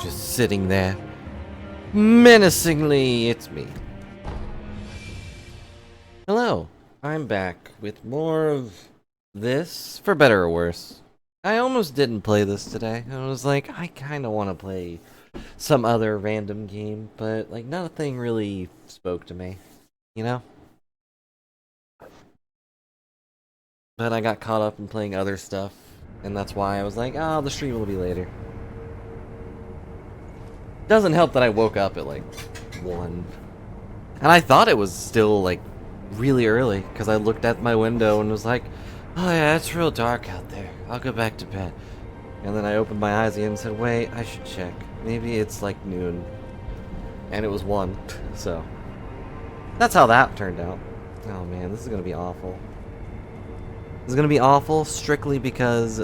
just sitting there. Menacingly, it's me. Hello, I'm back with more of this, for better or worse. I almost didn't play this today. I was like, I kind of want to play some other random game, but like nothing really spoke to me, you know? But I got caught up in playing other stuff, and that's why I was like, oh, the stream will be later. Doesn't help that I woke up at like 1. And I thought it was still like really early, because I looked at my window and was like, oh yeah, it's real dark out there. I'll go back to bed. And then I opened my eyes again and said, wait, I should check. Maybe it's like noon. And it was 1, so. That's how that turned out. Oh man, this is gonna be awful. This is gonna be awful strictly because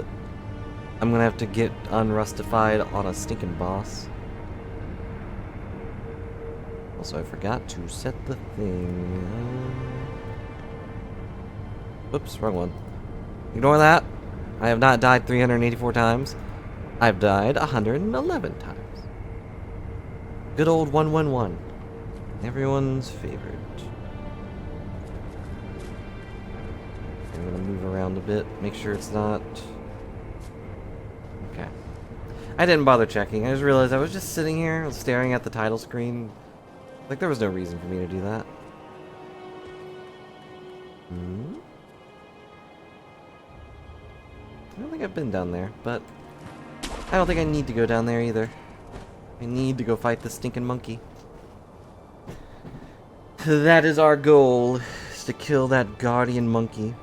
I'm gonna have to get unrustified on a stinking boss. Also, I forgot to set the thing. Whoops, wrong one. Ignore that. I have not died 384 times. I've died 111 times. Good old 111. Everyone's favorite. I'm gonna move around a bit, make sure it's not... Okay. I didn't bother checking. I just realized I was just sitting here staring at the title screen. Like, there was no reason for me to do that. I don't think I've been down there, but I don't think I need to go down there either. I need to go fight the stinking monkey. That is our goal, is to kill that guardian monkey.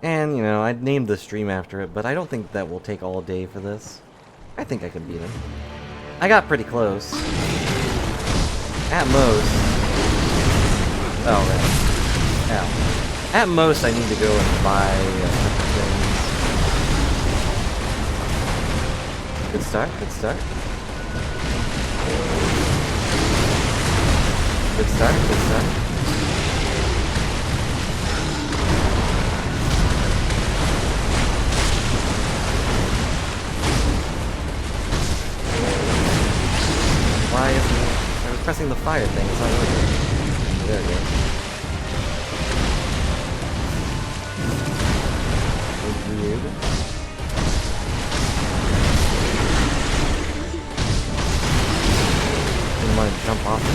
And, you know, I'd named the stream after it, but I don't think that will take all day for this. I think I can beat him. I got pretty close. At most. Oh, right. Yeah. At most, I need to go and buy things. Good start, good start. Good start, good start. Why isn't it? I was pressing the fire thing, it's not working. There we go. That's weird. Didn't want to jump off it.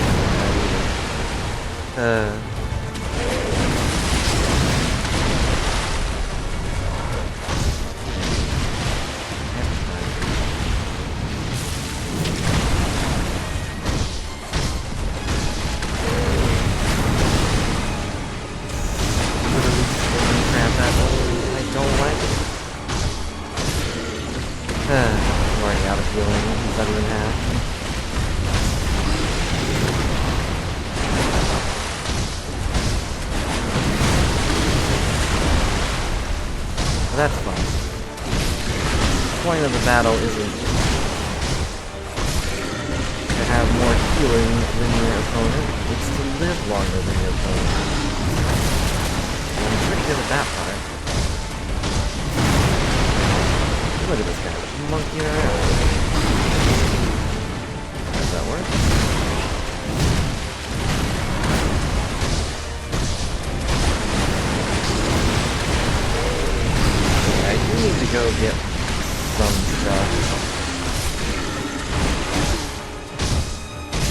I'm already out of healing. He's not even half. Well, that's fun. The point of the battle isn't to have more healing than your opponent. It's to live longer than your opponent. And I'm pretty good at that part. Look at this guy, monkeying around. Does that work? Okay, I do need to go get some stuff.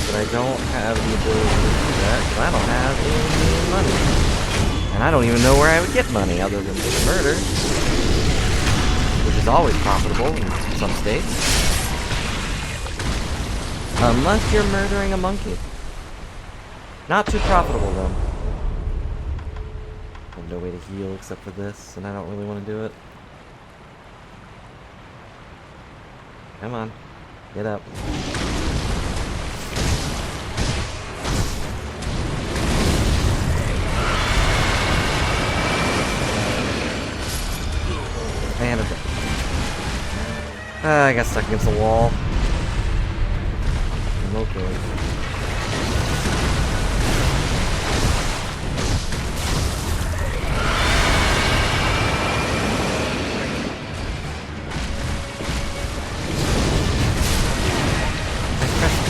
But I don't have the ability to do that, because I don't have any money. And I don't even know where I would get money other than just murder. Which is always profitable in some states. Unless you're murdering a monkey. Not too profitable, though. I have no way to heal except for this, and I don't really want to do it. Come on. Get up. And a I got stuck against the wall. Okay.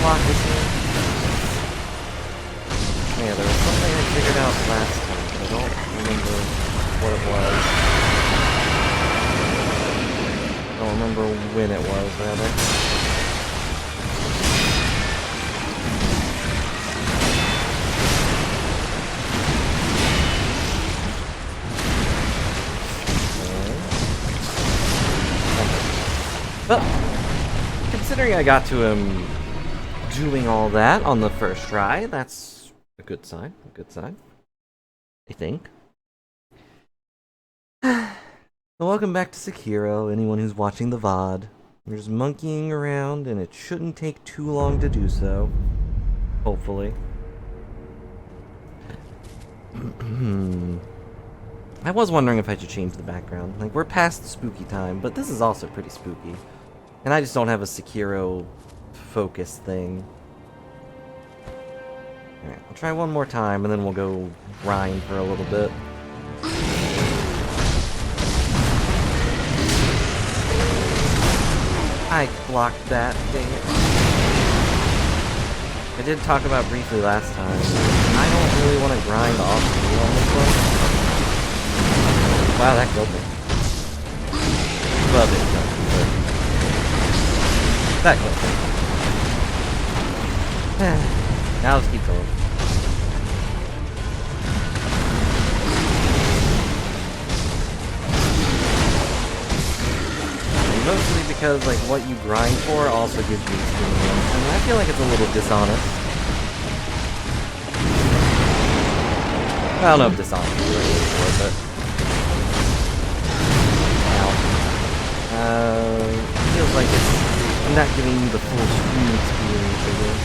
unlock this here? Yeah, there was something I figured out last time, but I don't remember what it was. I don't remember when it was, rather. Well, considering I got to him doing all that on the first try, that's a good sign. A good sign. I think. So welcome back to Sekiro, anyone who's watching the VOD. We're just monkeying around, and it shouldn't take too long to do so. Hopefully. I was wondering if I should change the background. Like, we're past the spooky time, but this is also pretty spooky. And I just don't have a Sekiro focus thing. Alright, I'll try one more time, and then we'll go grind for a little bit. I blocked that, dang it. I did talk about briefly last time. I don't really want to grind off the on this one. Wow, that killed me. Well, it killed me, but... that killed me. Now let's keep going. And mostly because, like, what you grind for also gives you experience, and I feel like it's a little dishonest. I don't know if dishonest is the right word for it, but... feels like I'm not giving you the full stream experience, I guess.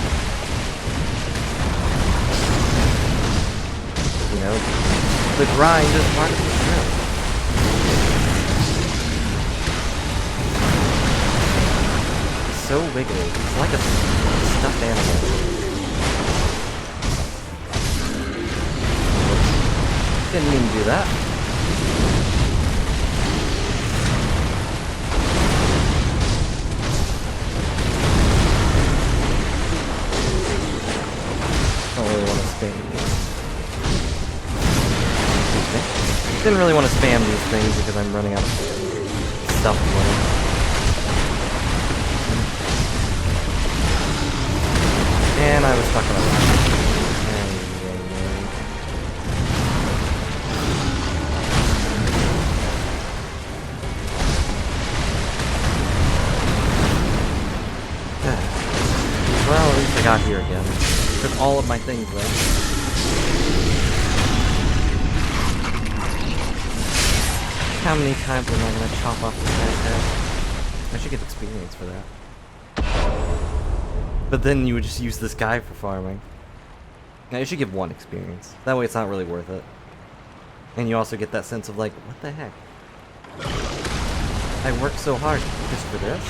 You know, the grind is part of the show. It's so wiggly. It's like a stuffed animal. Didn't mean to do that. Didn't really want to spam these things because I'm running out of stuff to run. And I was stuck on a line. Well, at least I got here again. Took all of my things though. How many times am I gonna chop off this guy's head? I should get experience for that. But then you would just use this guy for farming. Now you should give 1 experience. That way it's not really worth it. And you also get that sense of like, what the heck? I worked so hard just for this?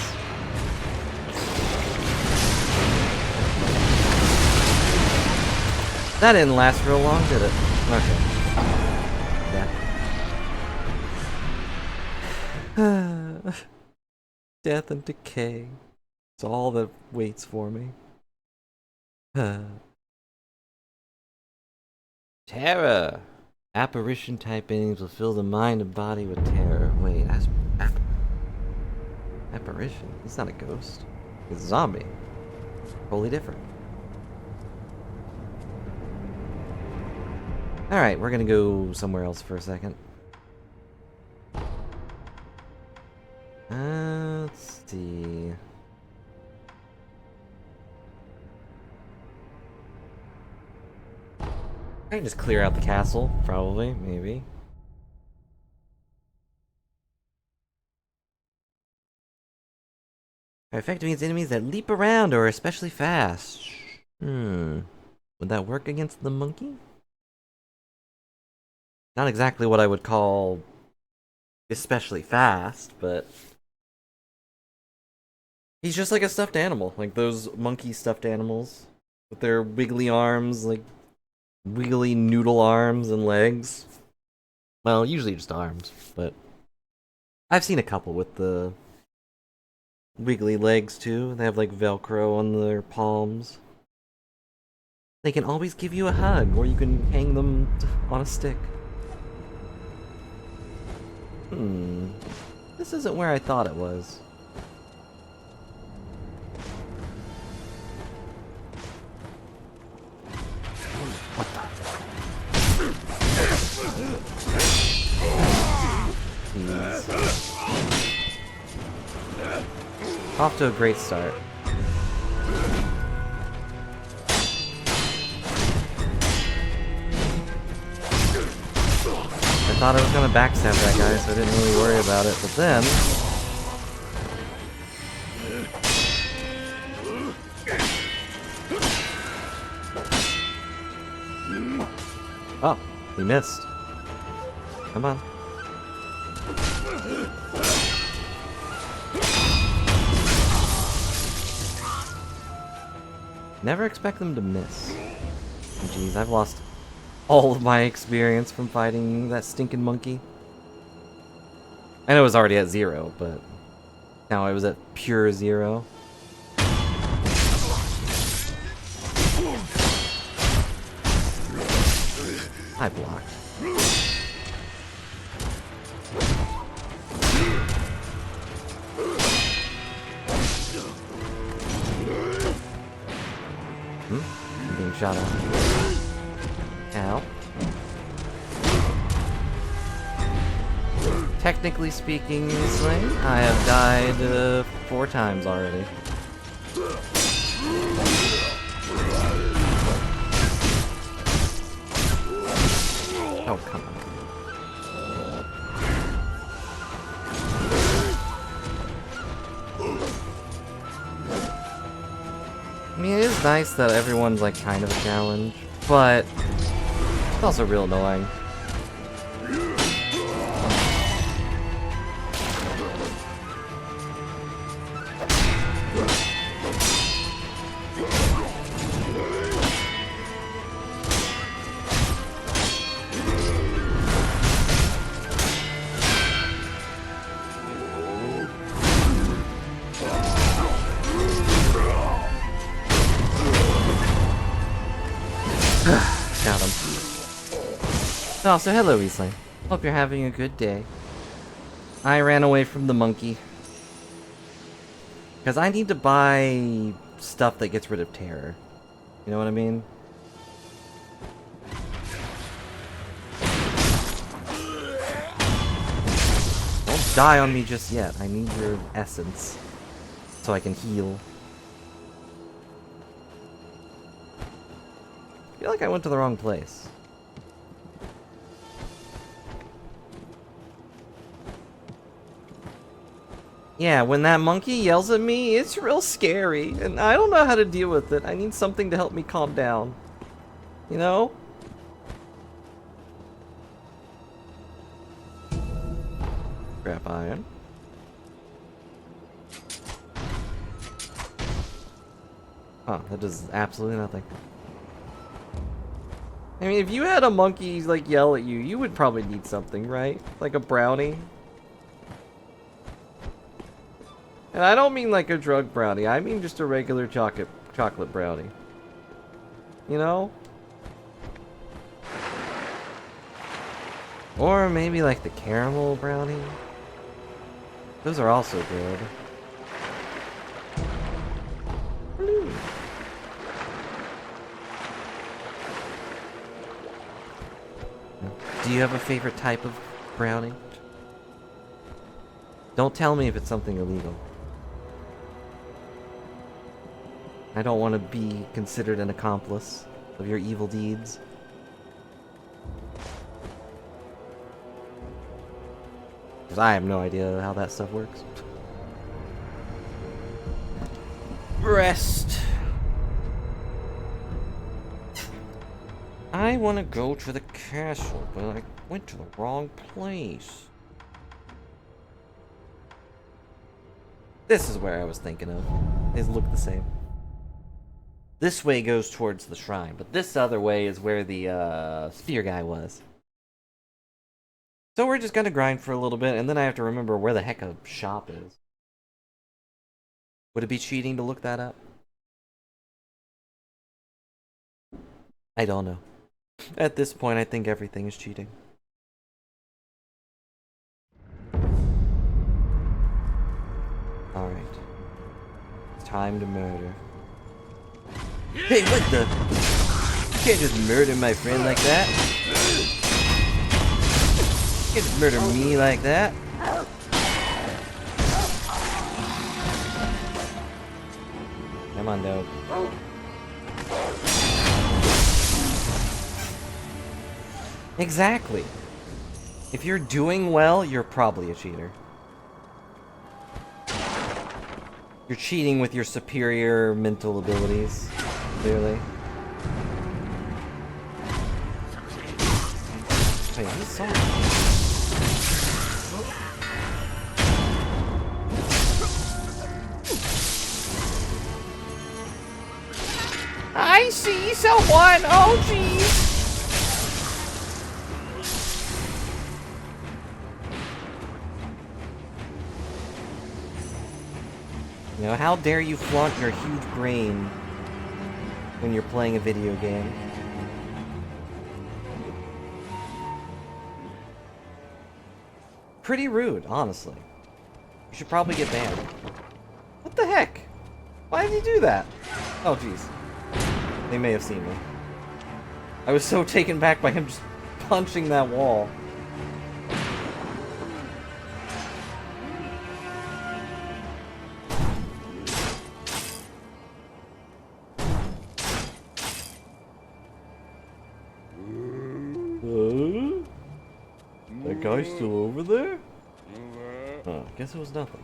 That didn't last real long, did it? Okay. Death and decay. It's all that waits for me. Terror! Apparition type beings will fill the mind and body with terror. Wait, apparition? He's not a ghost. He's a zombie. Totally different. Alright, we're gonna go somewhere else for a second. Let's see. I can just clear out the castle, probably, maybe. Effect means enemies that leap around or are especially fast. Would that work against the monkey? Not exactly what I would call especially fast, but he's just like a stuffed animal, like those monkey stuffed animals with their wiggly arms, like wiggly noodle arms and legs. Well, usually just arms, but I've seen a couple with the Wiggly legs too. They have like Velcro on their palms. They can always give you a hug, or you can hang them on a stick. This isn't where I thought it was. What the? Jeez. Off to a great start. I thought I was gonna backstab that guy, so I didn't really worry about it, but then... Oh, he missed. Come on. Never expect them to miss. Jeez, I've lost all of my experience from fighting that stinking monkey. I know it was already at 0, but now I was at pure 0. I blocked. I'm being shot at. Ow. Technically speaking, Sling, I have died 4 times already. Oh, come on. I mean, it is nice that everyone's like kind of a challenge, but it's also real annoying. Got him. Oh, so hello, Weasley. Hope you're having a good day. I ran away from the monkey. Because I need to buy stuff that gets rid of terror. You know what I mean? Don't die on me just yet. I need your essence. So I can heal. I feel like I went to the wrong place. Yeah, when that monkey yells at me, it's real scary, and I don't know how to deal with it. I need something to help me calm down. You know? Scrap iron. Huh, that does absolutely nothing. I mean, if you had a monkey, like, yell at you, you would probably need something, right? Like a brownie? And I don't mean like a drug brownie, I mean just a regular chocolate brownie. You know? Or maybe like the caramel brownie? Those are also good. Do you have a favorite type of brownie? Don't tell me if it's something illegal. I don't want to be considered an accomplice of your evil deeds. Because I have no idea how that stuff works. Rest. I want to go to the castle, but I went to the wrong place. This is where I was thinking of. They look the same. This way goes towards the shrine, but this other way is where the sphere guy was. So we're just gonna grind for a little bit, and then I have to remember where the heck a shop is. Would it be cheating to look that up? I don't know. At this point, I think everything is cheating. Alright. It's time to murder. Hey, what the? You can't just murder my friend like that. You can't just murder me like that. Come on, dog. Exactly. If you're doing well, you're probably a cheater. You're cheating with your superior mental abilities, clearly. Wait, he saw me. I see someone! Oh, jeez! You know, how dare you flaunt your huge brain when you're playing a video game? Pretty rude, honestly. You should probably get banned. What the heck? Why did he do that? Oh, jeez. They may have seen me. I was so taken back by him just punching that wall. That guy's still over there? Oh, guess it was nothing.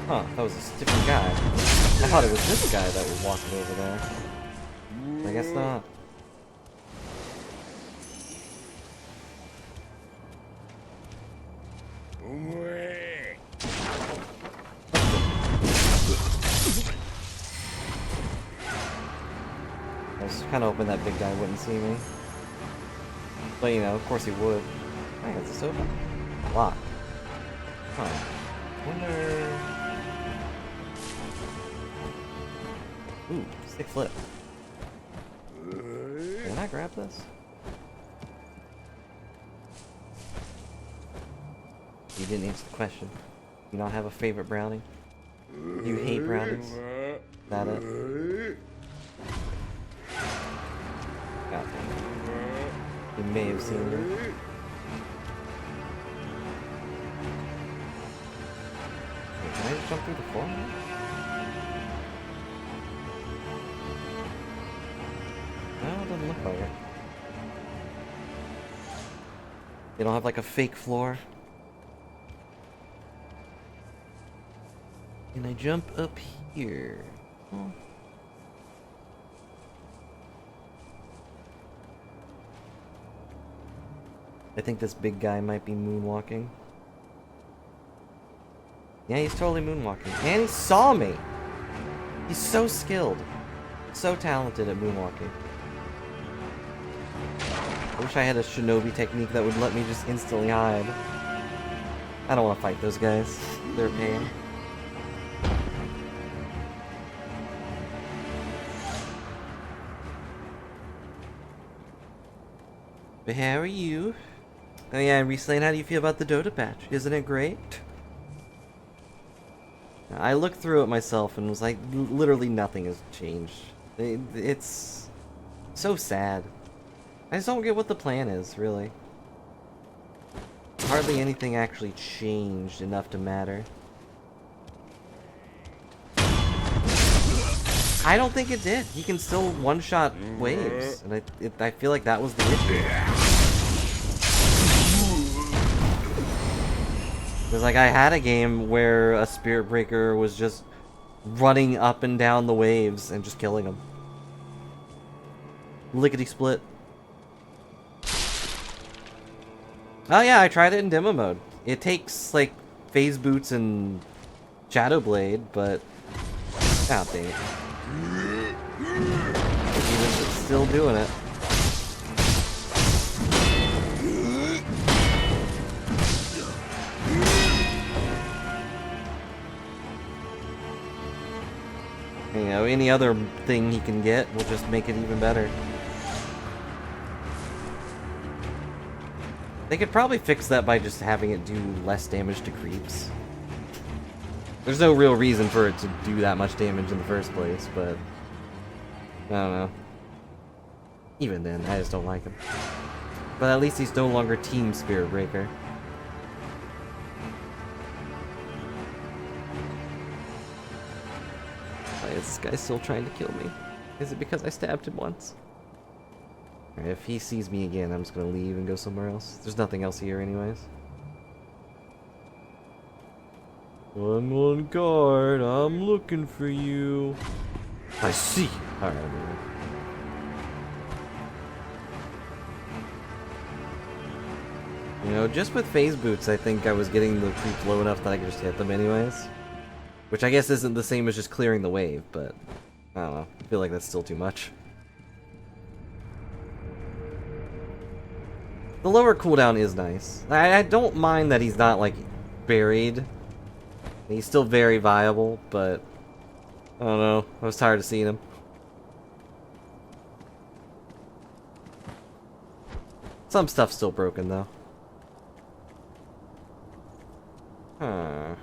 Huh, that was a different guy. I thought it was this guy that was walking over there. I guess not. I was kind of hoping that big guy wouldn't see me. But, you know, of course he would. Hey, is this open? Locked. Huh. Wonder... Ooh, stick flip. Can I grab this? You didn't answer the question. You don't have a favorite brownie? You hate brownies? Is that it? God damn it. You may have seen me. Wait, can I just jump through the floor now? No, it doesn't look like it. They don't have like a fake floor. Can I jump up here? Oh. I think this big guy might be moonwalking. Yeah, he's totally moonwalking. And he saw me! He's so skilled. So talented at moonwalking. I wish I had a shinobi technique that would let me just instantly hide. I don't want to fight those guys. They're a pain. But how are you? Oh yeah, Reslane, how do you feel about the Dota patch? Isn't it great? I looked through it myself and was like, literally nothing has changed. It's so sad. I just don't get what the plan is, really. Hardly anything actually changed enough to matter. I don't think it did. He can still one-shot waves, and I feel like that was the issue. Because, like, I had a game where a Spirit Breaker was just running up and down the waves and just killing them. Lickety-split. Oh yeah, I tried it in demo mode. It takes, like, phase boots and Shadow Blade, but Ah, dang it. He's still doing it. You know, any other thing he can get will just make it even better. They could probably fix that by just having it do less damage to creeps. There's no real reason for it to do that much damage in the first place, but I don't know. Even then, I just don't like him. But at least he's no longer Team Spirit Breaker. Why is this guy still trying to kill me? Is it because I stabbed him once? Alright, if he sees me again, I'm just gonna leave and go somewhere else. There's nothing else here anyways. I'm on guard. I'm looking for you. I see. Alright, man. You know, just with phase boots, I think I was getting the creeps low enough that I could just hit them anyways. Which I guess isn't the same as just clearing the wave, but I don't know. I feel like that's still too much. The lower cooldown is nice. I don't mind that he's not, like, buried. He's still very viable, but I don't know. I was tired of seeing him. Some stuff's still broken, though. Huh.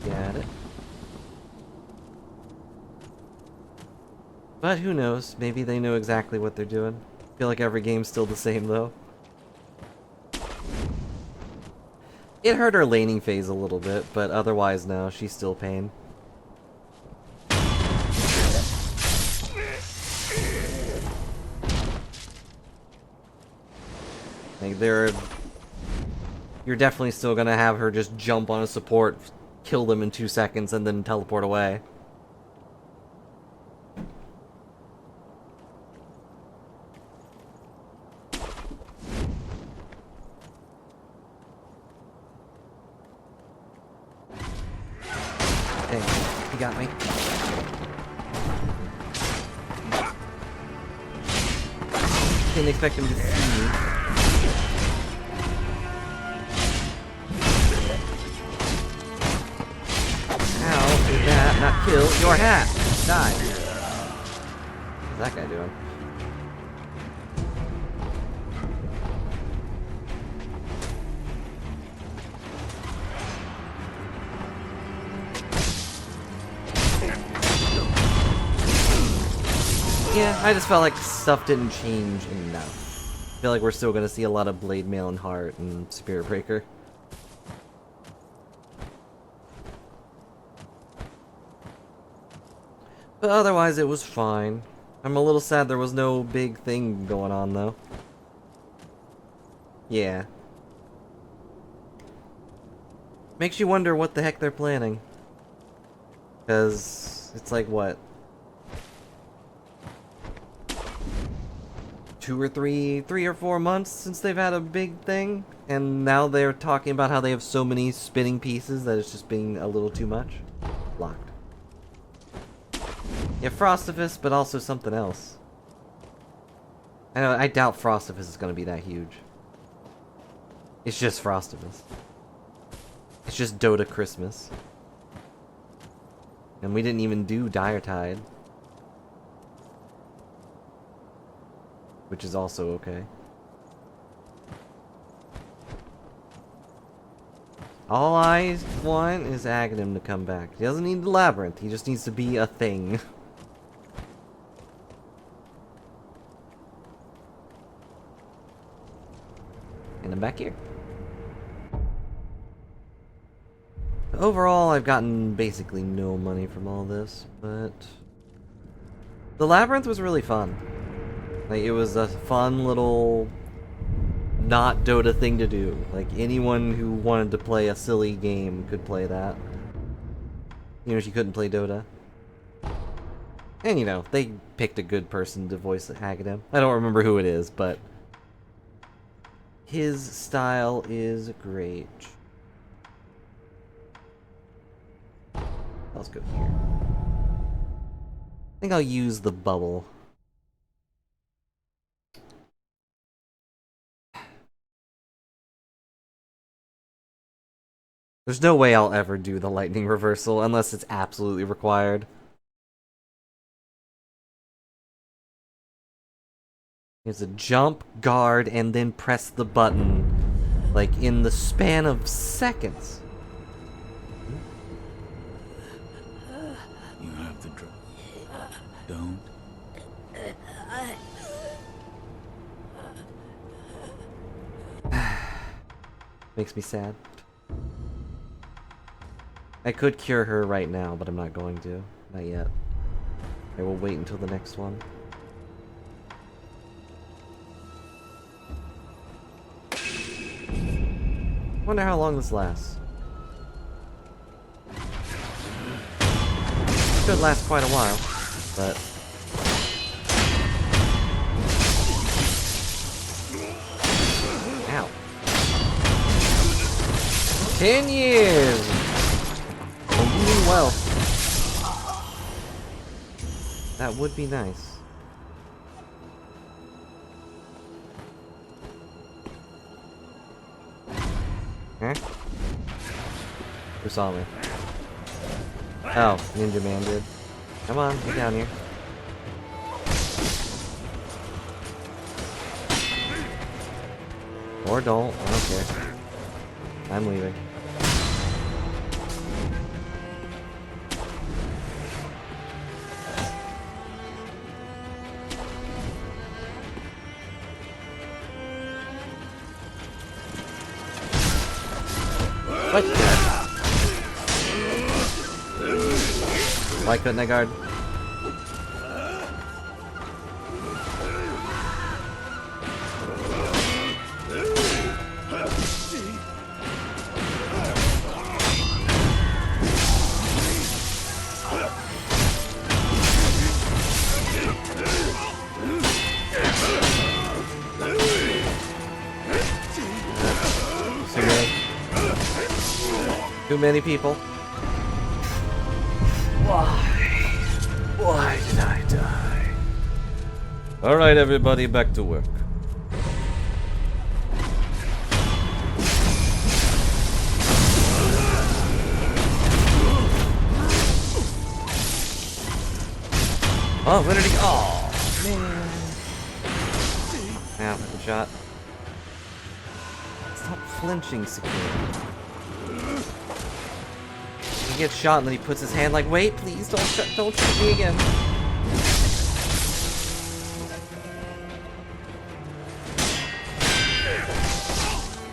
Got it. But who knows? Maybe they know exactly what they're doing. I feel like every game's still the same, though. It hurt her laning phase a little bit, but otherwise, no, she's still pain. Like, you're definitely still gonna have her just jump on a support, kill them in 2 seconds, and then teleport away. Dang, he got me. Didn't expect him to see me. How did that not kill your hat? Die. What's that guy doing? Yeah, I just felt like stuff didn't change enough. I feel like we're still gonna see a lot of Blade Mail and Heart and Spirit Breaker. But otherwise, it was fine. I'm a little sad there was no big thing going on, though. Yeah. Makes you wonder what the heck they're planning. Because it's like, what? 3 or 4 months since they've had a big thing, and now they're talking about how they have so many spinning pieces that it's just being a little too much. Locked. Yeah, Frostifus, but also something else. I doubt Frostifus is going to be that huge. It's just Frostifus. It's just Dota Christmas. And we didn't even do Dire Tide. Which is also okay. All I want is Aghanim to come back. He doesn't need the Labyrinth, he just needs to be a thing. And I'm back here. Overall, I've gotten basically no money from all this, but the Labyrinth was really fun. Like, it was a fun little not Dota thing to do. Like, anyone who wanted to play a silly game could play that. You know, if you couldn't play Dota. And, you know, they picked a good person to voice Aghanim. I don't remember who it is, but his style is great. Let's go here. I think I'll use the bubble. There's no way I'll ever do the lightning reversal unless it's absolutely required. There's a jump, guard, and then press the button, like, in the span of seconds. You have the drug. Don't. Makes me sad. I could cure her right now, but I'm not going to. Not yet. I will wait until the next one. Wonder how long this lasts. Could last quite a while, but... Ow. 10 years! Balloon wealth. That would be nice. Huh? Who saw me? Oh, Ninja Man did. Come on, get down here. Or don't, I don't care. I'm leaving. What? Why couldn't I guard? Too many people. Why did I die? Alright, everybody, back to work. Oh, where did he go? Oh, man. Ow, good shot. Stop flinching, Sekiro. He gets shot and then he puts his hand like, wait, please, don't shoot me again.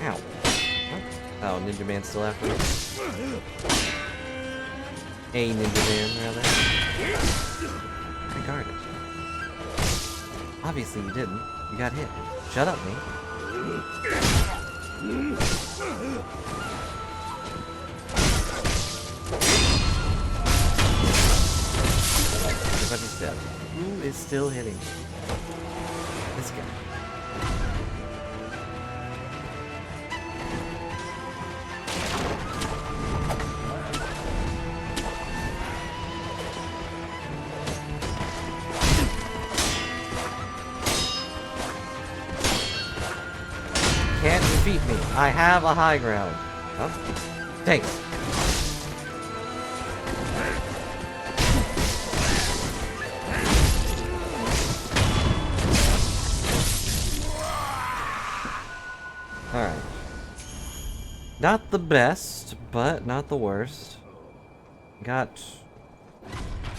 Ow. What? Oh, Ninja Man's still after me. A Ninja Man, rather. I guarded. Obviously you didn't. You got hit. Shut up, mate. Everybody's dead. Who is still hitting? This guy. Can't defeat me. I have a high ground. Oh, thanks. Alright. Not the best, but not the worst. Got...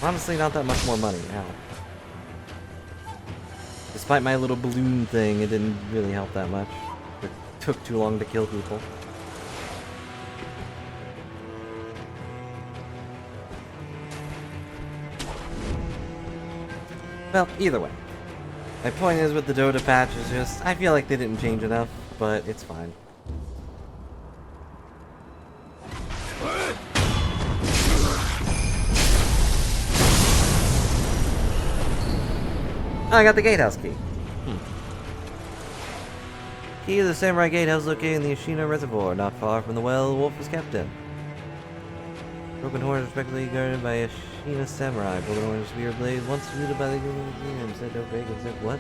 honestly, not that much more money now. Despite my little balloon thing, it didn't really help that much. It took too long to kill people. Well, either way. My point is with the Dota patch is just, I feel like they didn't change enough, but it's fine. I got the gatehouse key. Key to the Samurai Gatehouse located in the Ashina Reservoir, not far from the well the wolf was kept in. Broken horn respectively guarded by a Sheena samurai. Broken horn's spear blade once wielded by the Guillo-Stream said no break and said what?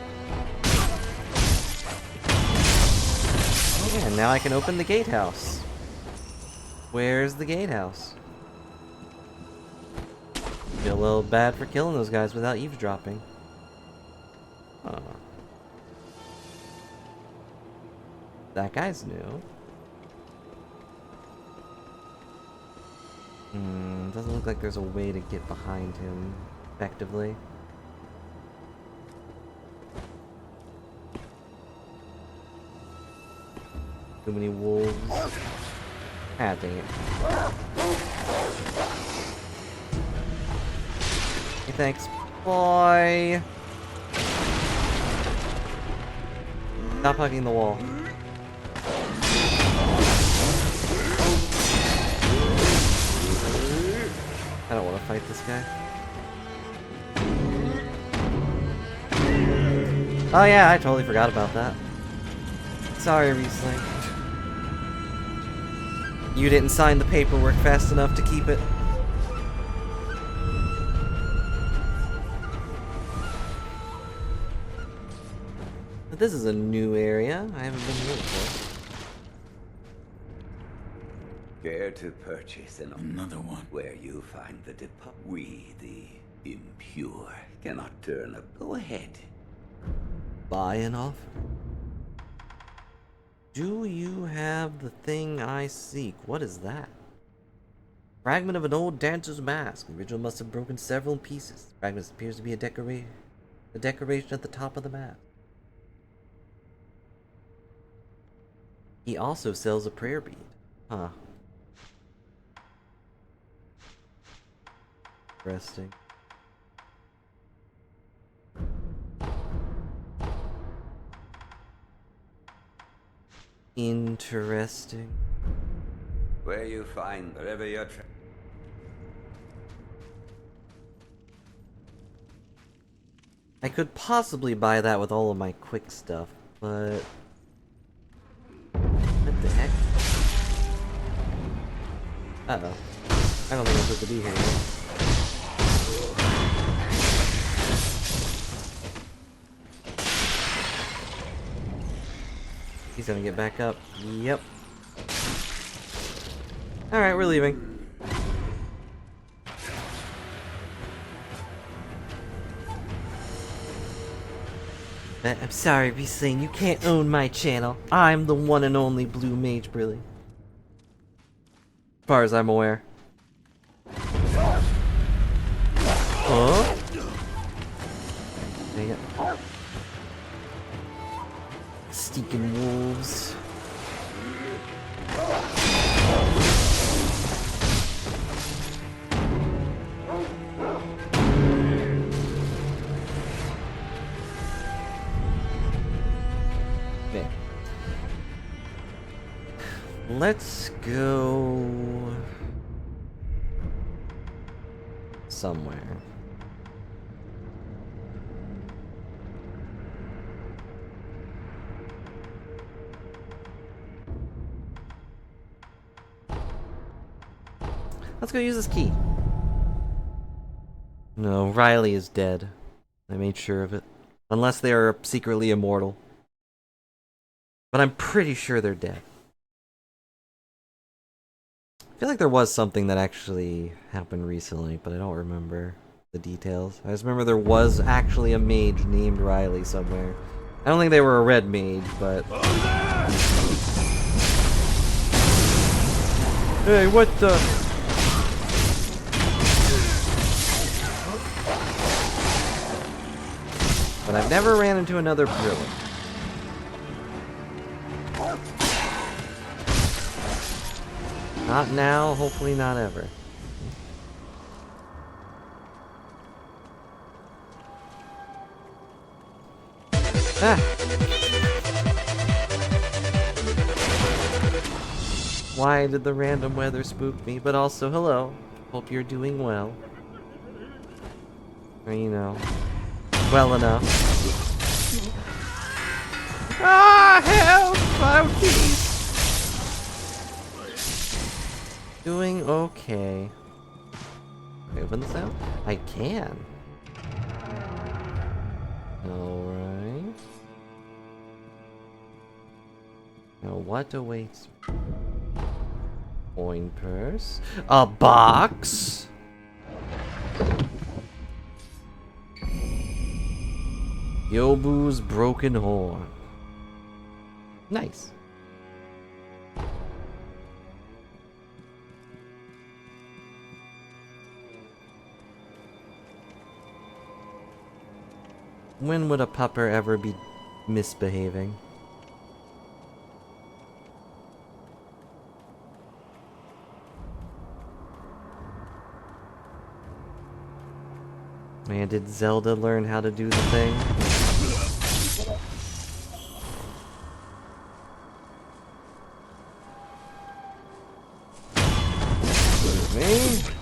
Yeah, now I can open the gatehouse. Where's the gatehouse? Feel a little bad for killing those guys without eavesdropping. Huh. That guy's new. Doesn't look like there's a way to get behind him effectively. Too many wolves. Ah, dang it. Hey, thanks, boy. Stop hugging the wall. I don't want to fight this guy. Oh yeah, I totally forgot about that. Sorry, Riesling. You didn't sign the paperwork fast enough to keep it. But this is a new area. I haven't been here before. Care to purchase Another one. where you find the we, the impure, cannot turn up. Go ahead. Buy an offer. Do you have the thing I seek? What is that? Fragment of an old dancer's mask. The original must have broken several pieces. The fragment appears to be a decoration at the top of the mask. He also sells a prayer bead. Huh. Interesting. Interesting. Where you find wherever you're I could possibly buy that with all of my quick stuff, but... What the heck? Uh-oh. I don't think I'm supposed to be here yet. He's gonna get back up. Yep. Alright, we're leaving. I'm sorry, Riesling, you can't own my channel. I'm the one and only Blue Mage Brilly. As far as I'm aware. Huh? Dang it. Stinking wolves. Okay. Let's go somewhere. Let's go use this key. No, Riley is dead. I made sure of it. Unless they are secretly immortal. But I'm pretty sure they're dead. I feel like there was something that actually happened recently, but I don't remember the details. I just remember there was actually a mage named Riley somewhere. I don't think they were a red mage, but... Hey, what the... But I've never ran into another Brilliant. Not now, hopefully not ever. Ah! Why did the random weather spook me? But also, hello. Hope you're doing well. Or, you know, well enough. Ah, help! Oh, jeez. Doing okay. Can I open this now? I can. Alright. Now what awaits? Coin purse. A box? Yobu's broken horn. Nice. When would a pupper ever be misbehaving? Man, did Zelda learn how to do the thing?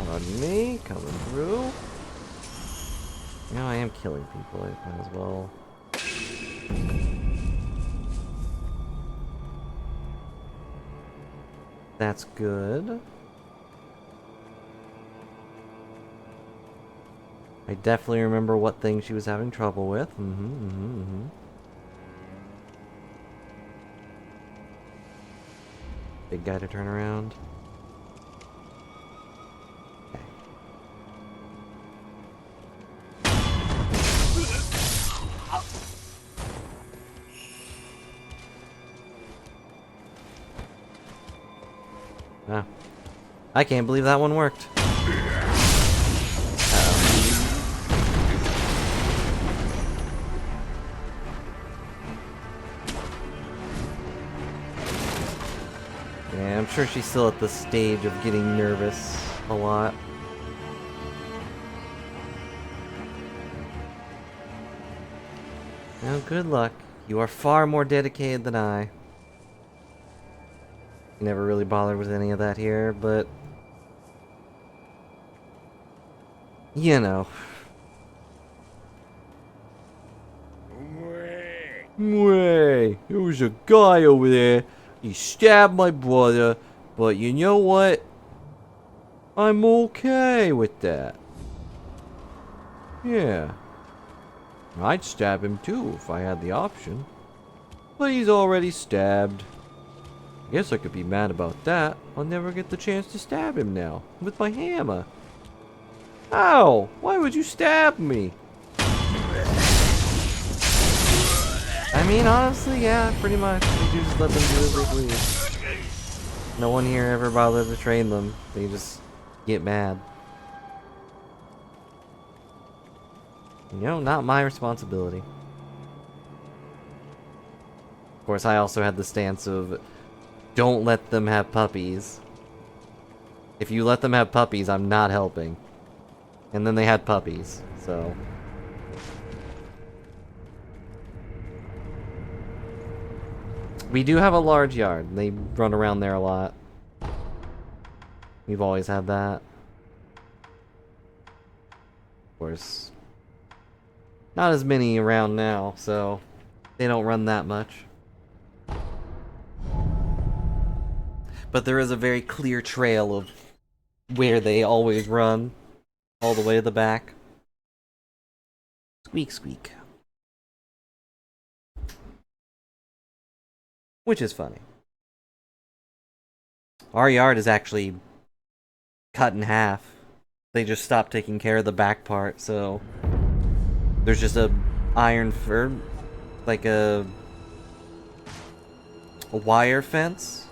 Pardon me, coming through. Now I am killing people, I might as well. That's good. I definitely remember what thing she was having trouble with. Big guy to turn around. Okay. Ah. I can't believe that one worked. Yeah, I'm sure she's still at the stage of getting nervous a lot. Well, good luck. You are far more dedicated than I. Never really bothered with any of that here, but... you know. Way, there was a guy over there. He stabbed my brother, but you know what? I'm okay with that. Yeah. I'd stab him too if I had the option. But he's already stabbed. I guess I could be mad about that. I'll never get the chance to stab him now, with my hammer. Ow! Why would you stab me? I mean, honestly, yeah, pretty much. We do just let them do as they please. No one here ever bothered to train them. They just get mad. You know, not my responsibility. Of course, I also had the stance of, don't let them have puppies. If you let them have puppies, I'm not helping. And then they had puppies, so... we do have a large yard. They run around there a lot. We've always had that. Of course, not as many around now, so they don't run that much. But there is a very clear trail of where they always run, all the way to the back. Squeak, squeak. Which is funny. Our yard is actually cut in half. They just stopped taking care of the back part, so there's just a iron like a wire fence.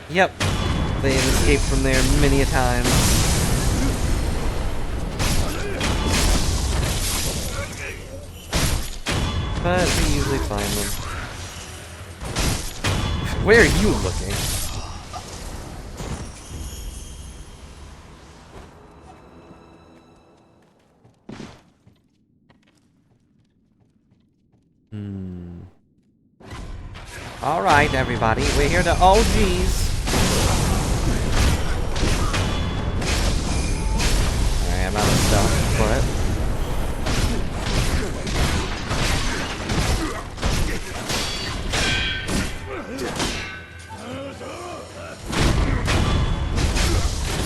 Yep, they have escaped from there many a time. But we usually find them. Where are you looking? Alright, everybody. We're here to... oh, jeez. Alright, I'm out of stuff, but...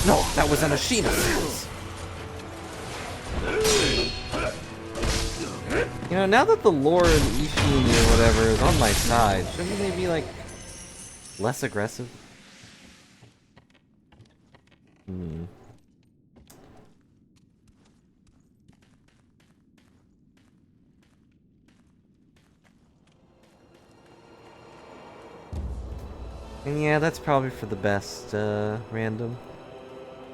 No, that was an Ashina series. You know, now that the Lord Ishini or whatever is on my side, shouldn't they be, like, less aggressive? Hmm. And yeah, that's probably for the best, random.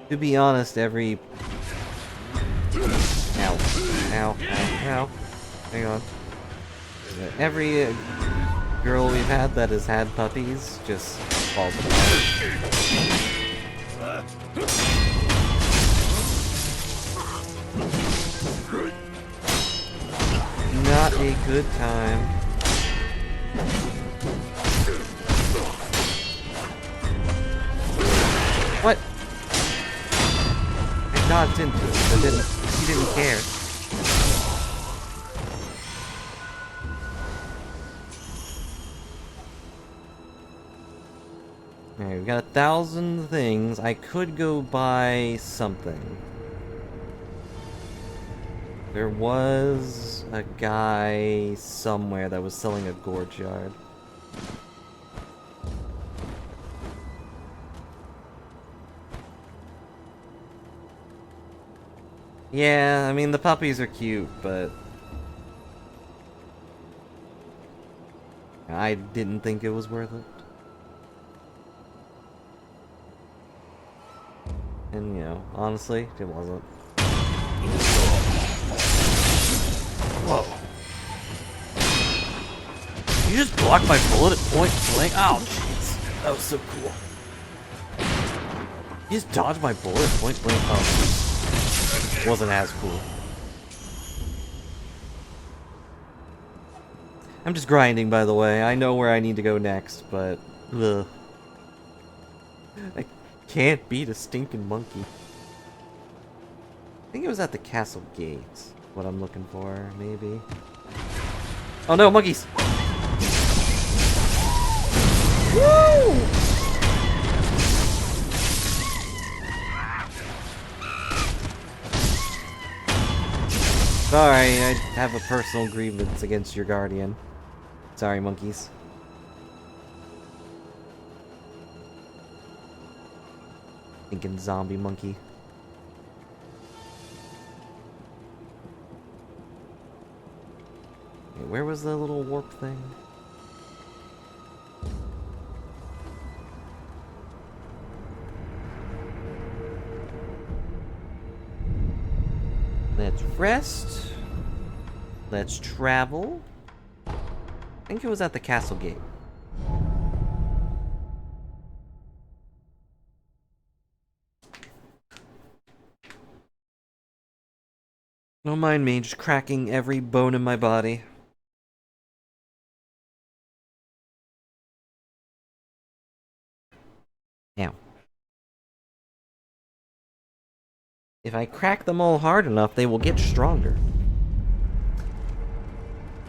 To be honest, every... Ow. Ow. Ow. Ow. Hang on. Every girl we've had that has had puppies just falls apart. Not a good time. What? I dodged into it, but he didn't care. Alright, we've got 1,000 things. I could go buy something. There was a guy somewhere that was selling a gorge yard. Yeah, I mean, the puppies are cute, but... I didn't think it was worth it. And, you know, honestly, it wasn't. Whoa. You just blocked my bullet at point blank? Oh, jeez. That was so cool. You just dodged my bullet at point blank? Oh, wasn't as cool. I'm just grinding, by the way. I know where I need to go next, but... Ugh. I can't beat a stinking monkey. I think it was at the castle gates. What I'm looking for, maybe. Oh no, monkeys! Woo! Sorry, I have a personal grievance against your guardian. Sorry, monkeys. Thinking zombie monkey. Okay, where was the little warp thing? Let's rest. Let's travel. I think it was at the castle gate. Don't mind me, just cracking every bone in my body. Now, if I crack them all hard enough, they will get stronger.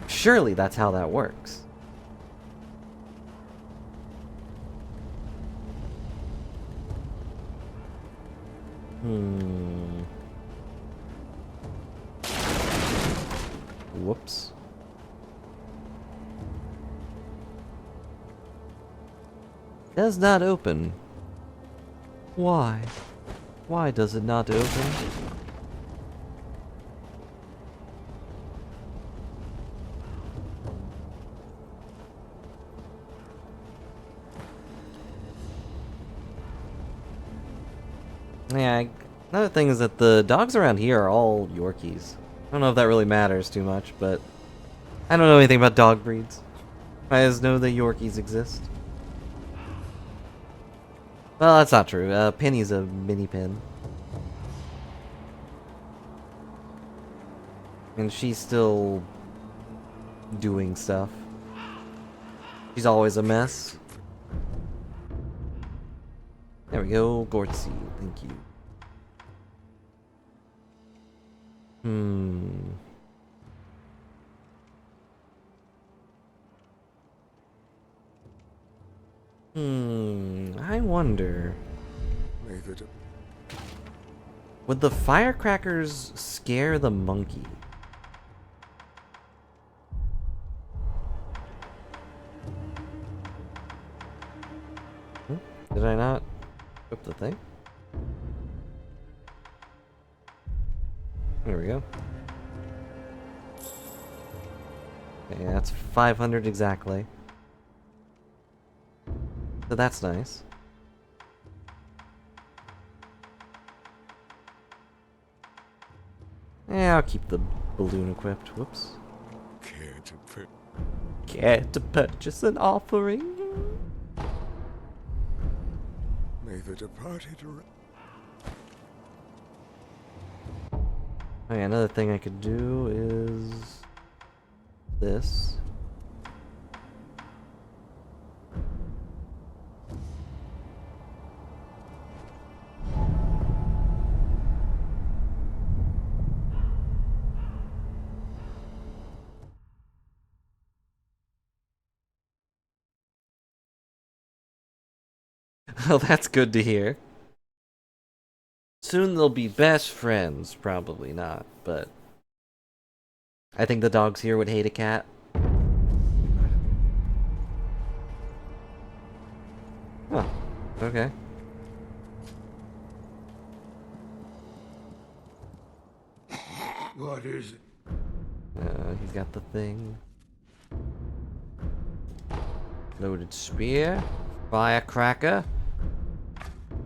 Surely that's how that works. Whoops. Does not open. Why? Why does it not open? Yeah, another thing is that the dogs around here are all Yorkies. I don't know if that really matters too much, but I don't know anything about dog breeds. I just know that Yorkies exist. Well, that's not true. Penny's a mini pin. And she's still doing stuff. She's always a mess. There we go, Gortzy. Thank you. I wonder. May the Would the firecrackers scare the monkey? Did I not equip the thing? There we go. Okay, that's 500 exactly. So that's nice. Yeah, I'll keep the balloon equipped. Whoops. Care to purchase an offering? May the departed. Okay, another thing I could do is this. Oh, that's good to hear. Soon they'll be best friends. Probably not, but I think the dogs here would hate a cat. Oh, okay. What is it? He's got the thing. Loaded spear. Firecracker.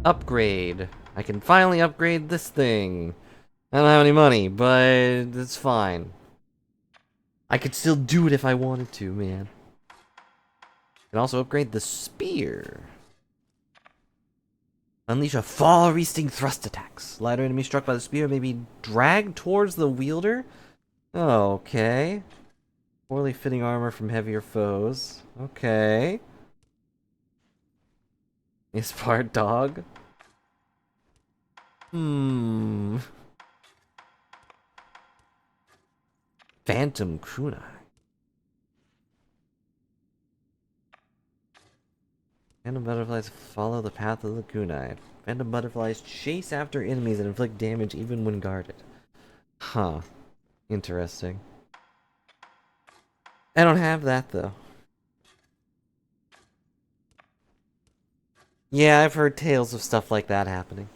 Upgrade. I can finally upgrade this thing. I don't have any money, but it's fine. I could still do it if I wanted to, man. Can also upgrade the spear. Unleash a far-reaching thrust attacks. Lighter enemy struck by the spear may be dragged towards the wielder. Okay. Poorly fitting armor from heavier foes. Okay. Is part dog. Phantom kunai. Phantom butterflies follow the path of the kunai. Phantom butterflies chase after enemies and inflict damage even when guarded. Huh. Interesting. I don't have that though. Yeah, I've heard tales of stuff like that happening.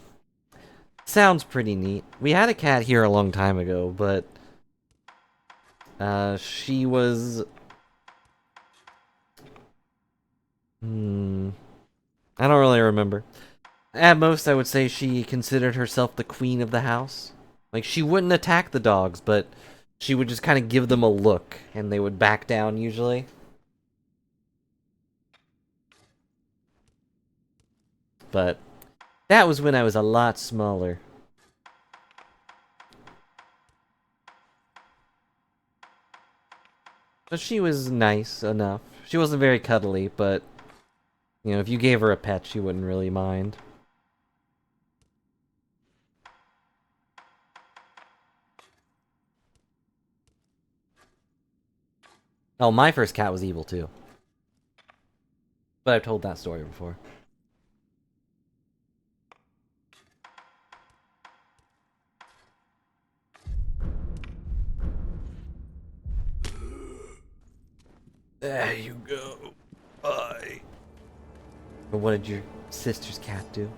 Sounds pretty neat. We had a cat here a long time ago, but she was I don't really remember. At most, I would say she considered herself the queen of the house. Like, she wouldn't attack the dogs, but she would just kind of give them a look, and they would back down usually. But that was when I was a lot smaller. But she was nice enough. She wasn't very cuddly, but, you know, if you gave her a pet, she wouldn't really mind. Oh, my first cat was evil too. But I've told that story before. There you go. Bye. But what did your sister's cat do?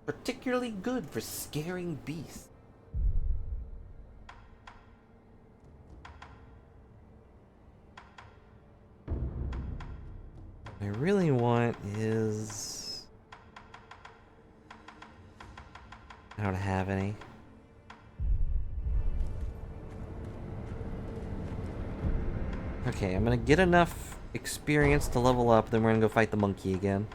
Particularly good for scaring beasts. What I really want is... I don't have any. Okay, I'm gonna get enough experience to level up, then we're gonna go fight the monkey again.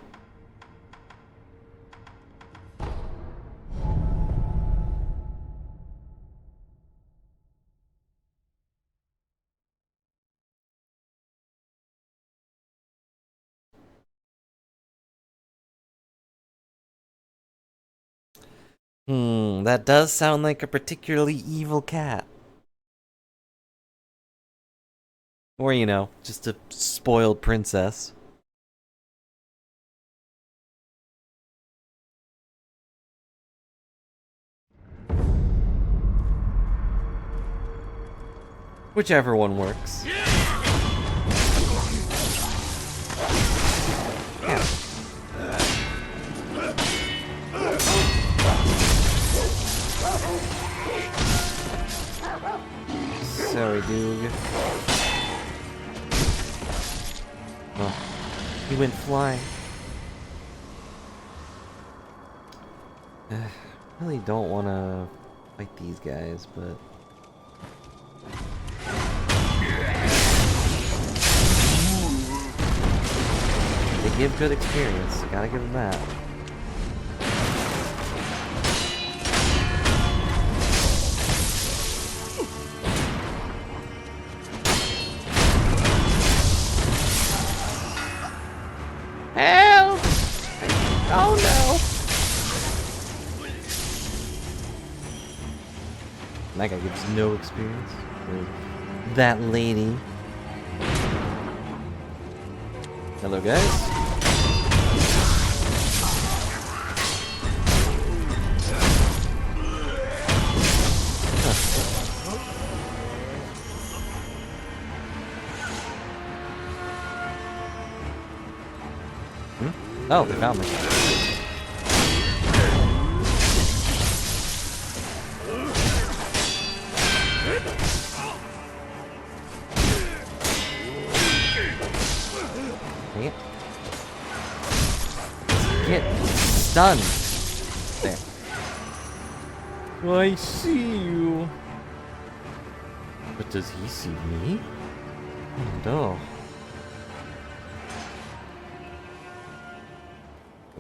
That does sound like a particularly evil cat. Or, you know, just a spoiled princess. Whichever one works. Sorry, dude. Oh, he went flying. Really don't want to fight these guys, but... They give good experience, so gotta give them that. Help! Oh no! That guy gives no experience. That lady. Hello, guys. Oh, they found me. Dang it. Get stunned. There. I see you. But does he see me? Oh, no.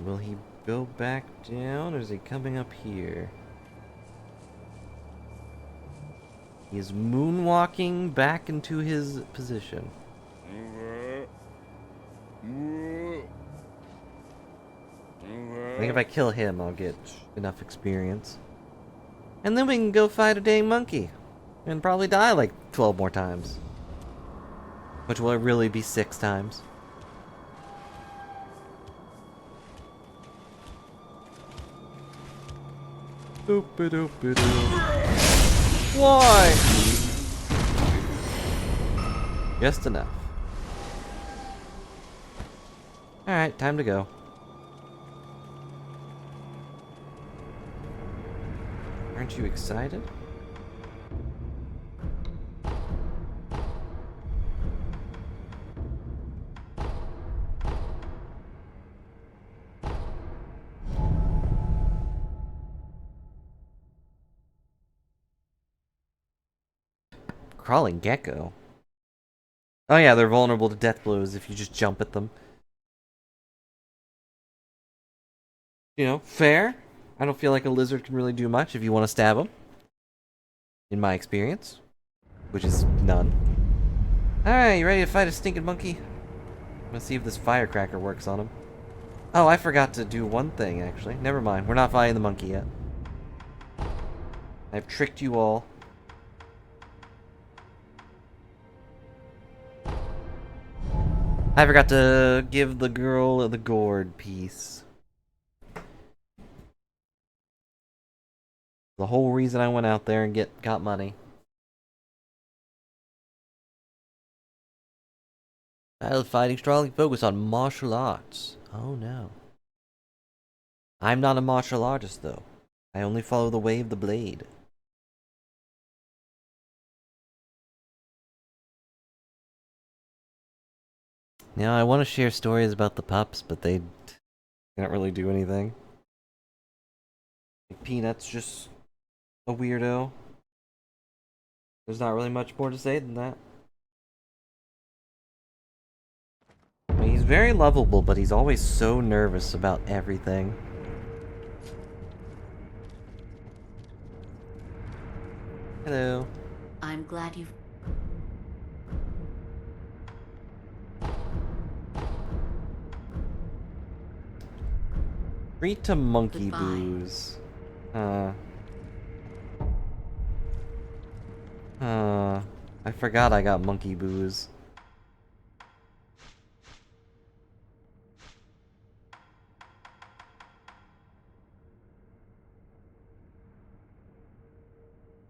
Will he go back down, or is he coming up here? He is moonwalking back into his position. I think if I kill him, I'll get enough experience. And then we can go fight a dang monkey. And probably die like 12 more times. Which will really be 6 times. Why? Just enough. Alright, time to go. Aren't you excited? Crawling gecko? Oh yeah, they're vulnerable to death blows if you just jump at them. You know, fair. I don't feel like a lizard can really do much if you want to stab them. In my experience. Which is none. Alright, you ready to fight a stinking monkey? Let's see if this firecracker works on him. Oh, I forgot to do one thing, actually. Never mind, we're not fighting the monkey yet. I've tricked you all. I forgot to give the girl the gourd piece. The whole reason I went out there and got money. Style of fighting strongly focused on martial arts. Oh no. I'm not a martial artist though. I only follow the way of the blade. Now I want to share stories about the pups, but they don't really do anything. Like Peanut's just a weirdo. There's not really much more to say than that. I mean, he's very lovable, but he's always so nervous about everything. Hello. I'm glad you've... Treat to monkey Goodbye. booze. I forgot I got monkey booze.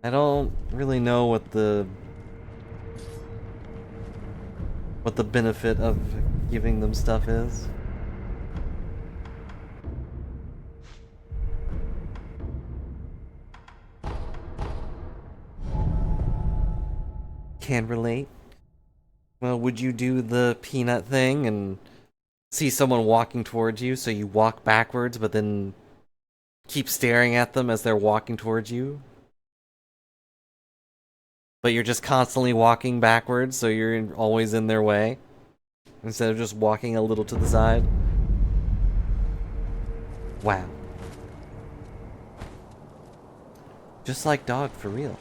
I don't really know what the benefit of giving them stuff is. Can relate. Well, would you do the peanut thing and see someone walking towards you, so you walk backwards, but then keep staring at them as they're walking towards you? But you're just constantly walking backwards, so you're always in their way, instead of just walking a little to the side? Wow. Just like dog, for real.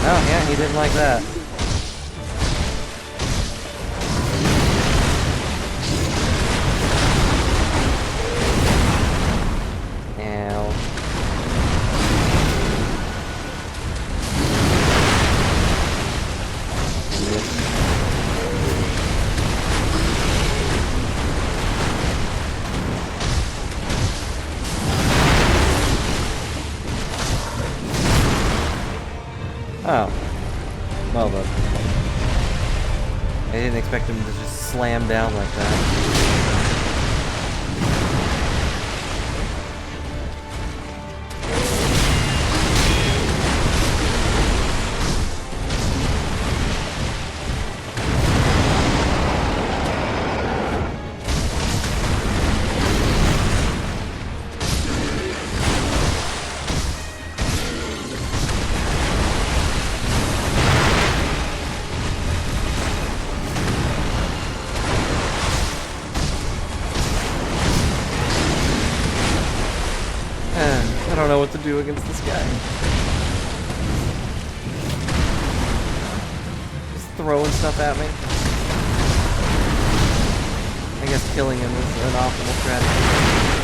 Oh, yeah, he didn't like that. Ow. Oh. Well, but I didn't expect him to just slam down like that. I don't know what to do against this guy. Just throwing stuff at me. I guess killing him is an optimal strategy.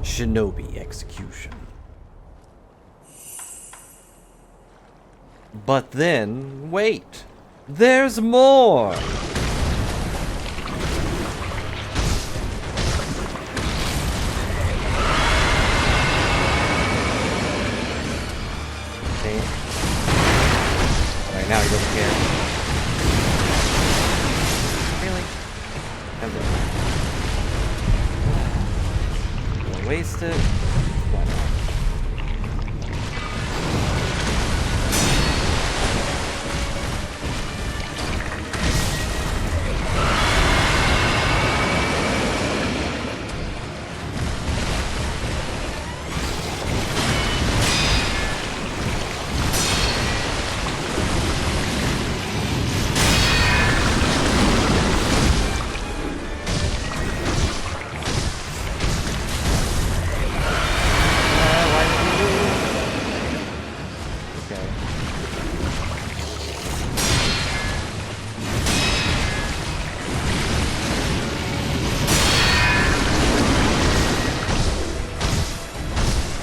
Shinobi execution. But then, wait! There's more! Okay. Alright, now he doesn't care. Really? Waste it. Why not?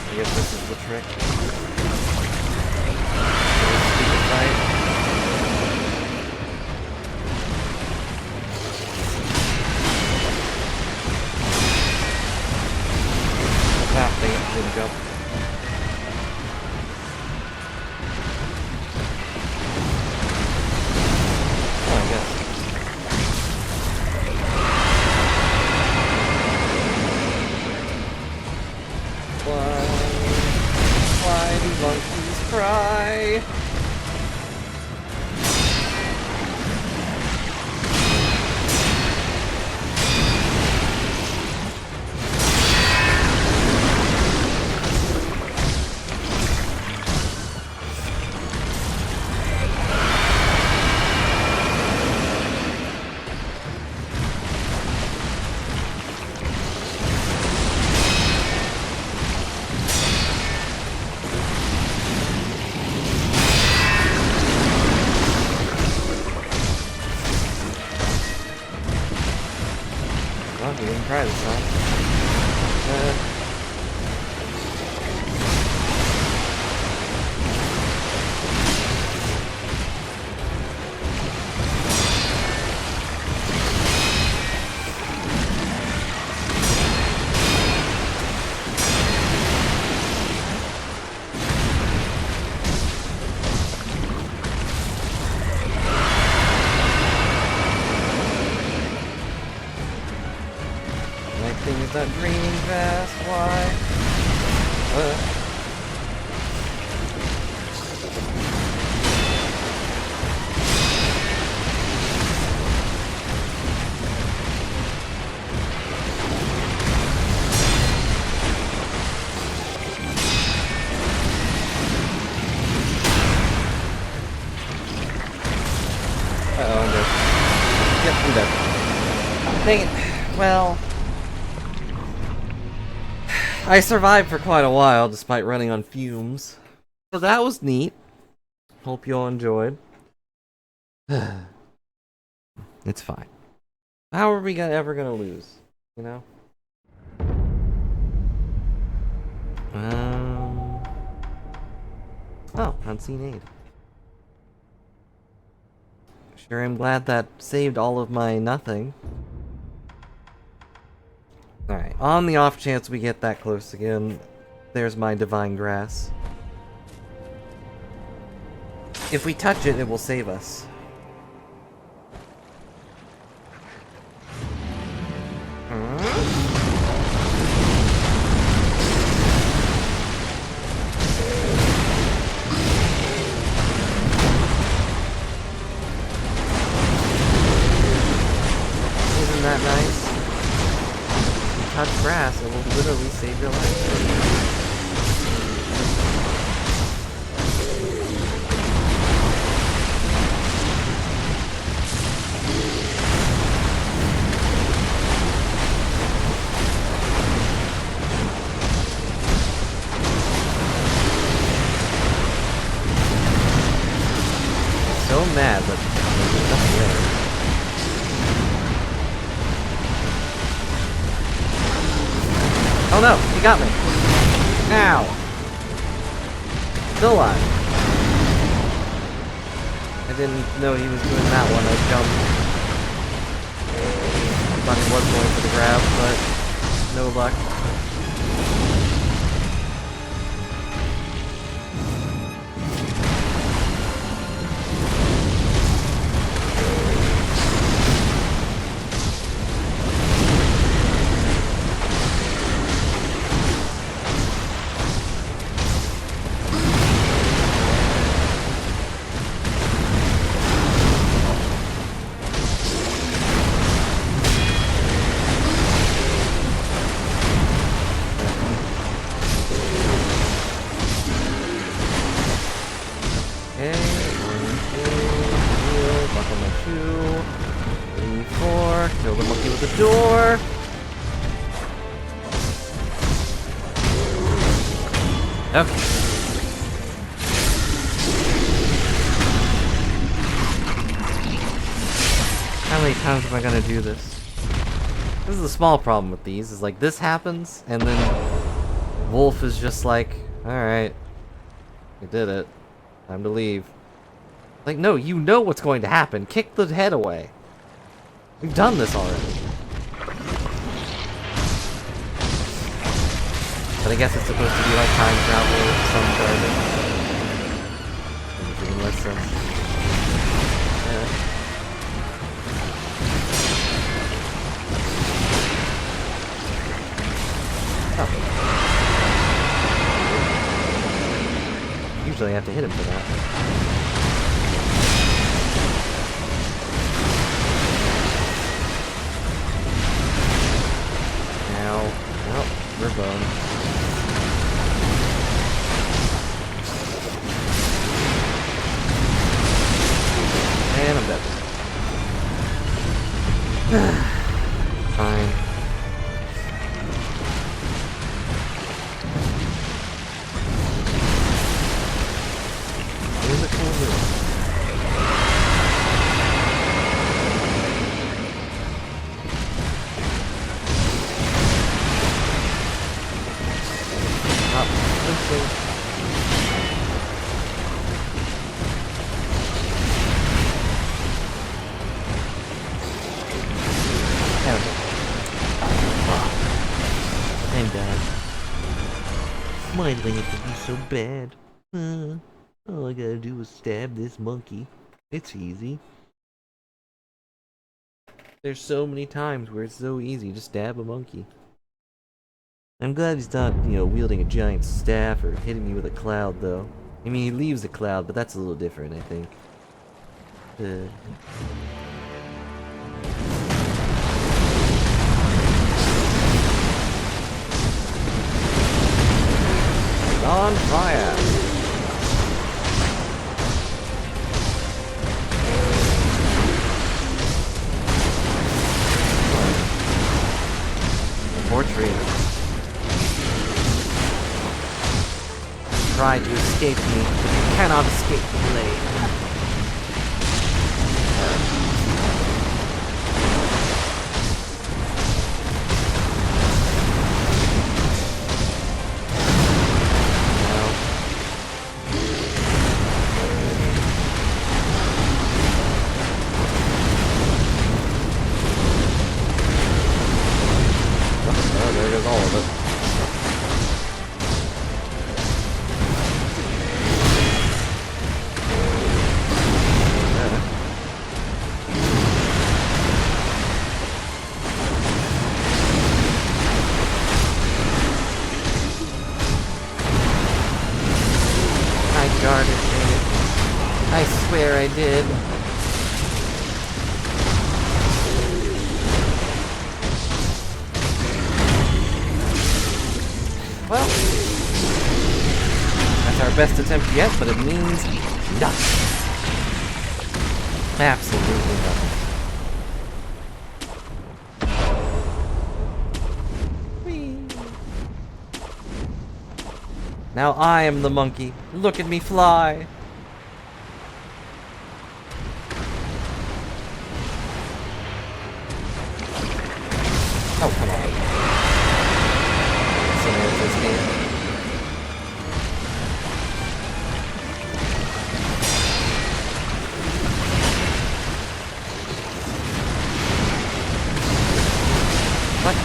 I guess this is the trick. Stupid fight. Ah, dang it, didn't go. Oh, I guess. Why do monkeys cry. Well, you didn't try this time. Things not dreaming fast, why? Uh-oh, I'm dead. Yep, I'm dead. Dang it. Well... I survived for quite a while, despite running on fumes. So that was neat. Hope you all enjoyed. It's fine. How are we ever gonna lose? You know? Oh, unseen aid. Sure am glad that saved all of my nothing. Alright, on the off chance we get that close again, there's my divine grass. If we touch it, it will save us. Isn't that nice? Touch grass, it will literally save your life. So mad, but there's nothing there. Oh no, he got me. Ow. Still alive. I didn't know he was doing that one. I jumped. Thought he was going for the grab, but no luck. Kill the monkey with the door. Okay. How many times am I gonna do this? This is a small problem with these, is like this happens, and then Wolf is just like, alright, you did it. Time to leave. Like, no, you know what's going to happen. Kick the head away. We've done this already. But I guess it's supposed to be like time travel or some garbage. Makes even less sense. Yeah. Oh. You usually have to hit him for that. Ow. Well, we're boned. And I'm dead. Fine. Where's the cool move? Stop flincing. I'm bad. Why do I have to be so bad? All I gotta do is stab this monkey. It's easy. There's so many times where it's so easy to stab a monkey. I'm glad he's not, wielding a giant staff or hitting me with a cloud, though. I mean, he leaves a cloud, but that's a little different, I think. On fire! Portrait. Try to escape me, but you cannot escape the blade. There goes all of it. I guarded it. I swear I did. Well, that's our best attempt yet, but it means nothing. Absolutely nothing. Whee. Now I am the monkey. Look at me fly. Oh, come on. This game. What?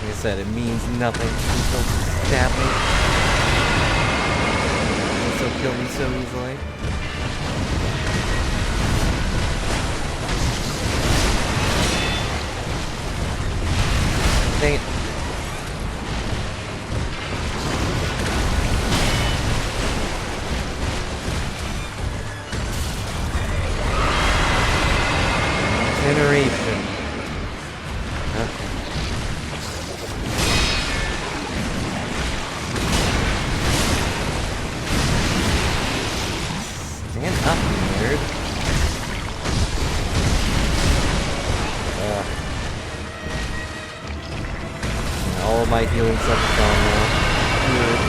Like I said, it means nothing. Please don't stab me. You'll kill me so easily. Dang it. Generation. Okay. Stand up, you nerd. All my healing stuff is gone now. Good.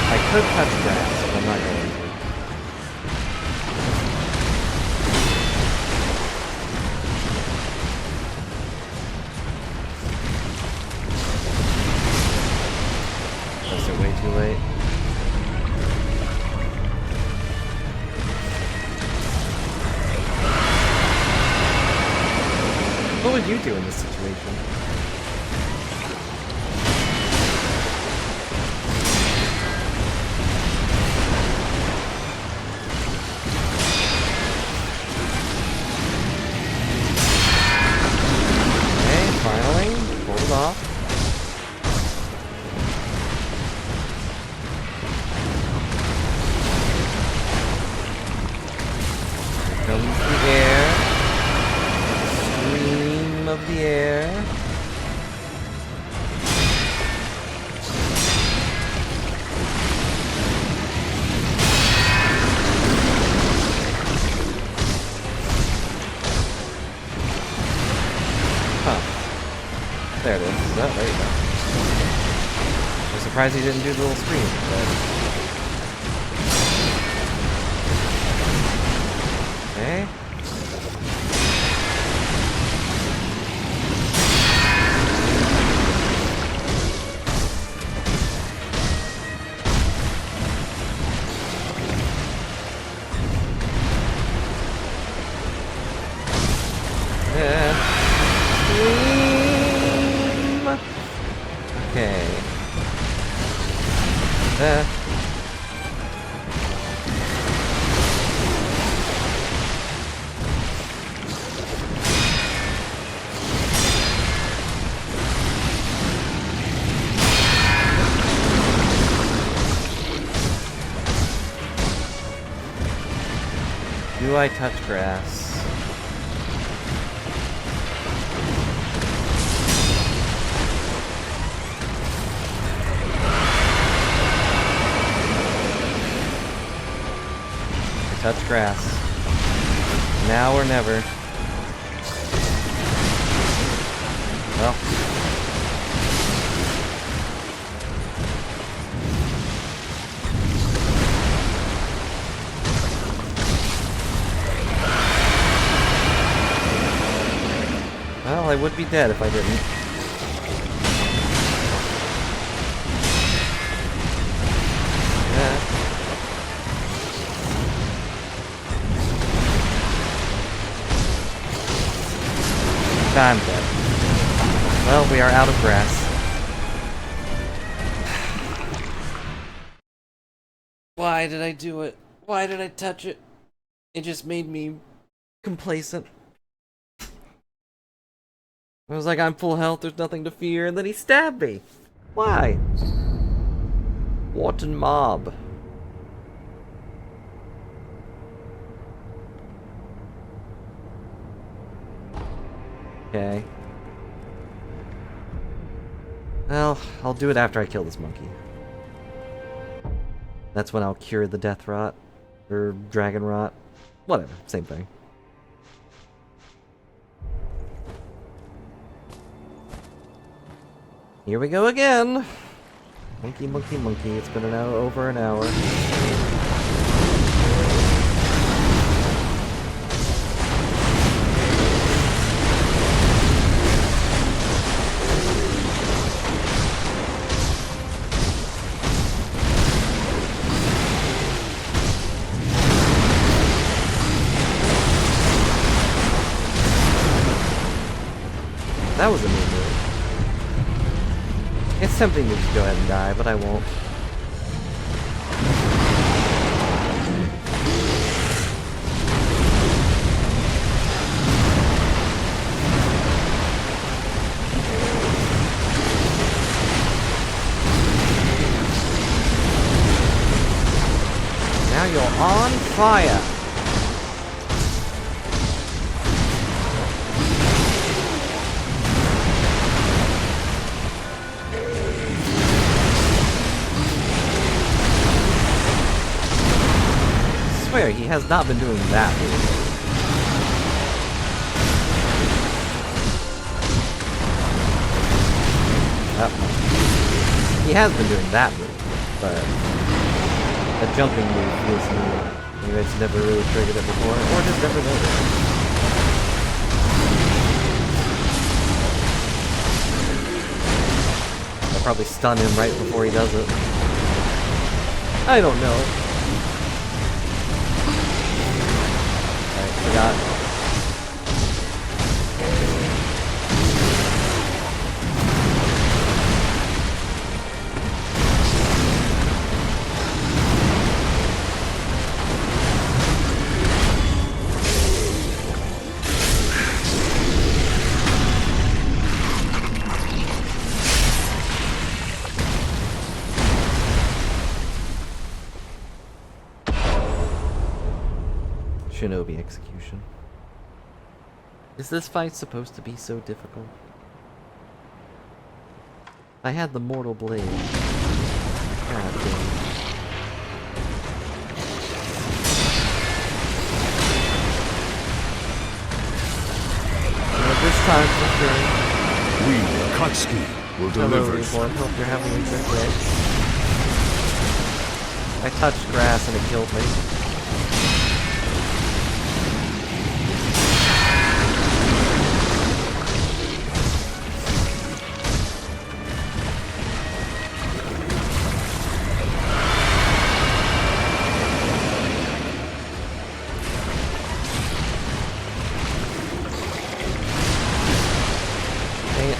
I could touch grass, but I'm not going to. Is it way too late? What would you do in this situation? comes the air. Stream of the air. Huh. There it is. Oh, there you go. I'm surprised he didn't do the little screen, but... Okay. Yeah. Stream. Okay. Do I touch grass? Touch grass. Now or never. Well. Well, I would be dead if I didn't. Yeah. I'm dead. Well, we are out of grass. Why did I do it? Why did I touch it? It just made me complacent. I was like, I'm full health, there's nothing to fear, and then he stabbed me. Why? What a mob. Okay. Well, I'll do it after I kill this monkey. That's when I'll cure the death rot. Or dragon rot. Whatever, same thing. Here we go again! Monkey, monkey, monkey. It's been an hour, over an hour. That was a new move. It's tempting to just go ahead and die, but I won't. Now you're on fire! I swear, he has not been doing that lately. He has been doing that move, but the jumping move feels new. Maybe it's never really triggered it before, or just never noticed. I'll probably stun him right before he does it. I don't know. Forgot. Shinobi execution. Is this fight supposed to be so difficult? I had the mortal blade. God damn. This time for sure. We, Akatsuki, will Hello, deliver. Reborn. Hope you're having a good day. I touched grass and it killed me. Dang it.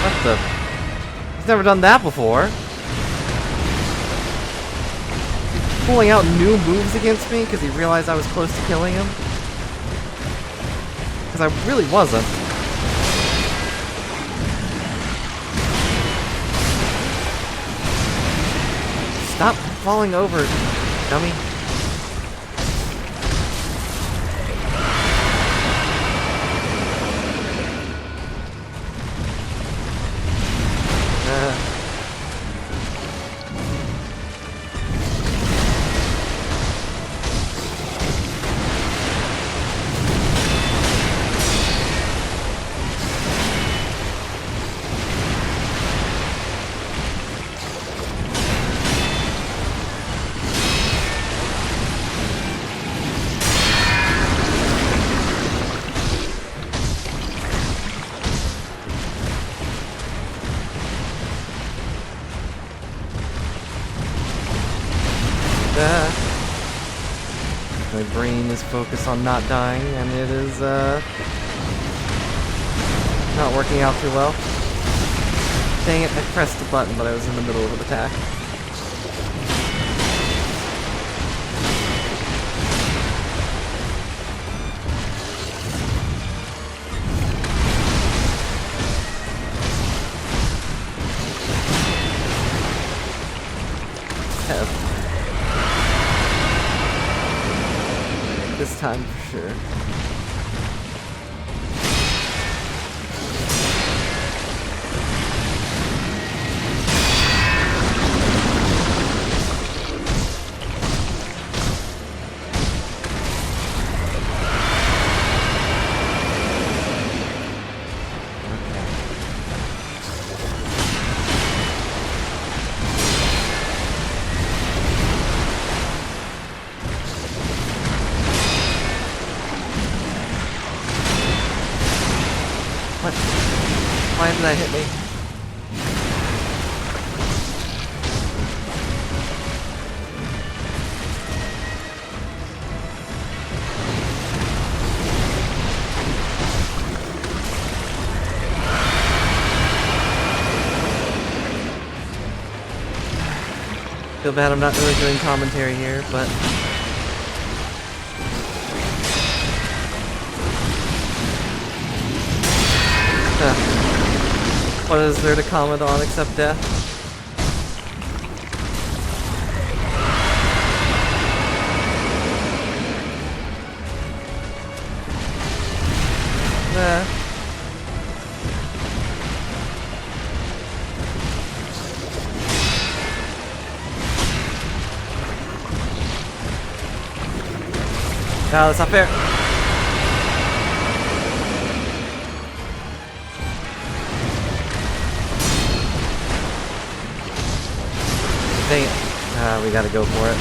What the? He's never done that before. He's pulling out new moves against me because he realized I was close to killing him. Because I really wasn't. Stop falling over, dummy. My brain is focused on not dying, and it is, not working out too well. Dang it, I pressed the button, but I was in the middle of an attack. This time for sure. What? Why did that hit me? Feel bad I'm not really doing commentary here, but what is there to comment on except death? No, that's not fair. Dang it. We gotta go for it.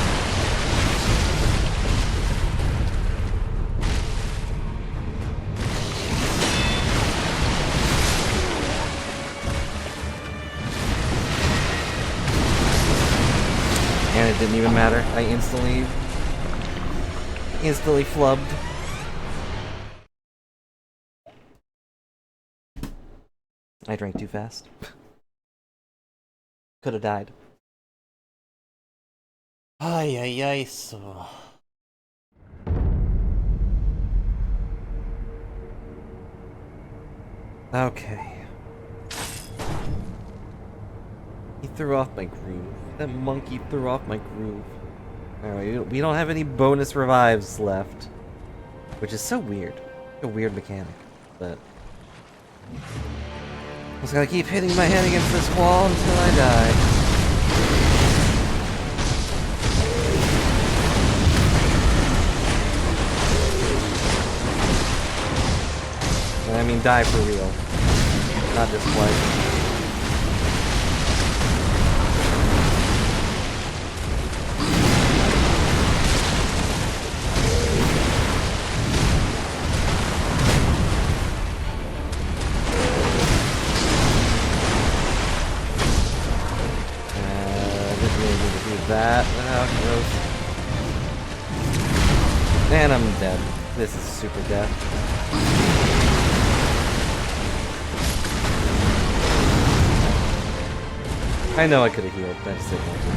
And it didn't even matter. I instantly flubbed. I drank too fast. Could have died. Ay, ay, ay, so... Okay. He threw off my groove. That monkey threw off my groove. Alright, we don't have any bonus revives left. Which is so weird. A weird mechanic. But... I just gotta keep hitting my head against this wall until I die. And I mean die for real. Not just like... that. Oh, gross. And I'm dead. This is super death. I know I could have healed, but I just didn't want to.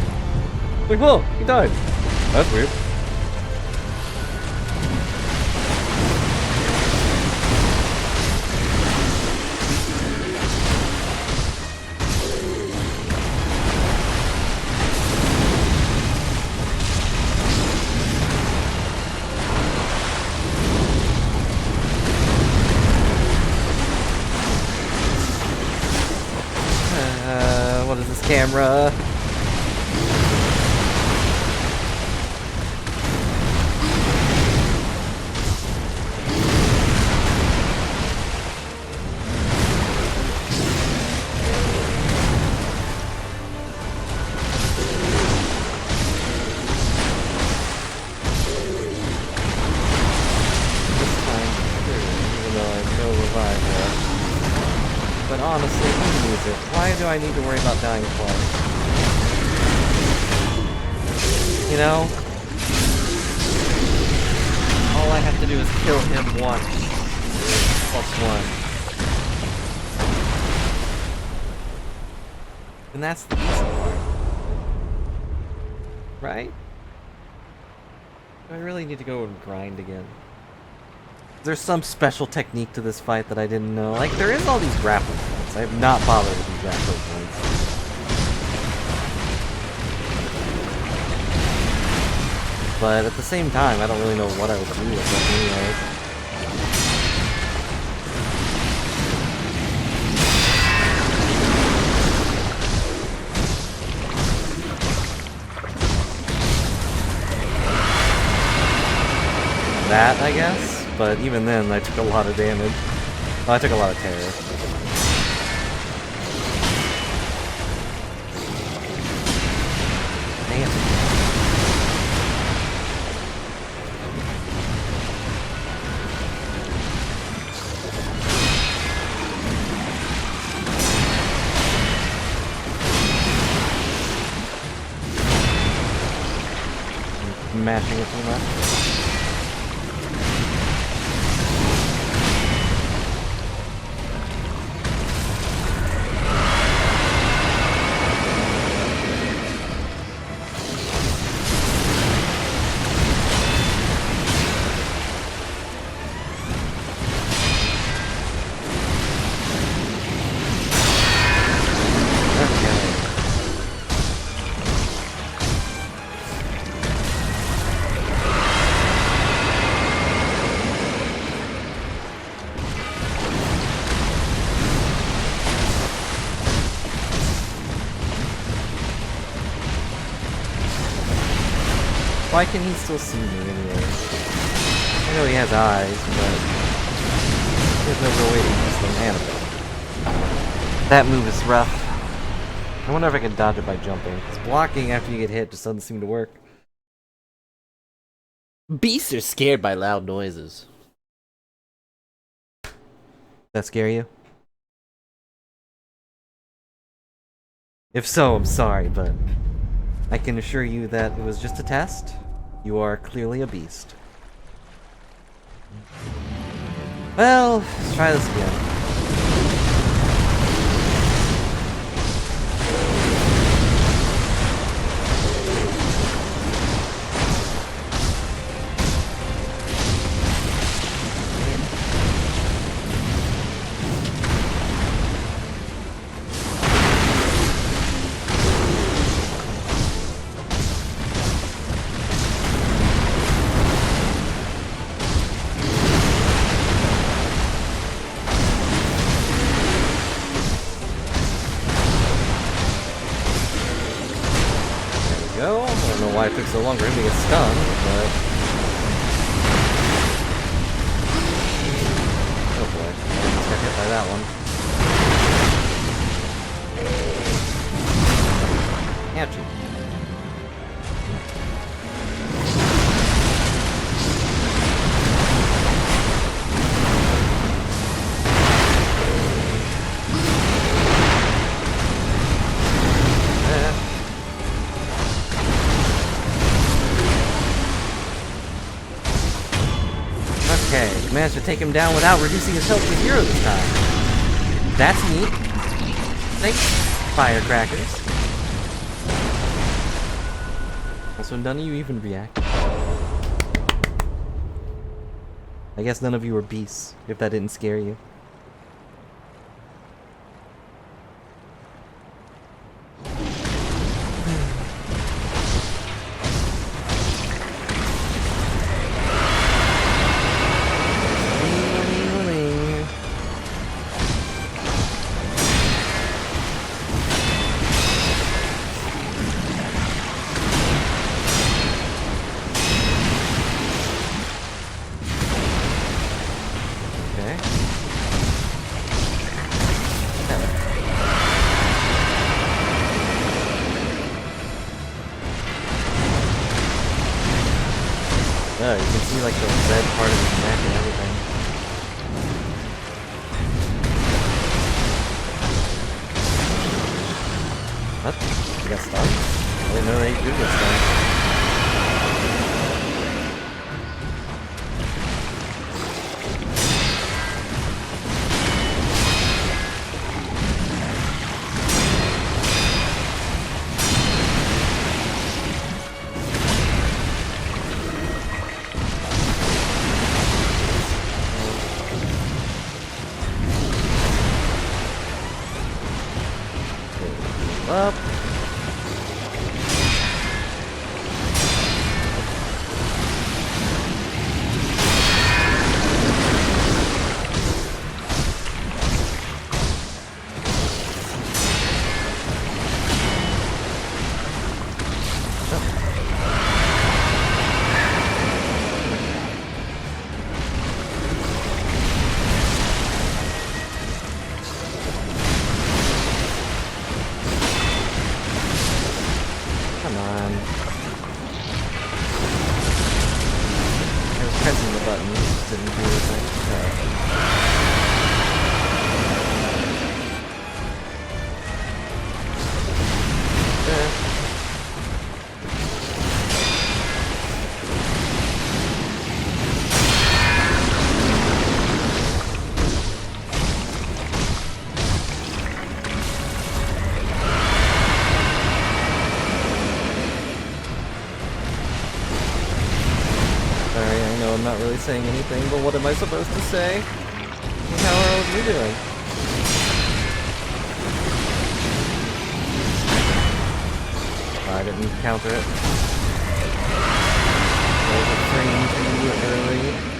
Like, whoa, he died. That's weird. What is this camera? But honestly, who needs it? Why do I need to worry about dying twice? You know? All I have to do is kill him once. +1. And that's the easy part. Right? Do I really need to go and grind again? There's some special technique to this fight that I didn't know. Like, there is all these grappling points. I have not bothered with these grappling points. But at the same time, I don't really know what I would do with them anyways. That, I guess? But even then, I took a lot of damage. Well, I took a lot of terror. Damn. I'm mashing it too much. Why can he still see me anyway? I know he has eyes, but there's no real way to use them animate. That move is rough. I wonder if I can dodge it by jumping. Because blocking after you get hit just doesn't seem to work. Beasts are scared by loud noises. That scare you? If so, I'm sorry, but I can assure you that it was just a test. You are clearly a beast. Well, let's try this again. go. I don't know why it took so long for him to get stunned, but... Oh boy, I almost got hit by that one. Ouchie. Okay, managed to take him down without reducing his health to 0 this time. That's neat. Thanks, firecrackers. Also, none of you even react. I guess none of you were beasts, if that didn't scare you. Oh, you can see like the red part of his neck and everything. What? You got stunned? I didn't know they do get stunned. Up. Come on. I was pressing the button, it just didn't do anything. Sorry, I know I'm not really saying anything, but what am I supposed to say? How are we doing? I didn't counter it. There's a frame too early.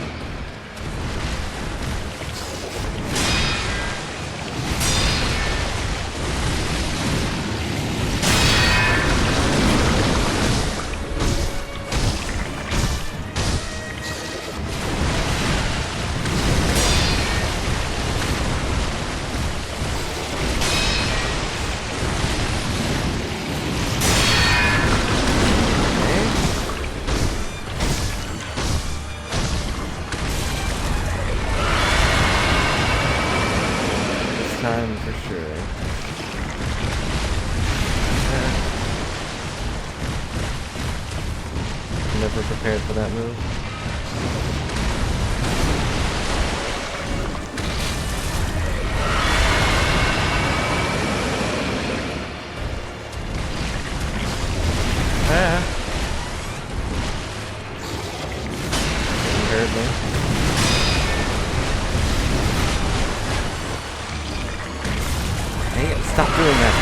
Time for sure. Never prepared for that move. You heard me. Hey, stop doing that.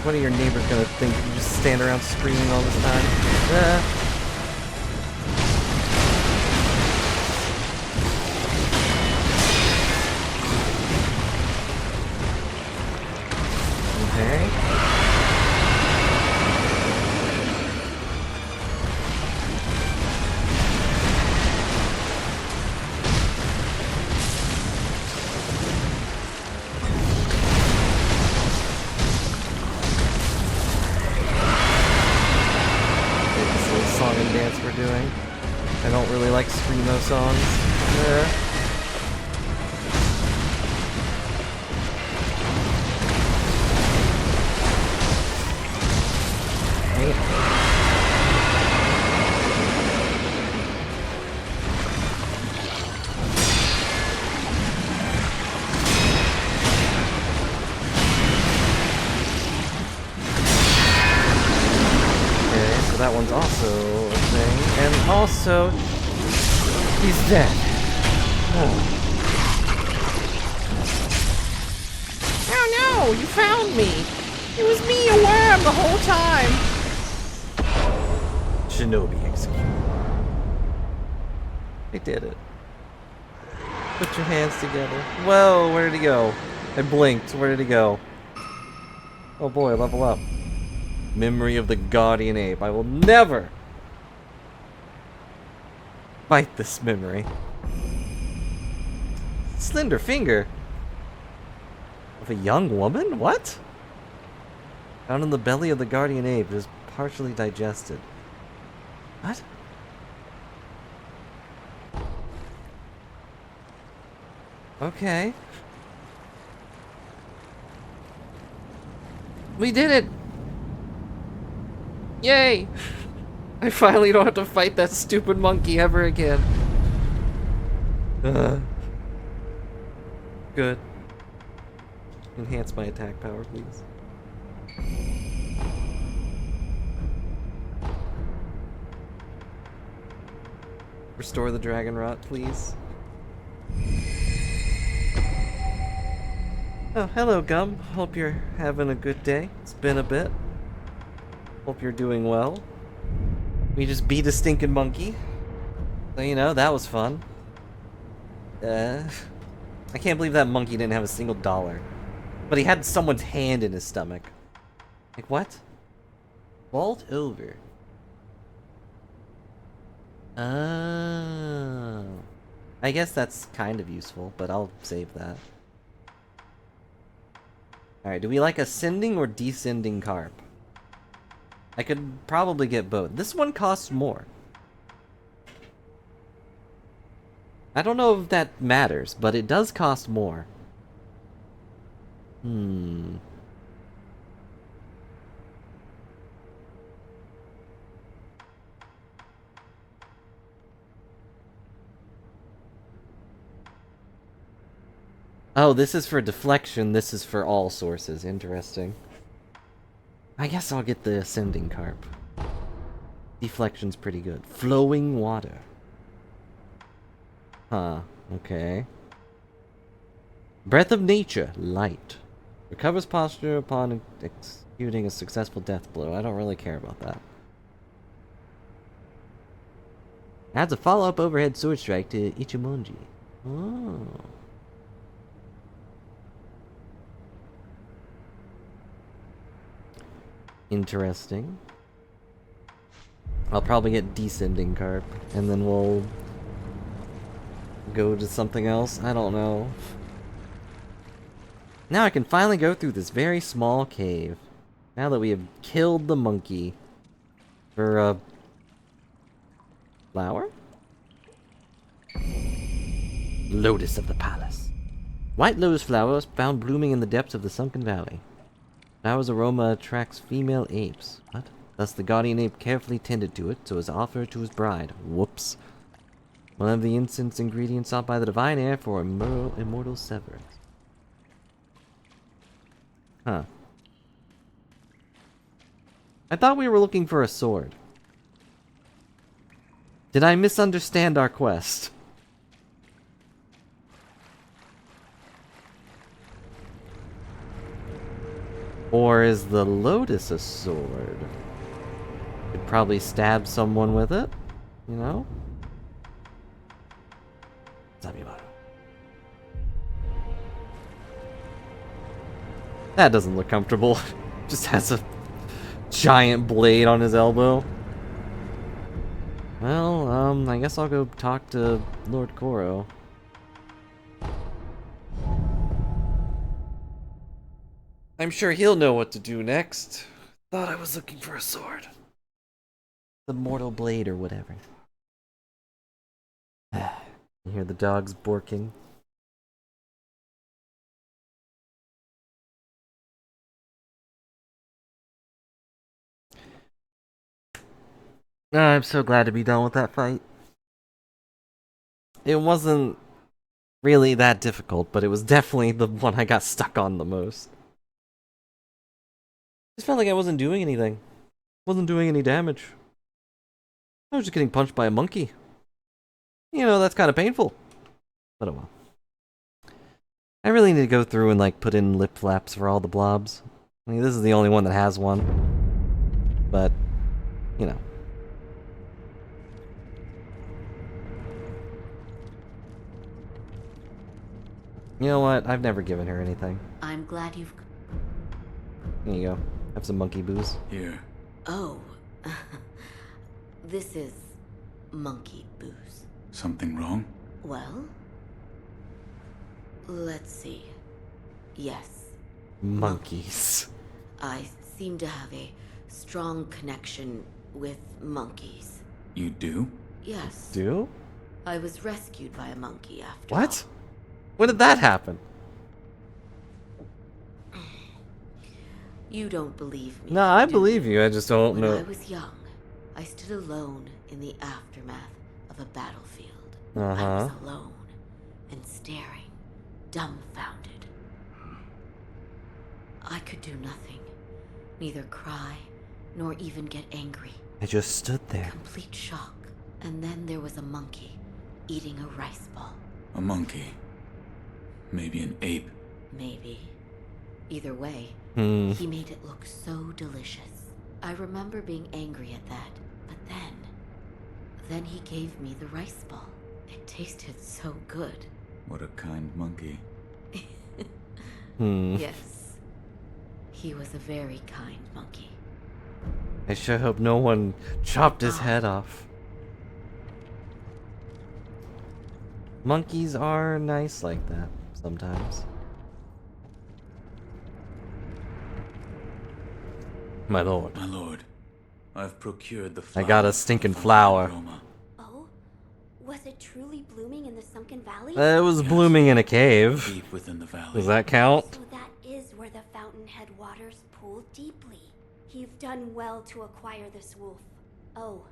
What are your neighbors gonna think if you just stand around screaming all this time? wedding dance we're doing. I don't really like screamo songs. There. That one's also a thing. And also, he's dead. Oh. Oh no, you found me. It was me, a worm, the whole time. Shinobi executed. I did it. Put your hands together. Whoa, where did he go? I blinked. Where did he go? Oh boy, level up. Memory of the Guardian Ape. I will never fight this memory. Slender finger of a young woman? What? Found in the belly of the Guardian Ape. It is partially digested. What? Okay. We did it! Yay! I finally don't have to fight that stupid monkey ever again. Good. Enhance my attack power, please. Restore the dragon rot, please. Oh, hello, Gum. Hope you're having a good day. It's been a bit. Hope you're doing well. We just beat a stinking monkey. So, you know, that was fun. I can't believe that monkey didn't have a single dollar. But he had someone's hand in his stomach. Like, what? Vault over. Oh. I guess that's kind of useful, but I'll save that. Alright, do we like ascending or descending carp? I could probably get both. This one costs more. I don't know if that matters, but it does cost more. Oh, this is for deflection, this is for all sources. Interesting. I guess I'll get the ascending carp. Deflection's pretty good. Flowing water. Huh, okay. Breath of nature, light. Recovers posture upon executing a successful death blow. I don't really care about that. Adds a follow-up overhead sword strike to Ichimonji. Oh. Interesting. I'll probably get descending carp, and then we'll go to something else. I don't know. Now I can finally go through this very small cave. Now that we have killed the monkey. For a flower? Lotus of the Palace. White lotus flowers found blooming in the depths of the sunken valley. Flower's aroma attracts female apes. What? Thus the guardian ape carefully tended to it, so as to offer it to his bride. Whoops. One of the incense ingredients sought by the divine heir for immortal severance. Huh. I thought we were looking for a sword. Did I misunderstand our quest? Or is the lotus a sword? Could probably stab someone with it, you know? That doesn't look comfortable. Just has a giant blade on his elbow. Well, I guess I'll go talk to Lord Koro. I'm sure he'll know what to do next. Thought I was looking for a sword. The mortal blade or whatever. You hear the dogs barking. I'm so glad to be done with that fight. It wasn't really that difficult, but it was definitely the one I got stuck on the most. Just felt like I wasn't doing anything. Wasn't doing any damage. I was just getting punched by a monkey. You know, that's kind of painful. But oh well. I really need to go through and like put in lip flaps for all the blobs. I mean, this is the only one that has one. But, you know. You know what? I've never given her anything. I'm glad you've... Here you go. Have some monkey booze. Here. Oh. This is monkey booze. Something wrong? Well, let's see. Yes, Monkeys. I seem to have a strong connection with monkeys. You do? Yes. Do? I was rescued by a monkey after What? all. When did that happen? You don't believe me. No, I do believe you. I just don't When know. I was young, I stood alone in the aftermath of a battlefield. I Uh-huh. was alone and staring, dumbfounded. I could do nothing, neither cry nor even get angry. I just stood there. Complete shock. And then there was a monkey eating a rice ball. A monkey. Maybe an ape. Maybe. Either way, Hmm. he made it look so delicious. I remember being angry at that, but then he gave me the rice ball. It tasted so good. What a kind monkey. Hmm. Yes. He was a very kind monkey. I sure hope no one chopped his head off. Monkeys are nice like that sometimes. My lord. My lord, I've procured the I flower. got a stinking of flower. aroma. Oh? Was it truly blooming in the sunken valley? It was Yes. blooming in a cave. Deep within the valley. Does that count? So that is where the fountainhead waters pool deeply. You've done well to acquire this wolf. Oh,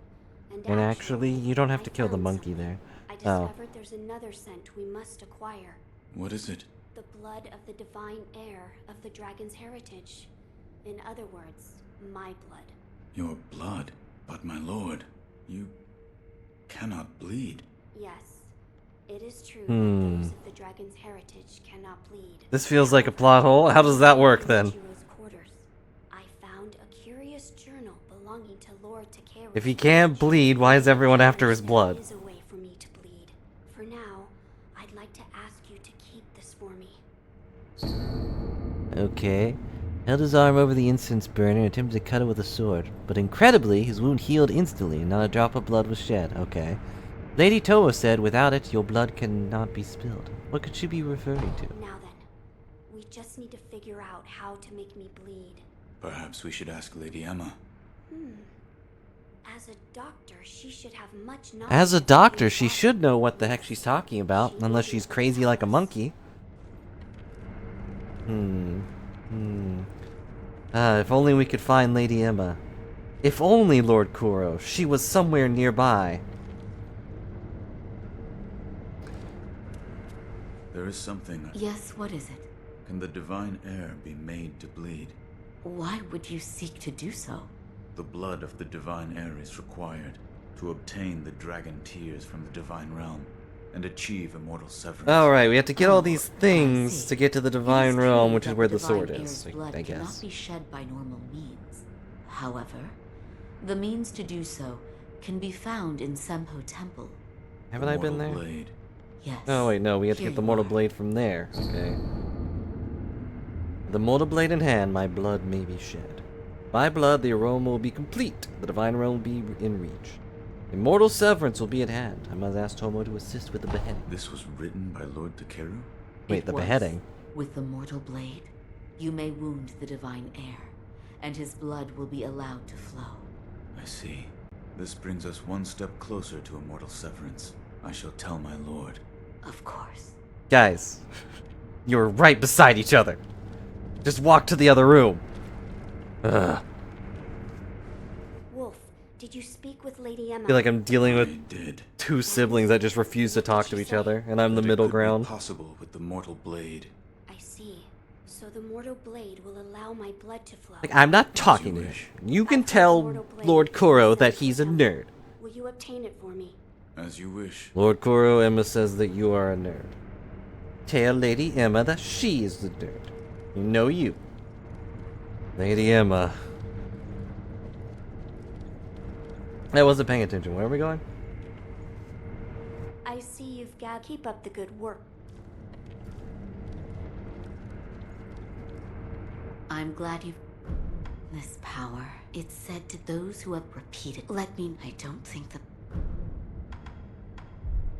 And actually, you don't have to kill the found monkey something. there. I Oh. discovered there's another scent we must acquire. What is it? The blood of the divine heir of the dragon's heritage. In other words, my blood. Your blood. But my lord, you cannot bleed. Yes, it is true Hmm. that those of the dragon's heritage cannot bleed. This feels like a plot hole. How does that work then? Jiro's quarters, I found a curious journal belonging to Lord Takeru. If he can't bleed, why is everyone after his blood? There is a way for me to bleed. For now, I'd like to ask you to keep this for me. Okay. Held his arm over the incense burner and attempted to cut it with a sword. But incredibly, his wound healed instantly and not a drop of blood was shed. Okay. Lady Toa said, without it, your blood cannot be spilled. What could she be referring to? Now then, we just need to figure out how to make me bleed. Perhaps we should ask Lady Emma. As a doctor, she should have much knowledge. As a of doctor, bleeding she should know what the heck she's talking about, unless she's crazy like a monkey. If only we could find Lady Emma. If only Lord Kuro. She was somewhere nearby. There is something. Yes, what is it? Can the divine heir be made to bleed? Why would you seek to do so? The blood of the divine heir is required to obtain the dragon tears from the divine realm and achieve immortal severance. Alright, we have to get all these I things see. to get to the It divine is realm, true which is that where the divine sword heir's is, blood I cannot guess. be shed by normal means. However, the means to do so can be found in Sempo Temple. Haven't I been Immortal there? blade. Yes. Oh wait, no, we have to Here get the you mortal are. blade from there. Okay. The mortal blade in hand, my blood may be shed. By blood, the aroma will be complete. The divine realm will be in reach. Immortal severance will be at hand. I must ask Tomo to assist with the beheading. This was written by Lord Takeru? Wait, It the was. beheading? With the mortal blade, you may wound the divine heir, and his blood will be allowed to flow. I see. This brings us one step closer to immortal severance. I shall tell my lord. Of course. Guys, you're right beside each other. Just walk to the other room. Ugh. Wolf, did you speak with Lady Emma? I feel like I'm dealing I with did. two siblings that just refuse to talk to each other, and I'm the But it middle could be ground. possible with the mortal blade. I see. So the mortal blade will allow my blood to flow. Like, I'm not talking to him. You can tell Lord Kuro that he's a nerd. Will you obtain it for me? As you wish. Lord Kuro, Emma says that you are a nerd. Tell Lady Emma that she is the nerd. You know you. Lady Emma. I wasn't paying attention. Where are we going? I see you've got. Keep up the good work. I'm glad you. This power, it's said to those who have repeated. Let me. I don't think the.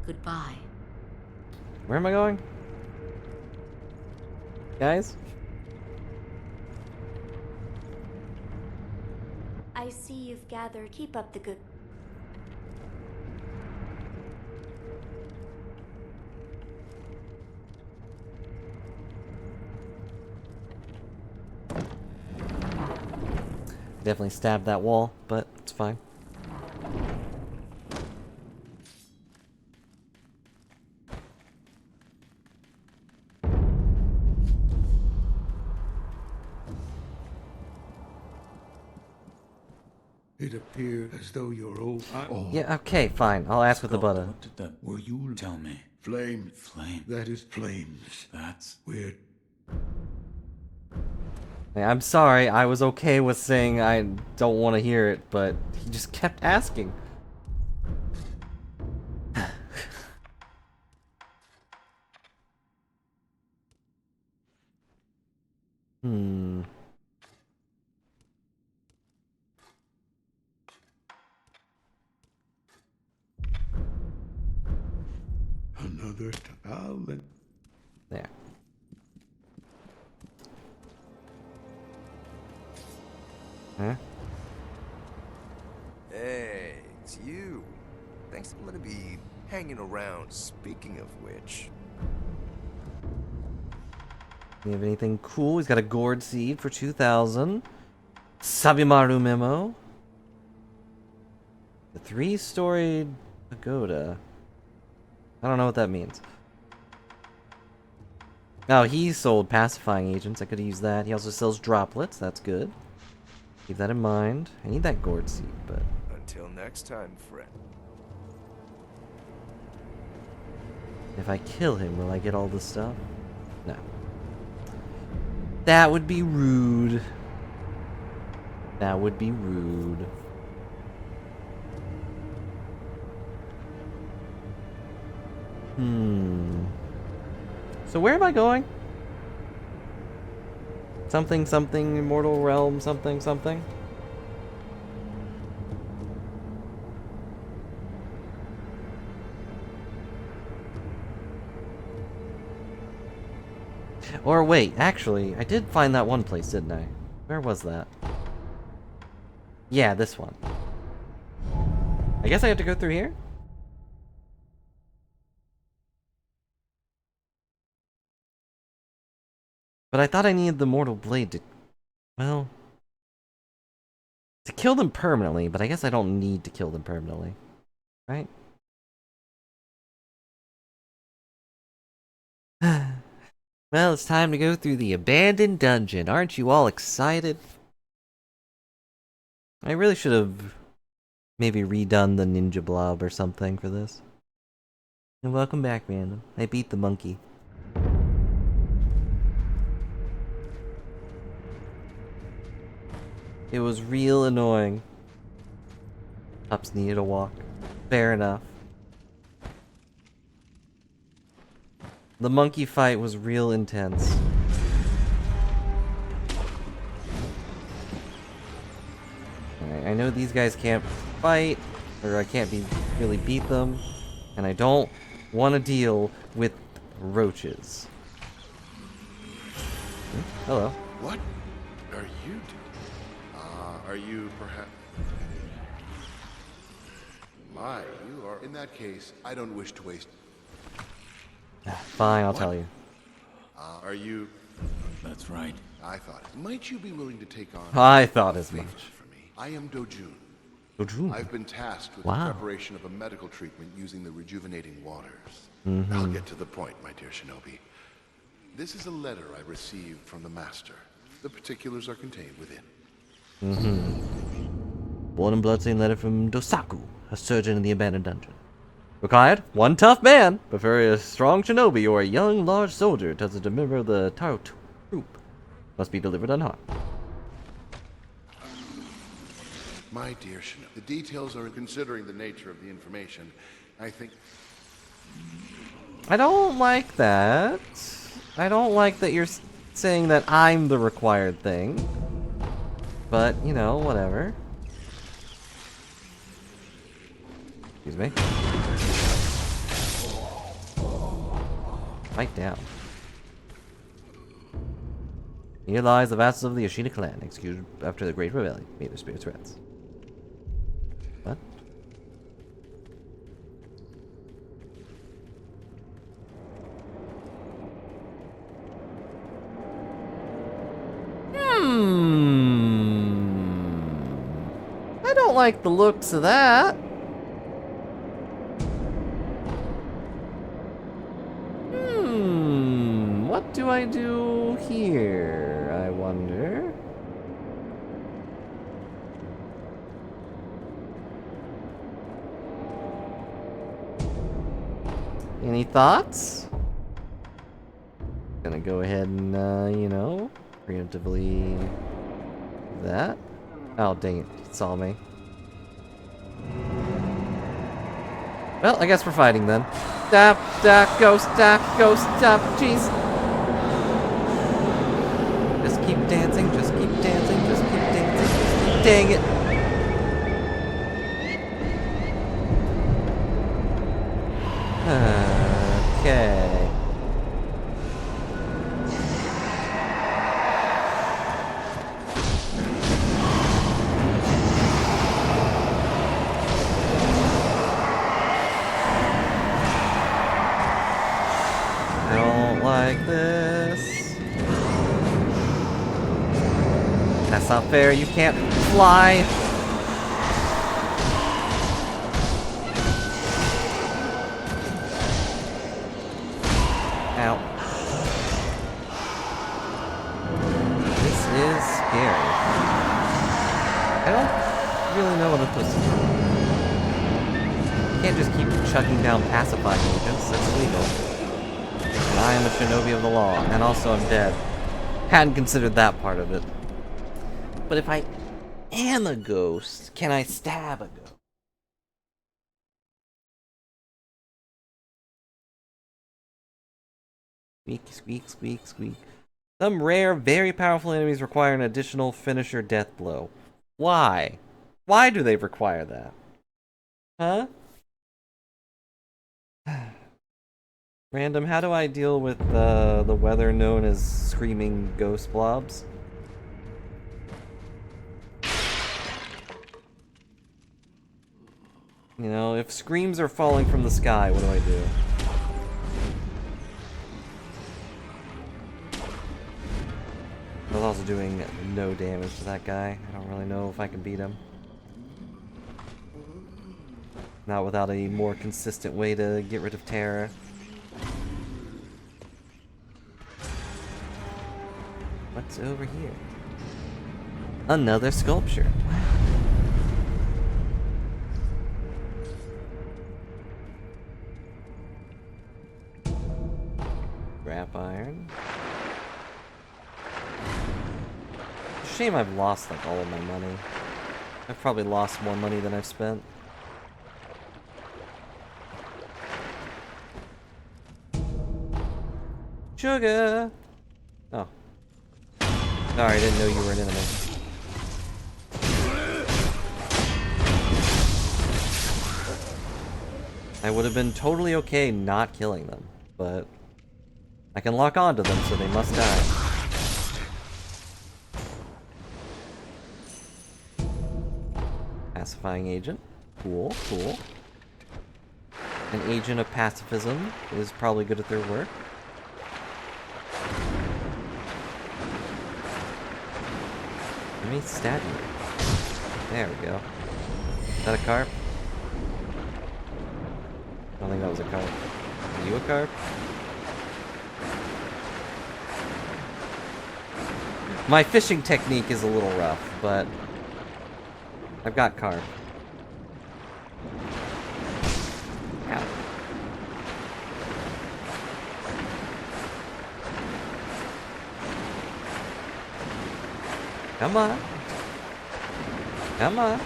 Goodbye. Where am I going? Guys? I see you've gathered. Keep up the good. Definitely stabbed that wall, but it's fine. It appeared as though your old... Yeah, okay, fine. I'll ask with the Sculpt, button. What did that... Were you... Tell me. Flame. Flame. That is flames. That's... Weird. I'm sorry, I was okay with saying I don't want to hear it, but he just kept asking. Hmm. Another talent. There. Huh? Hey, it's you. Thanks, I'm gonna be hanging around. Speaking of which... You have anything cool? He's got a gourd seed for 2,000. Sabimaru memo. The 3-storied pagoda. I don't know what that means. Oh, he sold pacifying agents. I could use that. He also sells droplets. That's good. Keep that in mind. I need that gourd seed, but... Until next time, friend. If I kill him, will I get all this stuff? No. That would be rude. That would be rude. So where am I going? Something, something, immortal realm, something, something? Or wait, actually, I did find that one place, didn't I? Where was that? Yeah, this one. I guess I have to go through here? But I thought I needed the mortal blade to... Well... To kill them permanently, but I guess I don't need to kill them permanently. Right? Well, it's time to go through the abandoned dungeon. Aren't you all excited? I really should have maybe redone the ninja blob or something for this. And welcome back, Random. I beat the monkey. It was real annoying. Pups needed a walk. Fair enough. The monkey fight was real intense. Alright, I know these guys can't fight, or I can't really beat them, and I don't want to deal with roaches. Hello. What are you doing? Are you perhaps... My, you are. In that case, I don't wish to waste. Fine, I'll tell you. Are you? That's right. I thought it. Might you be willing to take on? I thought as much. For me, I am Dojun. Dojun. I've been tasked with Wow. the preparation of a medical treatment using the rejuvenating waters. Mm-hmm. I'll get to the point, my dear shinobi. This is a letter I received from the master. The particulars are contained within. Blood and bloodstained letter from Dosaku, a surgeon in the abandoned dungeon. Required, one tough man, prefer a strong shinobi or a young, large soldier as a member of the Taro troop. Must be delivered unharmed. My dear shinobi, the details are considering the nature of the information. I think. I don't like that. I don't like that you're saying that I'm the required thing. But, you know, whatever. Excuse me. Fight down. Here lies the vassals of the Yoshina clan, executed after the Great Rebellion. May their spirits rest. What? I don't like the looks of that. What do I do here, I wonder? Any thoughts? Gonna go ahead and, you know, preemptively that. Oh, dang it, it saw me. Well, I guess we're fighting then. Stop, stop, ghost, jeez. Just keep dancing, just keep dancing, just keep dancing, just keep, dang it. Okay. Like this. That's not fair, you can't fly. Ow. This is scary. I don't really know what I'm supposed to do. You can't just keep chucking down pacifying agents, that's illegal. I am a shinobi of the law, and also I'm dead. Hadn't considered that part of it. But if I am a ghost, can I stab a ghost? Squeak, squeak, squeak, squeak. Some rare, very powerful enemies require an additional finisher death blow. Why? Why do they require that? Huh? Random, how do I deal with the weather known as screaming ghost blobs? You know, if screams are falling from the sky, what do I do? I was also doing no damage to that guy. I don't really know if I can beat him. Not without a more consistent way to get rid of terror. What's over here? Another sculpture. Scrap iron. Shame I've lost like all of my money. I've probably lost more money than I've spent. Sugar! Oh. Sorry, I didn't know you were an enemy. I would have been totally okay not killing them, but I can lock onto them, so they must die. Pacifying agent. Cool, cool. An agent of pacifism is probably good at their work. Let me stab you. There we go. Is that a carp? I don't think that was a carp. Are you a carp? My fishing technique is a little rough, but I've got carp. Ow. Come on. Come on.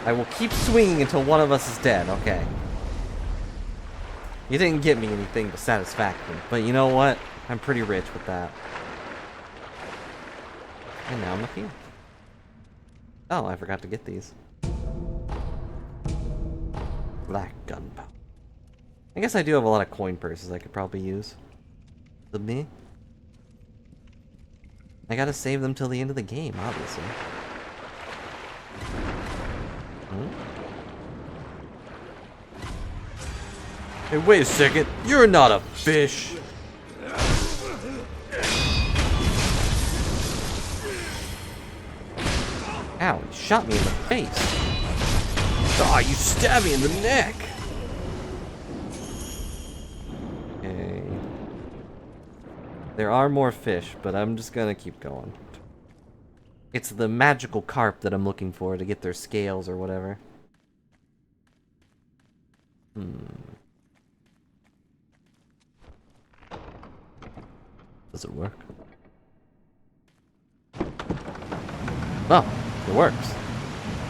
I will keep swinging until one of us is dead. Okay. You didn't get me anything but satisfaction, but you know what? I'm pretty rich with that. And now I'm a field. Oh, I forgot to get these. Black gunpowder. I guess I do have a lot of coin purses I could probably use. The me? I gotta save them till the end of the game, obviously. Hey, wait a second. You're not a fish. Ow, he shot me in the face. Ah, you stabbed me in the neck. Okay. There are more fish, but I'm just gonna keep going. It's the magical carp that I'm looking for to get their scales or whatever. Does it work? Oh, it works.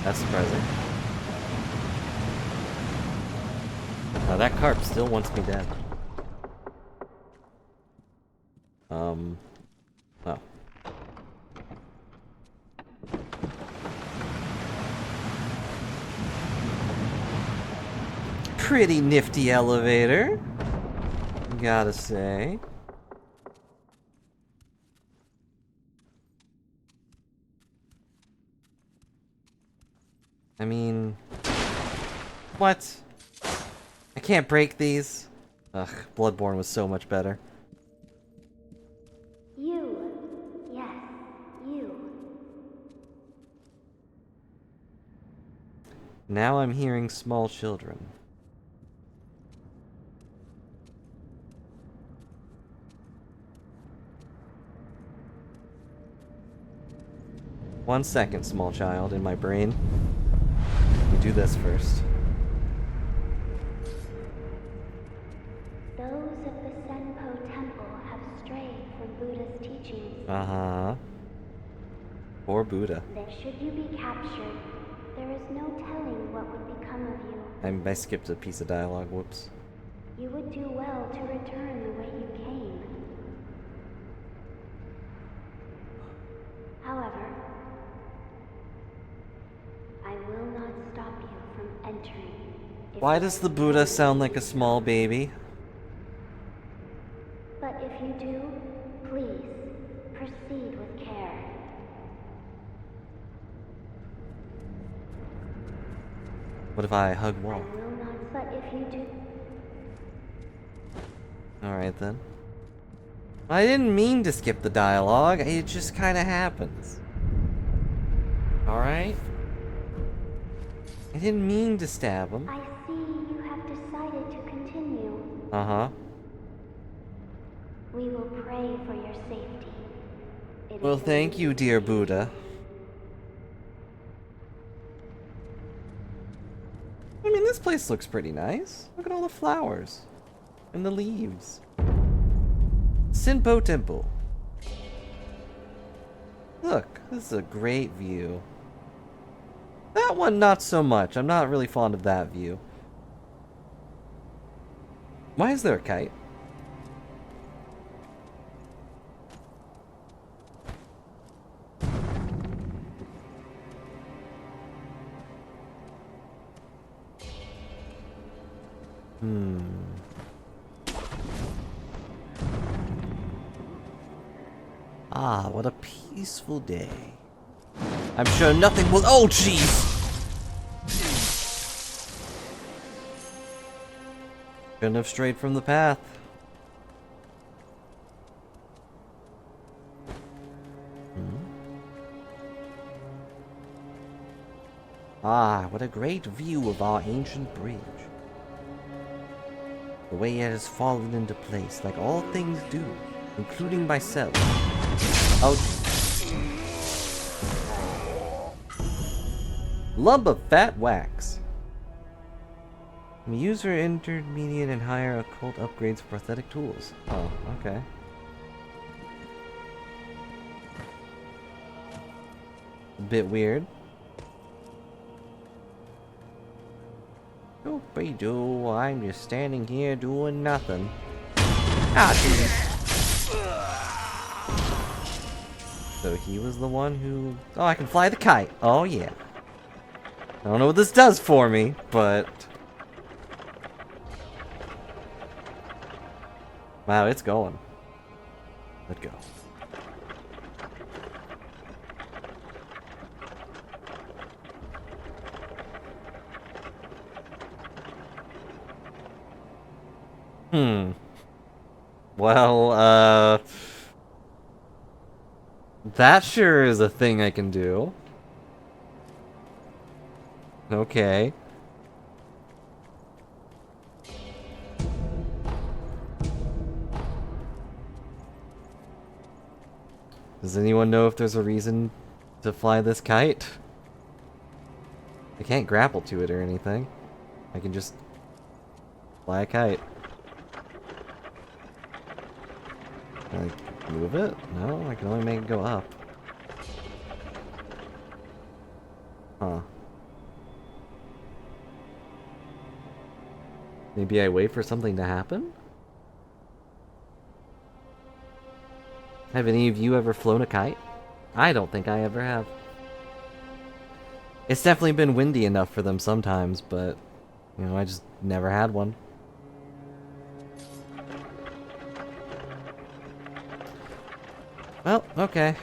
That's surprising. Now that carp still wants me dead. Oh. Pretty nifty elevator, gotta say. I mean, what? I can't break these? Ugh, Bloodborne was so much better. You. Yes, you. Now I'm hearing small children. One second, small child, in my brain. Let me do this first. Those of the Senpo Temple have strayed from Buddha's teachings. Uh-huh. Poor Buddha. That should you be captured, there is no telling what would become of you. I skipped a piece of dialogue, whoops. You would do well to return the way you came. However, I will not stop you from entering. Why does the Buddha sound like a small baby? But if you do, please proceed with care. What if I hug I wall? will not, but if you do... Alright then. I didn't mean to skip the dialogue, it just kinda happens. Alright? I didn't mean to stab him. I see you have decided to continue. Uh-huh. We will pray for your safety. It Well, is thank you, dear Buddha. I mean, this place looks pretty nice. Look at all the flowers. And the leaves. Senpo Temple. Look, this is a great view. That one, not so much. I'm not really fond of that view. Why is there a kite? Ah, what a peaceful day. I'm sure nothing will— oh, jeez! Shouldn't have strayed from the path. Ah, what a great view of our ancient bridge. The way it has fallen into place, like all things do, including myself. Oh. Lump of fat wax. User intermediate and higher occult upgrades for prosthetic tools. Oh, okay. A bit weird. Doopy-doo, I'm just standing here doing nothing. Ah, Jesus. So he was the one who... Oh, I can fly the kite. Oh, yeah. I don't know what this does for me, but... Wow, it's going. Let go. Well, that sure is a thing I can do. Okay. Does anyone know if there's a reason to fly this kite? I can't grapple to it or anything. I can just fly a kite. Can I move it? No, I can only make it go up. Huh. Maybe I wait for something to happen? Have any of you ever flown a kite? I don't think I ever have. It's definitely been windy enough for them sometimes, but, you know, I just never had one. Well, okay.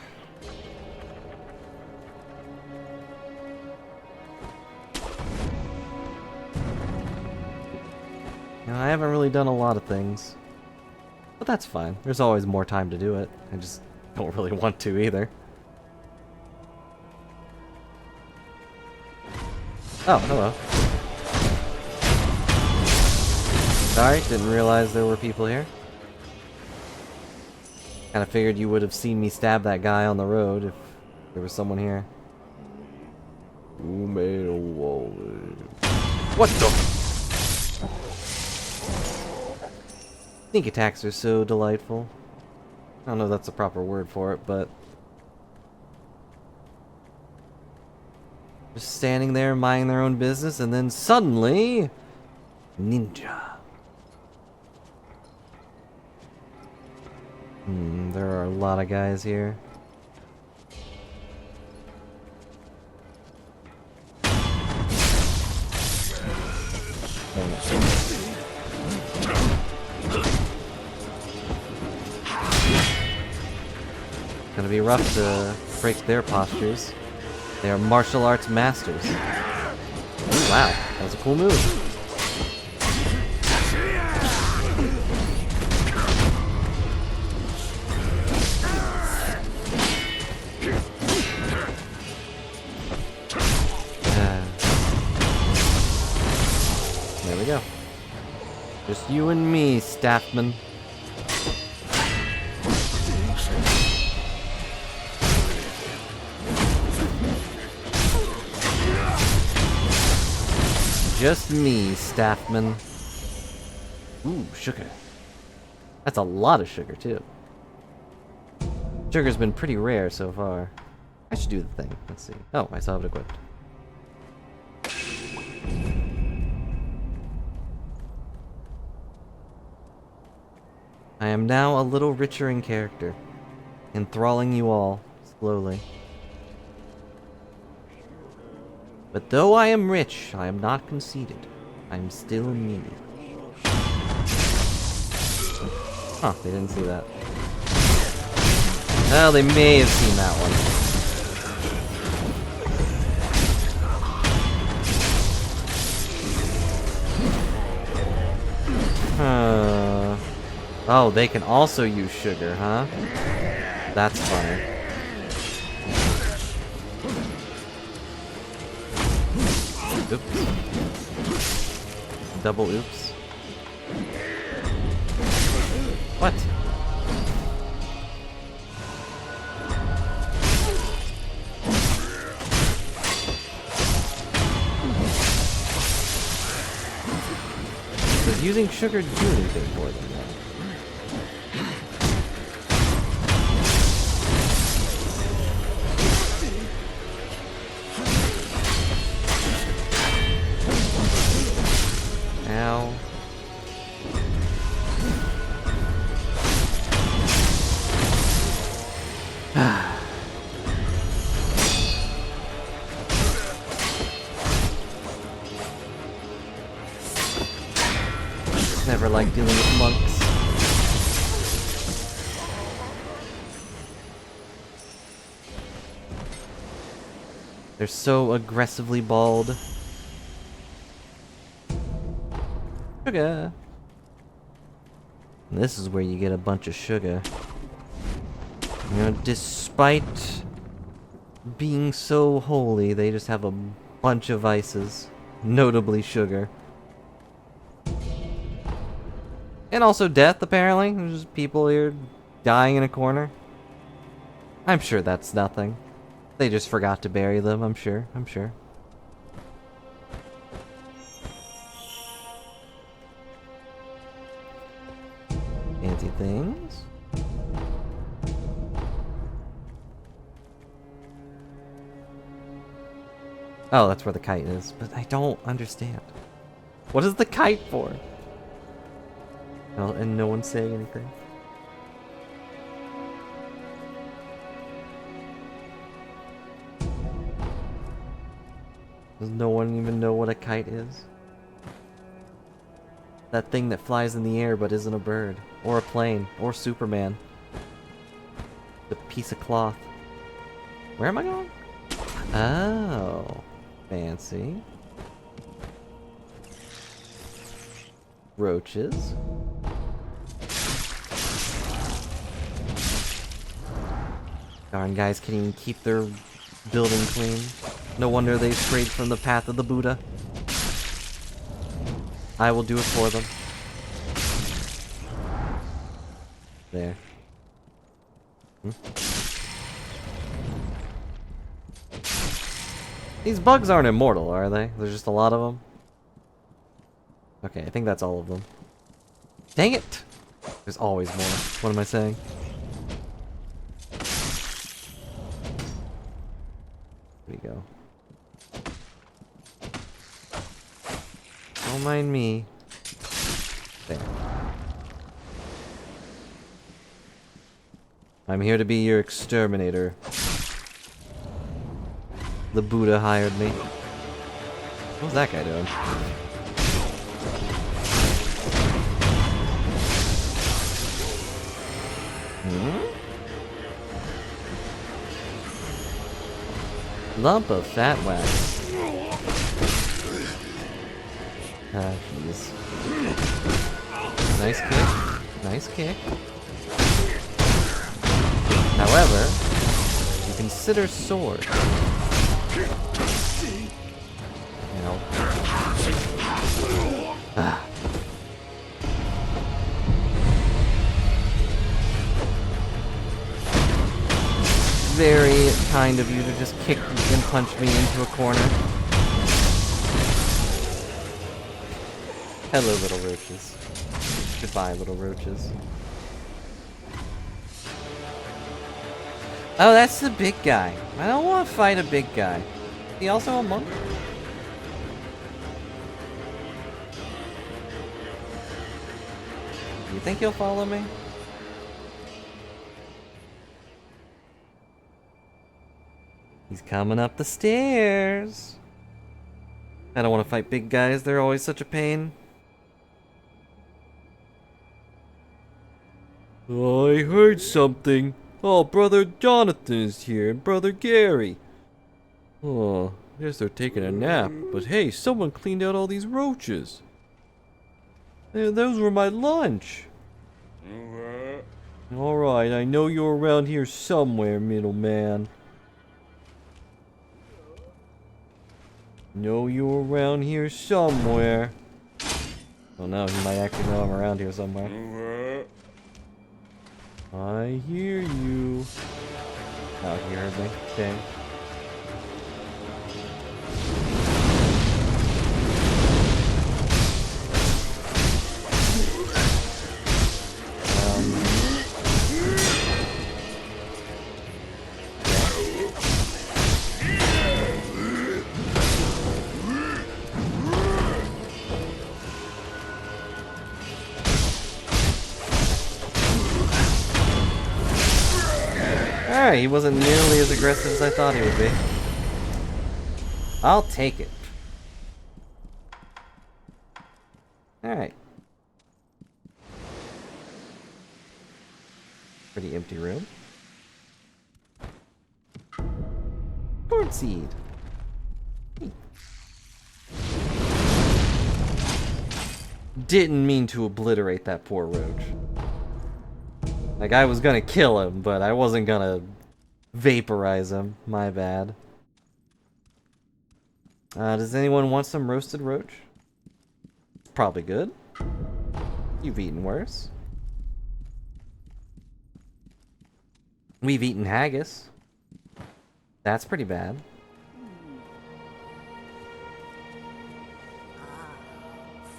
You know, I haven't really done a lot of things. But that's fine. There's always more time to do it. I just don't really want to either. Oh, hello. Sorry, didn't realize there were people here. Kinda figured you would have seen me stab that guy on the road if there was someone here. Who made a wall? What the? Sneak attacks are so delightful. I don't know if that's the proper word for it, but... just standing there minding their own business, and then suddenly... ninja. There are a lot of guys here. Gonna be rough to break their postures. They are martial arts masters. Ooh, wow, that was a cool move. There we go. Just you and me, Staffman. Just me, Staffman. Ooh, sugar. That's a lot of sugar, too. Sugar's been pretty rare so far. I should do the thing. Let's see. Oh, I still have it equipped. I am now a little richer in character, enthralling you all, slowly. But though I am rich, I am not conceited. I am still me. Huh, they didn't see that. Well, they may have seen that one. Oh, they can also use sugar, huh? That's funny. Oops. Double oops. What? Does using sugar do anything for them? Ow. Never liked dealing with monks. They're so aggressively bald. Sugar. And this is where you get a bunch of sugar. You know, despite being so holy, they just have a bunch of vices. Notably sugar. And also death, apparently. There's just people here dying in a corner. I'm sure that's nothing. They just forgot to bury them, I'm sure. Fancy things. Oh, that's where the kite is. But I don't understand. What is the kite for? Oh, and no one's saying anything. Does no one even know what a kite is? That thing that flies in the air but isn't a bird. Or a plane. Or Superman. The piece of cloth. Where am I going? Oh. Fancy. Roaches. Darn guys can't even keep their building clean. No wonder they strayed from the path of the Buddha. I will do it for them. There. These bugs aren't immortal, are they? There's just a lot of them. Okay, I think that's all of them. Dang it! There's always more. What am I saying? There we go. Don't mind me. There. I'm here to be your exterminator. The Buddha hired me. What's that guy doing? Lump of fat wax. Ah, jeez. Nice kick. Nice kick. However, you consider sword. You know. Ah. Very kind of you to just kick and punch me into a corner. Hello, little roaches. Goodbye, little roaches. Oh, that's the big guy. I don't want to fight a big guy. Is he also a monk? You think he'll follow me? He's coming up the stairs. I don't want to fight big guys. They're always such a pain. Oh, I heard something. Oh, Brother Jonathan is here and Brother Gary. Oh, I guess they're taking a nap. But hey, someone cleaned out all these roaches. Hey, those were my lunch. Alright, I know you're around here somewhere, middleman. Know you're around here somewhere. Oh no, he might actually know I'm around here somewhere. I hear you. Oh, he heard me. Okay. Alright, he wasn't nearly as aggressive as I thought he would be. I'll take it. Alright. Pretty empty room. Corn seed. Didn't mean to obliterate that poor roach. Like, I was gonna kill him, but I wasn't gonna vaporize him. My bad. Does anyone want some roasted roach? It's probably good. You've eaten worse. We've eaten haggis. That's pretty bad.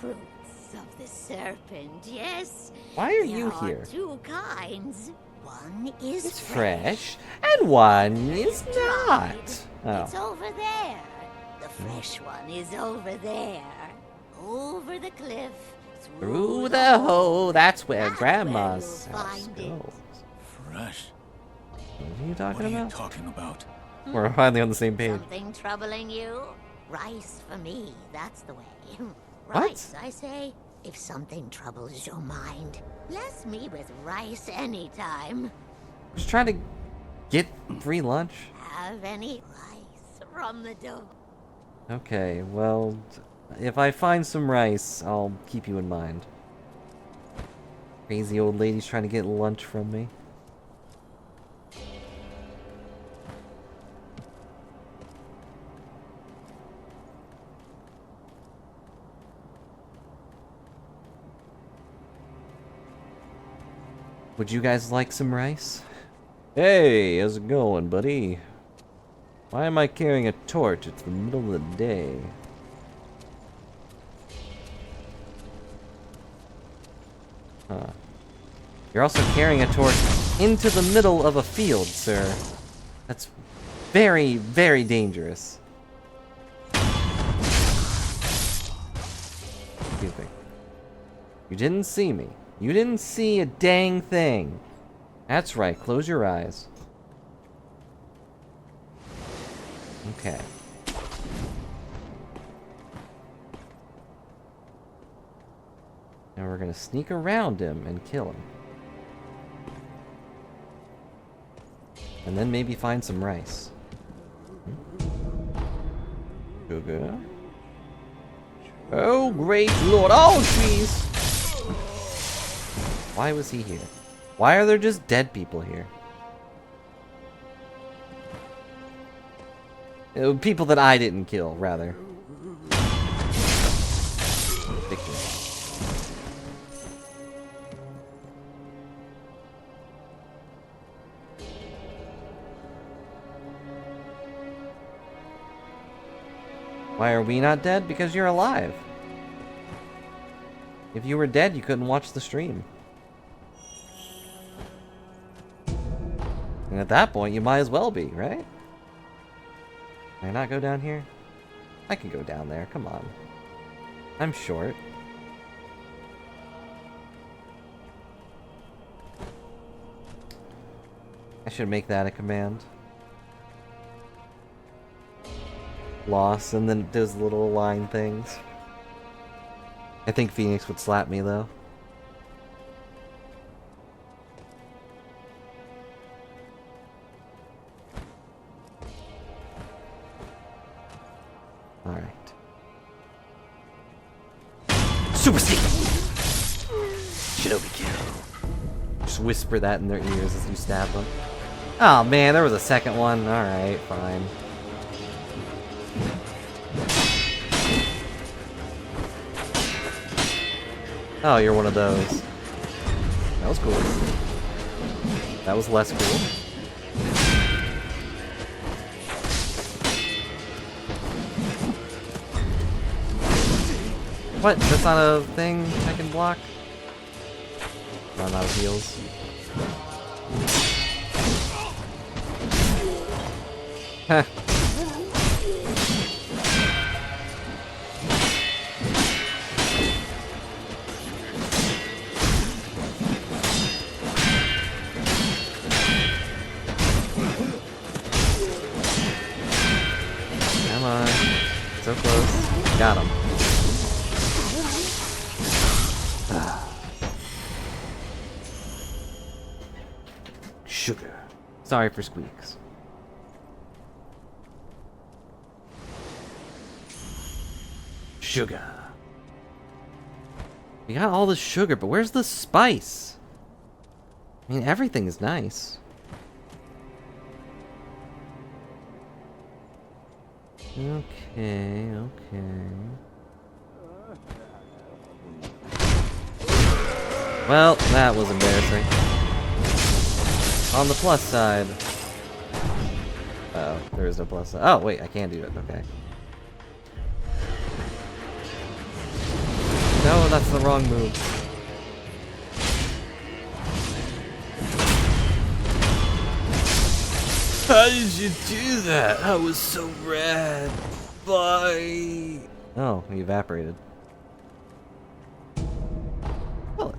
Fruits of the serpent, yes. Why are you There here? are two kinds. One is It's fresh, and one is not. It's Oh. over there. The fresh one is over there. Over the cliff. Through the hole, that's where That's Grandma's where you'll house find it. goes. Fresh? What are you talking What are you about? talking about? We're finally on the same page. Something troubling you? Rice for me, that's the way. What? Rice, I say. If something troubles your mind, bless me with rice anytime. Just trying to get free lunch. Have any rice from the door? Okay, well, if I find some rice, I'll keep you in mind. Crazy old lady's trying to get lunch from me. Would you guys like some rice? Hey, how's it going, buddy? Why am I carrying a torch? It's the middle of the day. Huh. You're also carrying a torch into the middle of a field, sir. That's very, very dangerous. Excuse me. You didn't see me. You didn't see a dang thing. That's right, close your eyes. Okay. And we're gonna sneak around him and kill him. And then maybe find some rice. Sugar. Oh, great lord. Oh, jeez! Why was he here? Why are there just dead people here? People that I didn't kill, rather. Victims. Why are we not dead? Because you're alive. If you were dead, you couldn't watch the stream. And at that point, you might as well be, right? Can I not go down here? I can go down there, come on. I'm short. I should make that a command. Loss, and then those little line things. I think Phoenix would slap me, though. Alright. Super Sneak! Shinobi kill. Just whisper that in their ears as you stab them. Oh man, there was a second one. Alright, fine. Oh, you're one of those. That was cool. That was less cool. What? That's not a thing I can block? No, I'm out of heals. Heh. Come on. So close. Got him. Sugar. Sorry for squeaks. Sugar. We got all the sugar, but where's the spice? I mean, everything is nice. Okay, okay. Well, that was embarrassing. On the plus side. Uh oh, there is no plus side. Oh, wait, I can do it. Okay. No, that's the wrong move. How did you do that? That was so rad. Bye. Oh, he evaporated. Well.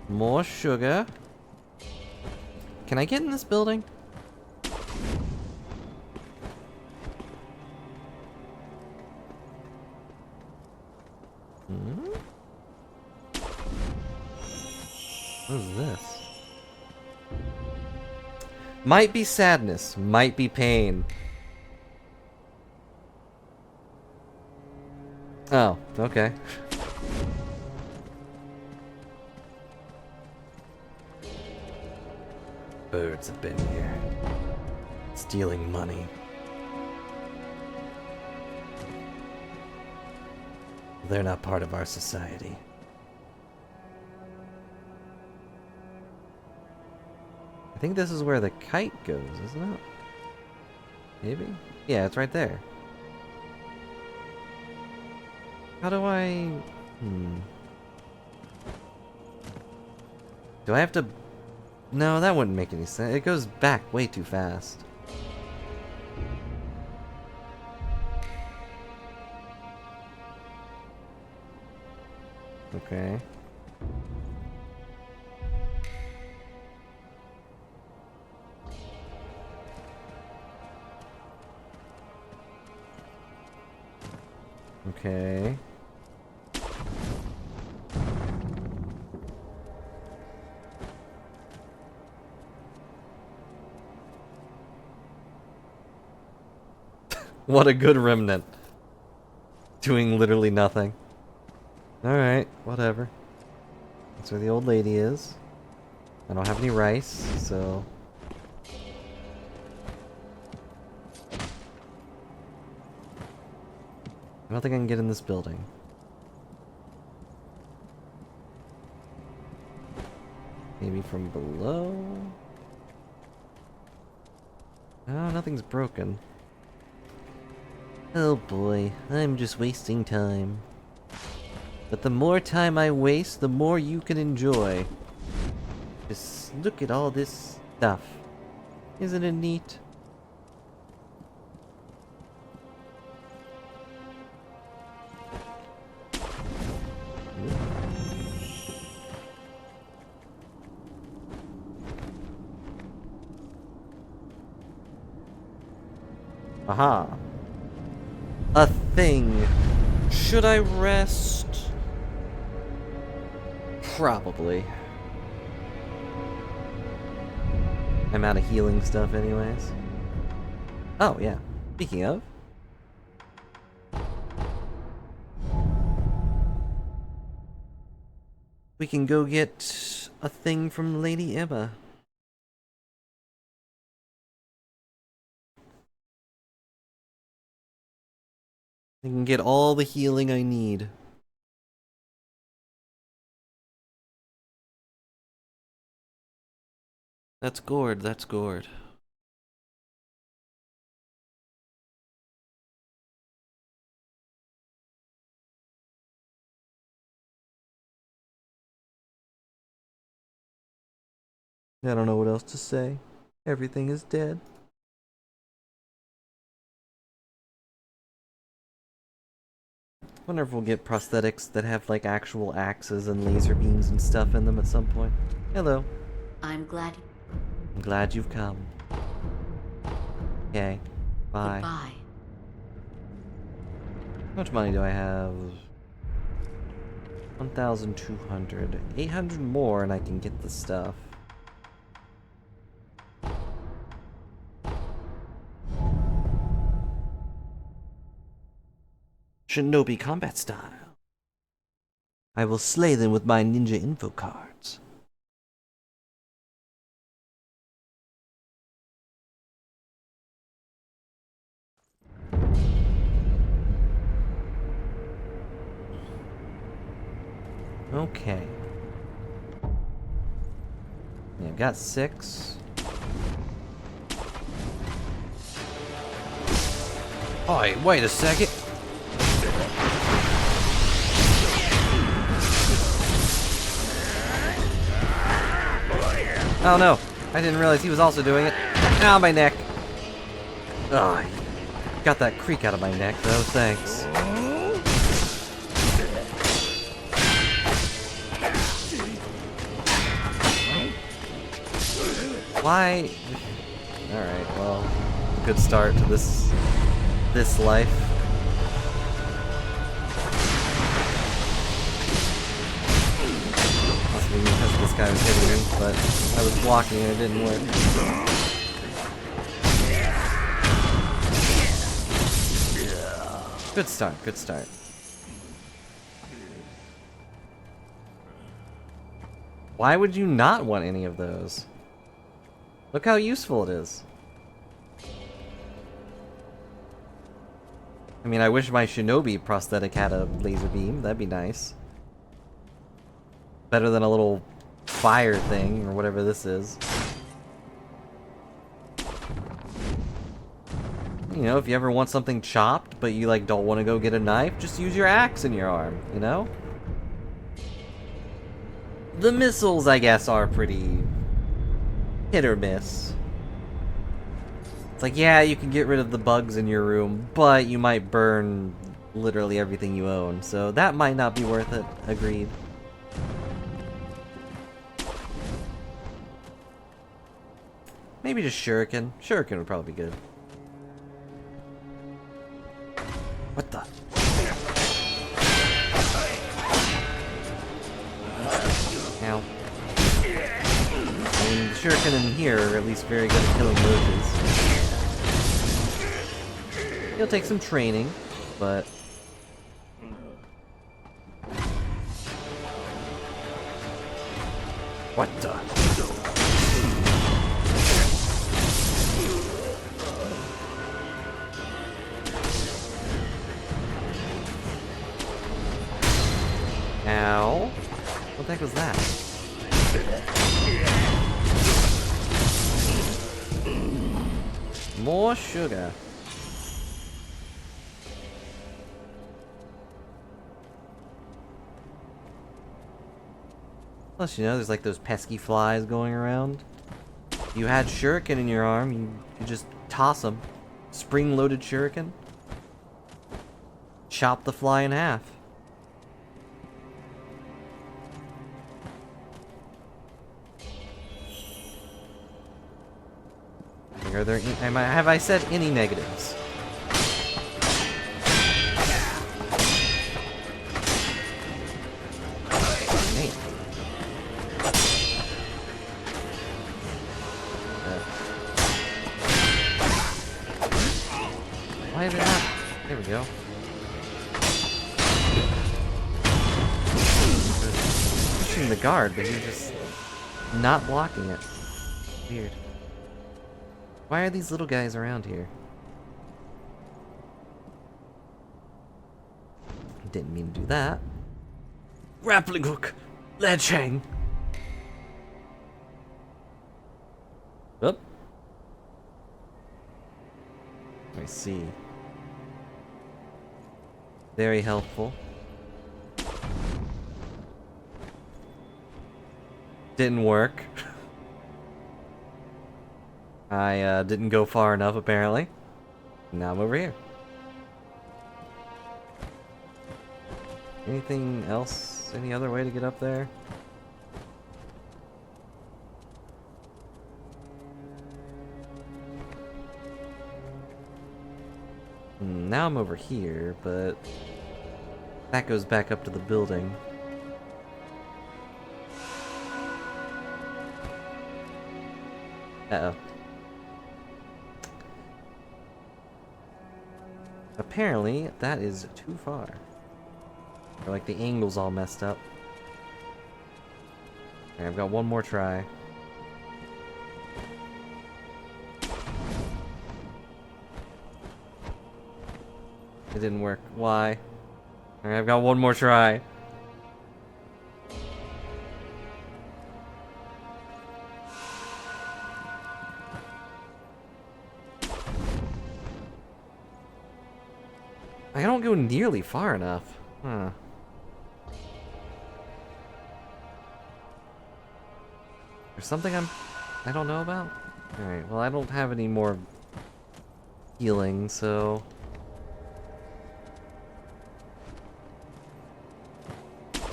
More sugar. Can I get in this building? What is this? Might be sadness, might be pain. Oh, okay. Birds have been here, stealing money. They're not part of our society. I think this is where the kite goes, isn't it? Maybe? Yeah, it's right there. How do I... Do I have to... No, that wouldn't make any sense. It goes back way too fast. Okay. Okay. What a good remnant. Doing literally nothing. Alright, whatever. That's where the old lady is. I don't have any rice, so... I don't think I can get in this building. Maybe from below? Oh, nothing's broken. Oh boy, I'm just wasting time. But the more time I waste, the more you can enjoy. Just look at all this stuff. Isn't it neat? Aha. A thing. Should I rest? Probably. I'm out of healing stuff anyways. Oh, yeah. Speaking of. We can go get a thing from Lady Emma. I can get all the healing I need. That's gourd, that's gourd. I don't know what else to say. Everything is dead. Wonder if we'll get prosthetics that have like actual axes and laser beams and stuff in them at some point. Hello. I'm glad. I'm glad you've come. Okay. Bye. Goodbye. How much money do I have? 1,200. 800 more and I can get the stuff. Shinobi combat style. I will slay them with my ninja info cards. Okay. Yeah, I've got 6. Oh, wait a second. Oh no, I didn't realize he was also doing it. Ow, my neck. Oh, got that creak out of my neck though, thanks. Why? Alright, well, good start to this life. Must be because this guy was hitting me, but I was blocking and it didn't work. Good start, good start. Why would you not want any of those? Look how useful it is. I mean, I wish my Shinobi prosthetic had a laser beam. That'd be nice. Better than a little fire thing, or whatever this is. You know, if you ever want something chopped, but you, like, don't want to go get a knife, just use your axe in your arm, you know? The missiles, I guess, are pretty hit or miss. It's like, yeah, you can get rid of the bugs in your room, but you might burn literally everything you own, so that might not be worth it. Agreed. Maybe just shuriken. Shuriken would probably be good. What the? Ow. I mean, the shuriken in here are at least very good at killing roaches. It'll take some training, but... What the? Ow. What the heck was that? More sugar. Plus, you know, there's like those pesky flies going around. If you had shuriken in your arm, you just toss them. Spring-loaded shuriken. Chop the fly in half. Are there? Have I said any negatives? pushing the guard, but he's just not blocking it. Weird. Why are these little guys around here? Didn't mean to do that. Grappling hook! Ledge hang! Oop. I see. Very helpful. Didn't work. I didn't go far enough, apparently. Now I'm over here. Anything else? Any other way to get up there? Now I'm over here, but that goes back up to the building. Uh-oh. Apparently, that is too far. Or like the angle's all messed up. Okay, I've got one more try. It didn't work. Why? Alright, I've got one more try. I don't go nearly far enough. Huh. There's something I don't know about? Alright, well I don't have any more healing, so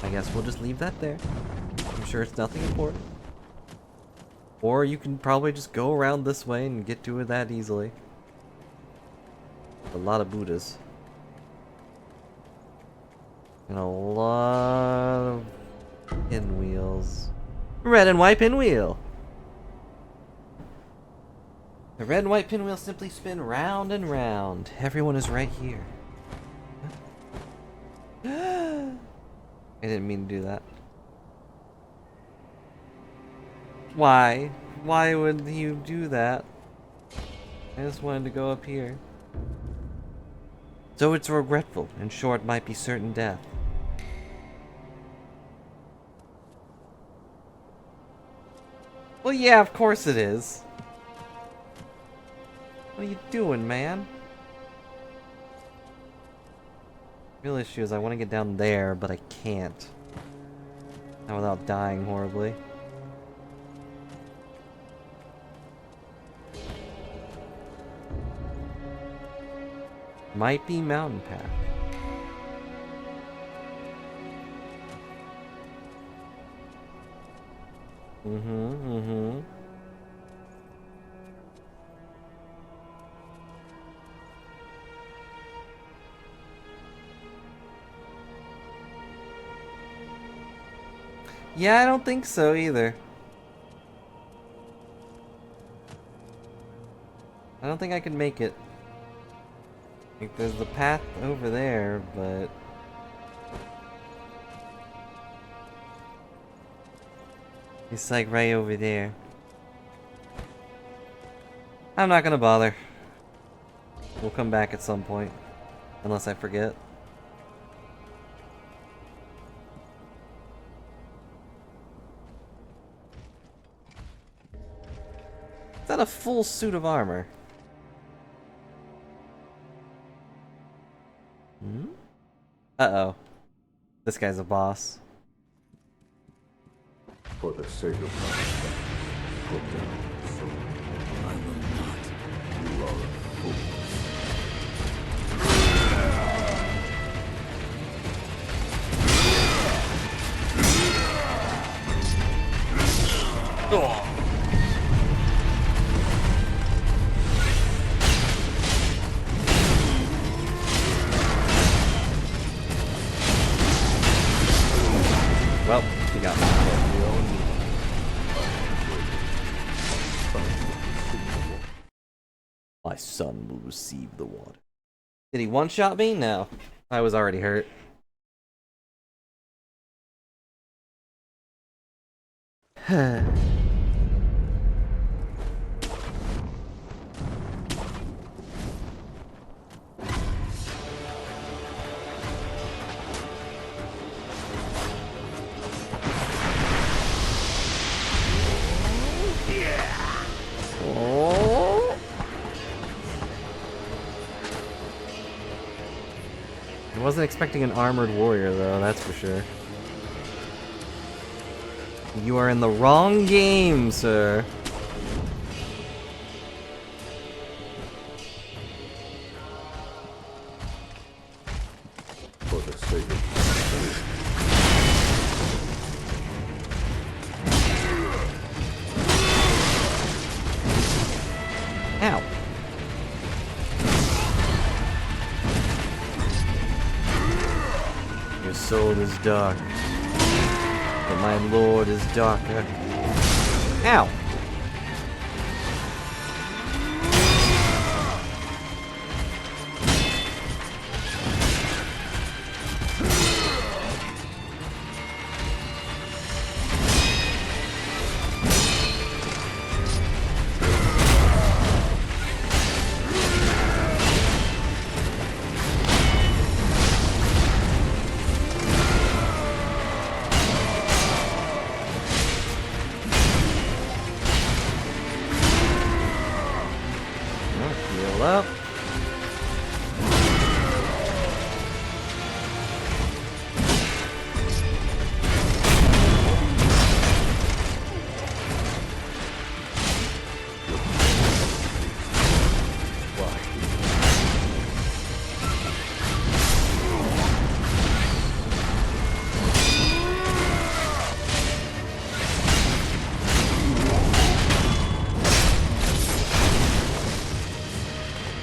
I guess we'll just leave that there. I'm sure it's nothing important. Or you can probably just go around this way and get to it that easily. A lot of Buddhas. And a lot of pinwheels. Red and white pinwheel! The red and white pinwheel simply spin round and round. Everyone is right here. I didn't mean to do that. Why? Why would you do that? I just wanted to go up here. So it's regretful, and short might be certain death. Well, yeah, of course it is. What are you doing, man? Real issue is I want to get down there, but I can't. Not without dying horribly. Might be mountain path. Yeah, I don't think so either. I don't think I can make it. Like, there's the path over there, but it's like right over there. I'm not gonna bother. We'll come back at some point. Unless I forget. Is that a full suit of armor? Hmm? Uh-oh. This guy's a boss. For the sake of my son, put down the sword. I will not. You are a fool. Well, he got me. My son will receive the water. Did he one-shot me? No. I was already hurt. I wasn't expecting an armored warrior, though, that's for sure. You are in the wrong game, sir. For the sake of Ow. Your soul is dark, but my lord is darker. Ow! Heal up.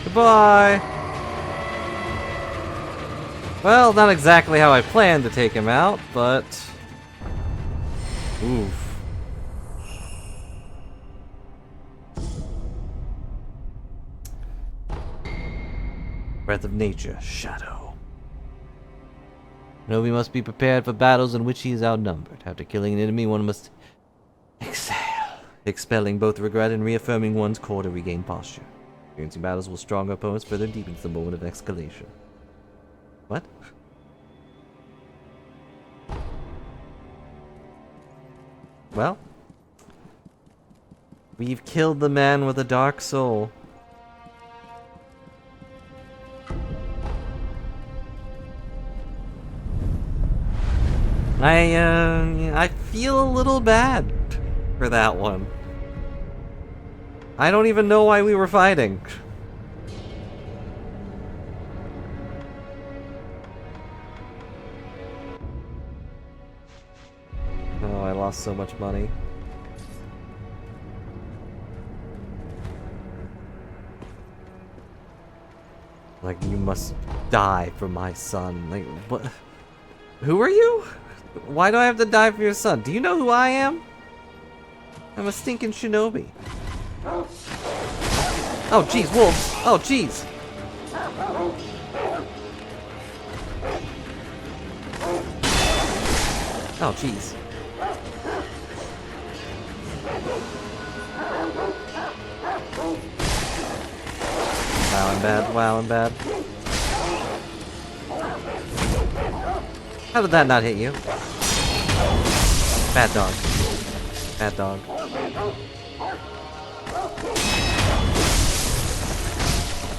Goodbye! Well, not exactly how I planned to take him out, but... Oof. Breath of Nature, Shadow. Shinobi must be prepared for battles in which he is outnumbered. After killing an enemy, one must exhale, expelling both regret and reaffirming one's core to regain posture. Experiencing battles with stronger opponents further deepens the moment of escalation. What? Well, we've killed the man with a dark soul. I feel a little bad for that one. I don't even know why we were fighting. Oh, I lost so much money. Like, you must die for my son. Like, what? Who are you? Why do I have to die for your son? Do you know who I am? I'm a stinking shinobi. Oh, jeez, wolves! Oh, jeez! Oh, jeez. Wow, I'm bad. Wow, I'm bad. How did that not hit you? Bad dog. Bad dog.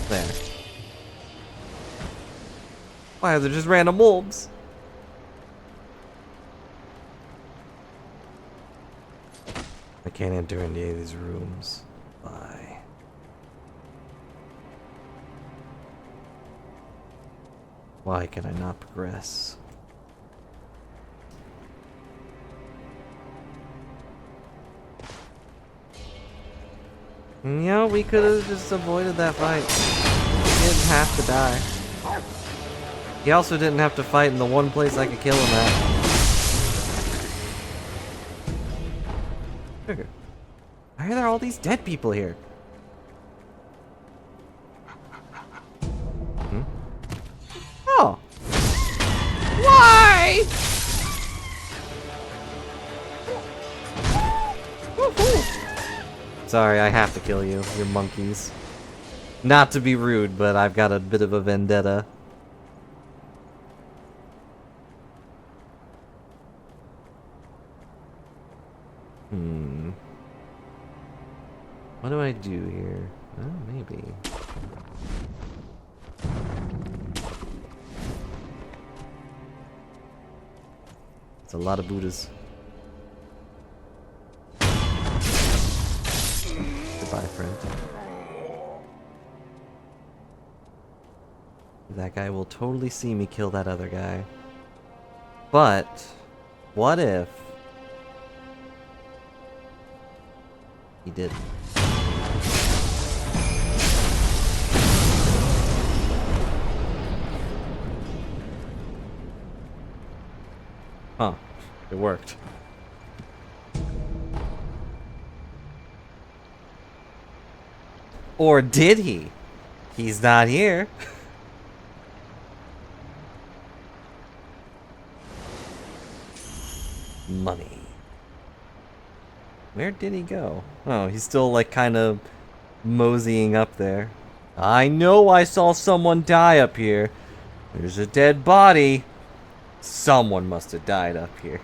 There. Why are there just random wolves? I can't enter any of these rooms. Why? Why can I not progress? You know, we could have just avoided that fight. He didn't have to die. He also didn't have to fight in the one place I could kill him at. Sugar. Why are there all these dead people here? Hmm? Oh! Why? Sorry, I have to kill you. You're monkeys. Not to be rude, but I've got a bit of a vendetta. What do I do here? Oh, maybe. It's a lot of Buddhas. Goodbye, friend. That guy will totally see me kill that other guy. But, what if he didn't? Huh. It worked. Or did he? He's not here. Money. Where did he go? Oh, he's still like kind of moseying up there. I know I saw someone die up here. There's a dead body. Someone must have died up here.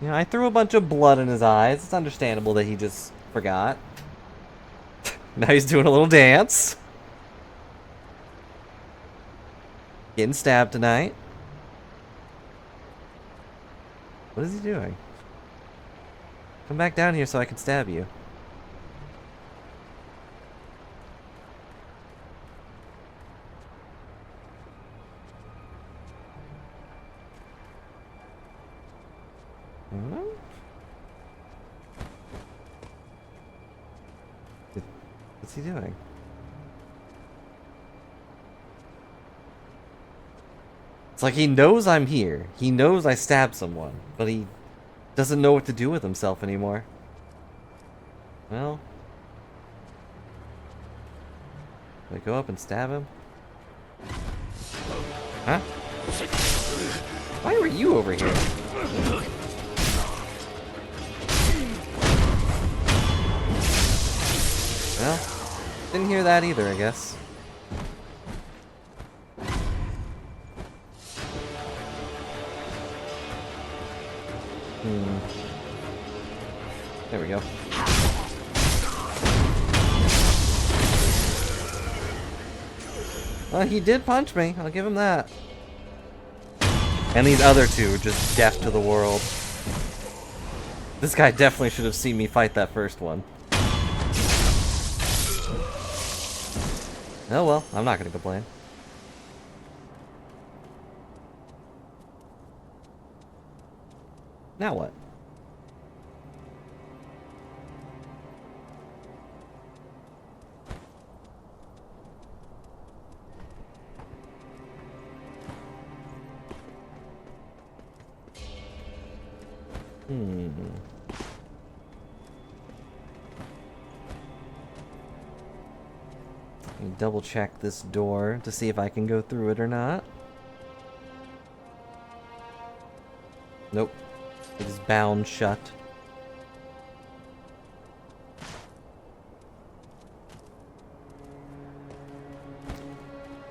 Yeah, I threw a bunch of blood in his eyes. It's understandable that he just forgot. Now he's doing a little dance. Getting stabbed tonight. What is he doing? Come back down here so I can stab you. What's he doing? It's like he knows I'm here. He knows I stabbed someone, but he doesn't know what to do with himself anymore. Well, do I go up and stab him? Huh? Why were you over here? Well, didn't hear that either, I guess. There we go. Well, he did punch me. I'll give him that. And these other two just deaf to the world. This guy definitely should have seen me fight that first one. Oh well, I'm not gonna complain. Now what? Let me double check this door to see if I can go through it or not. Nope. It is bound shut.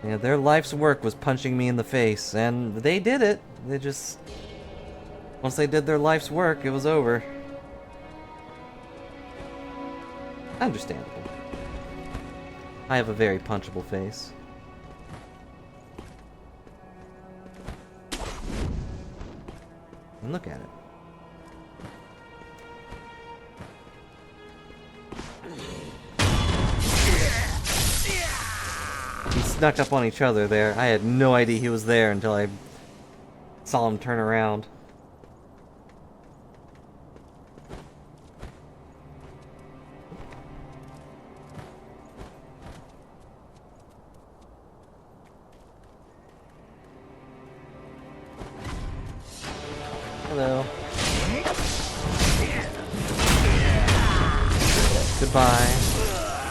Yeah, their life's work was punching me in the face, and they did it. They just... Once they did their life's work, it was over. Understandable. I have a very punchable face. And look at it. We snuck up on each other there. I had no idea he was there until I saw him turn around. Hello. Goodbye,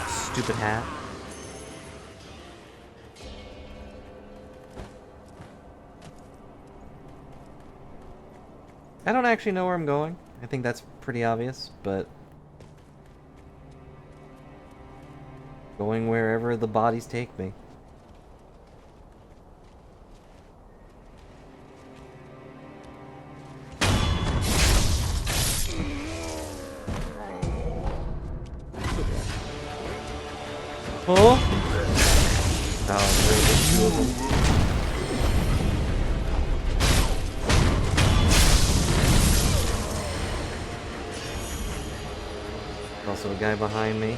stupid hat. I don't actually know where I'm going. I think that's pretty obvious, but going wherever the bodies take me. Oh! Oh, there's two of them. Also a guy behind me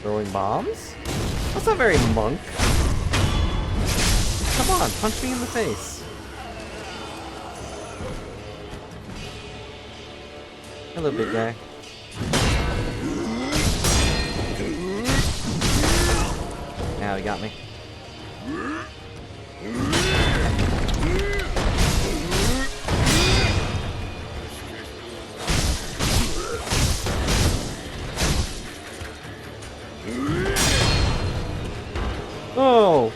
throwing bombs? That's not very monk. Come on, punch me in the face. Hello, big guy. Now he got me. Oh!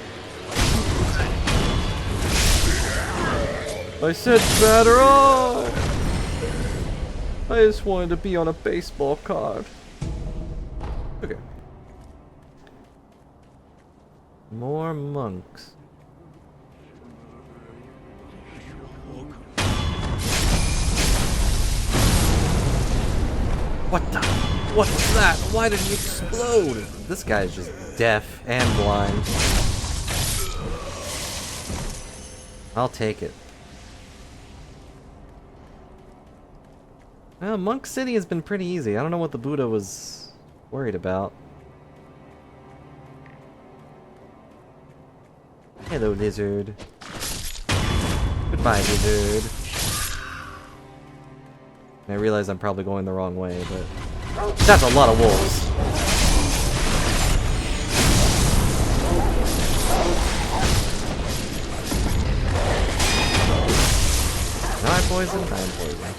I said batter off! I just wanted to be on a baseball card. Okay. More monks. What the? What was that? Why did he explode? This guy's just deaf and blind. I'll take it. Well, Monk City has been pretty easy. I don't know what the Buddha was worried about. Hello, lizard. Goodbye, lizard. I realize I'm probably going the wrong way, but that's a lot of wolves. Now I'm poisoned, I'm poisoned.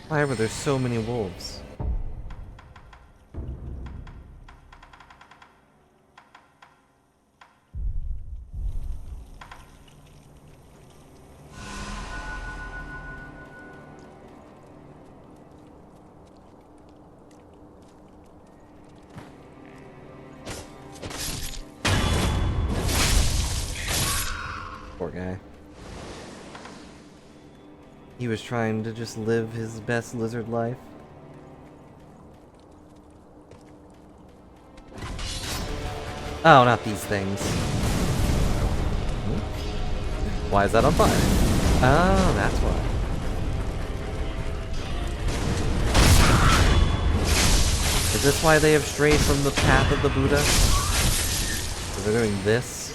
Why were there so many wolves? Poor guy. He was trying to just live his best lizard life. Oh, not these things. Why is that on fire? Oh, that's why. Is this why they have strayed from the path of the Buddha? Because they're doing this?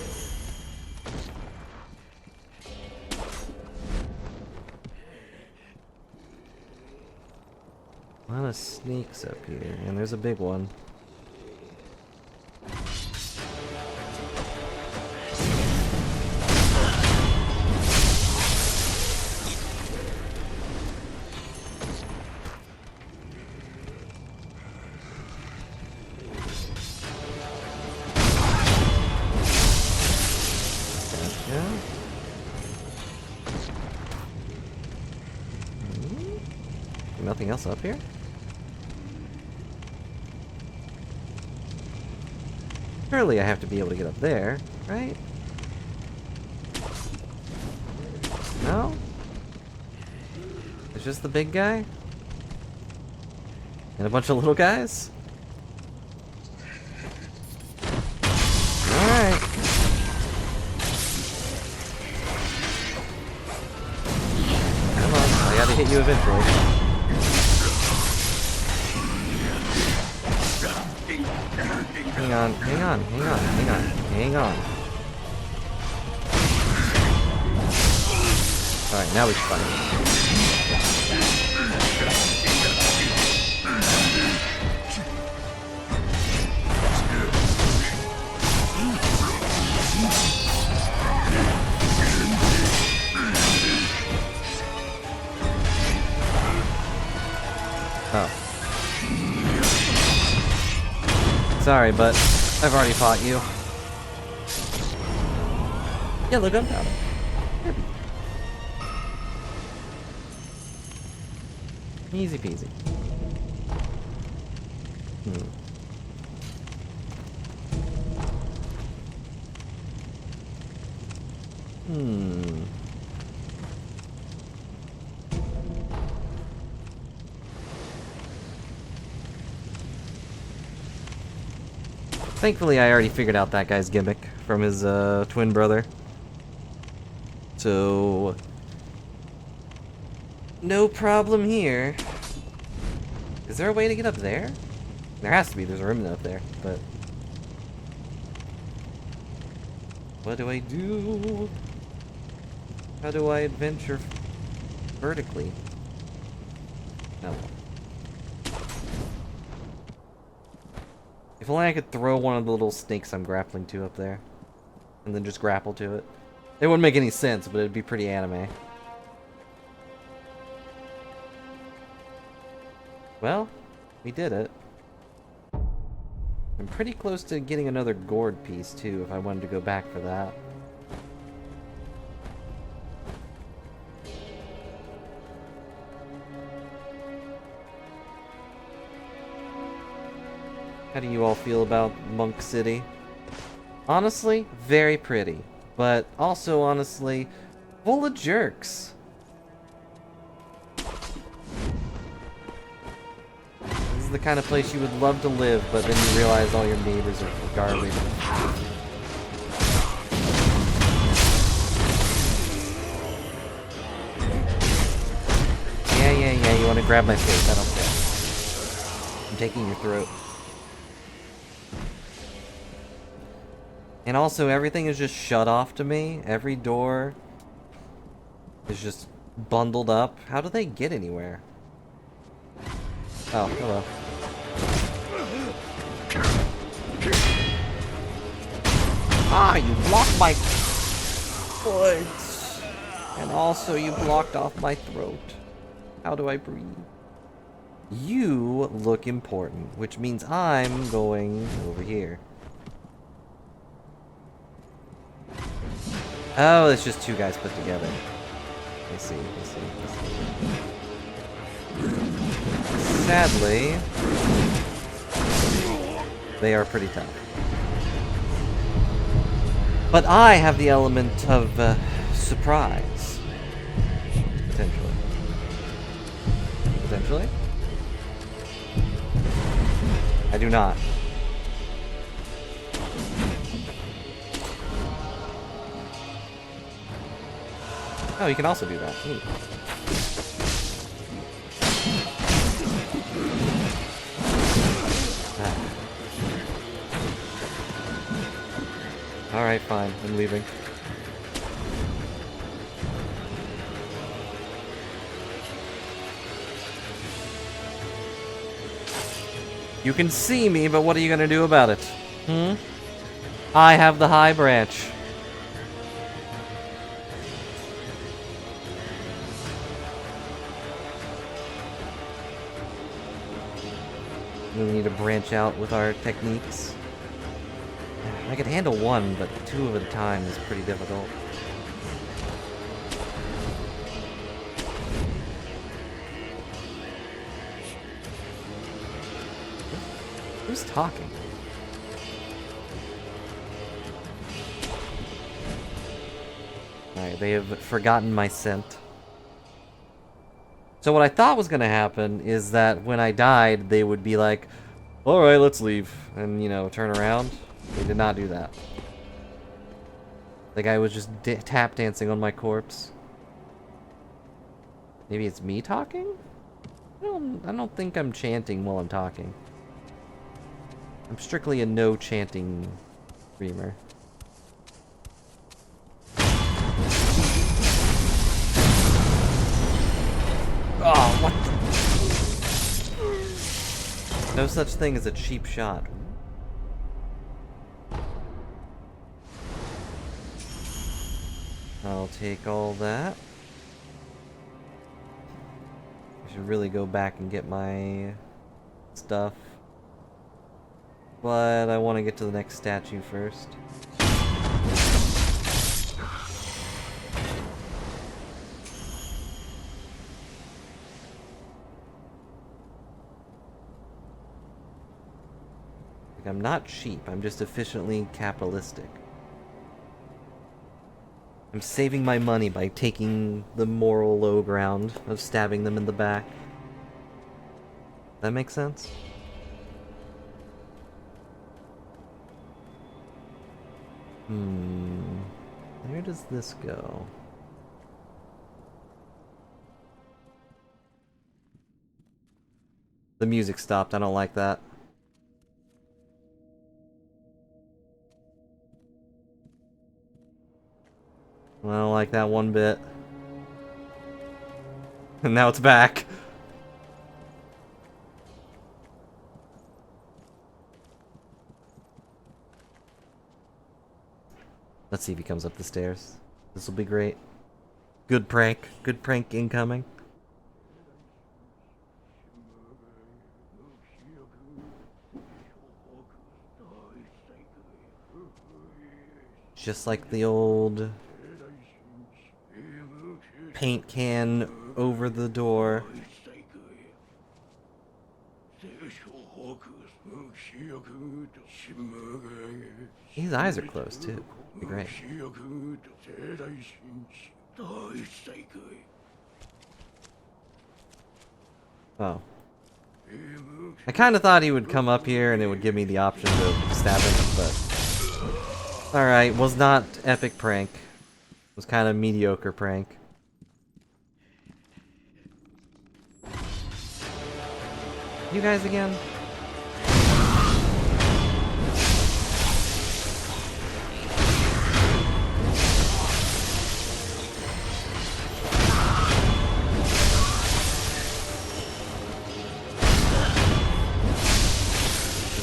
A lot of snakes up here, and there's a big one. Nothing else up here? Surely I have to be able to get up there, right? No? It's just the big guy? And a bunch of little guys? Alright. Come on, I gotta hit you eventually. Hang on, hang on, hang on, hang on, hang on. Alright, now we can fight. Oh. Sorry, but I've already fought you. Yellow gunpowder. Easy peasy. Thankfully, I already figured out that guy's gimmick from his twin brother. So, no problem here. Is there a way to get up there? There has to be. There's a room up there, but what do I do? How do I adventure vertically? No. If only I could throw one of the little snakes I'm grappling to up there, and then just grapple to it. It wouldn't make any sense, but it'd be pretty anime. Well, we did it. I'm pretty close to getting another gourd piece, too, if I wanted to go back for that. How do you all feel about Monk City? Honestly, very pretty. But also, honestly, full of jerks. This is the kind of place you would love to live, but then you realize all your neighbors are garbage. Yeah, you want to grab my face, I don't care. I'm taking your throat. And also, everything is just shut off to me. Every door is just bundled up. How do they get anywhere? Oh, hello. Ah, you blocked my foot. And also, you blocked off my throat. How do I breathe? You look important, which means I'm going over here. Oh, it's just two guys put together. I see. Sadly, they are pretty tough. But I have the element of surprise. Potentially? I do not. Oh, you can also do that. Neat. Alright, fine. I'm leaving. You can see me, but what are you gonna do about it? I have the high branch. We need to branch out with our techniques. I could handle one, but two at a time is pretty difficult. Who's talking? Alright, they have forgotten my scent. So what I thought was gonna happen is that when I died, they would be like, alright, let's leave, and, you know, turn around. They did not do that. The guy was just tap dancing on my corpse. Maybe it's me talking? I don't think I'm chanting while I'm talking. I'm strictly a no chanting streamer. Oh, what the? No such thing as a cheap shot. I'll take all that. I should really go back and get my stuff. But I want to get to the next statue first. I'm not cheap, I'm just efficiently capitalistic. I'm saving my money by taking the moral low ground of stabbing them in the back. That makes sense? Where does this go? The music stopped, I don't like that. I don't like that one bit. And now it's back. Let's see if he comes up the stairs. This will be great. Good prank. Good prank incoming. Just like the old paint can over the door. His eyes are closed too. Be great. Oh. I kind of thought he would come up here and it would give me the option to stab him, but... Alright, was not epic prank. Was kind of mediocre prank. You guys again?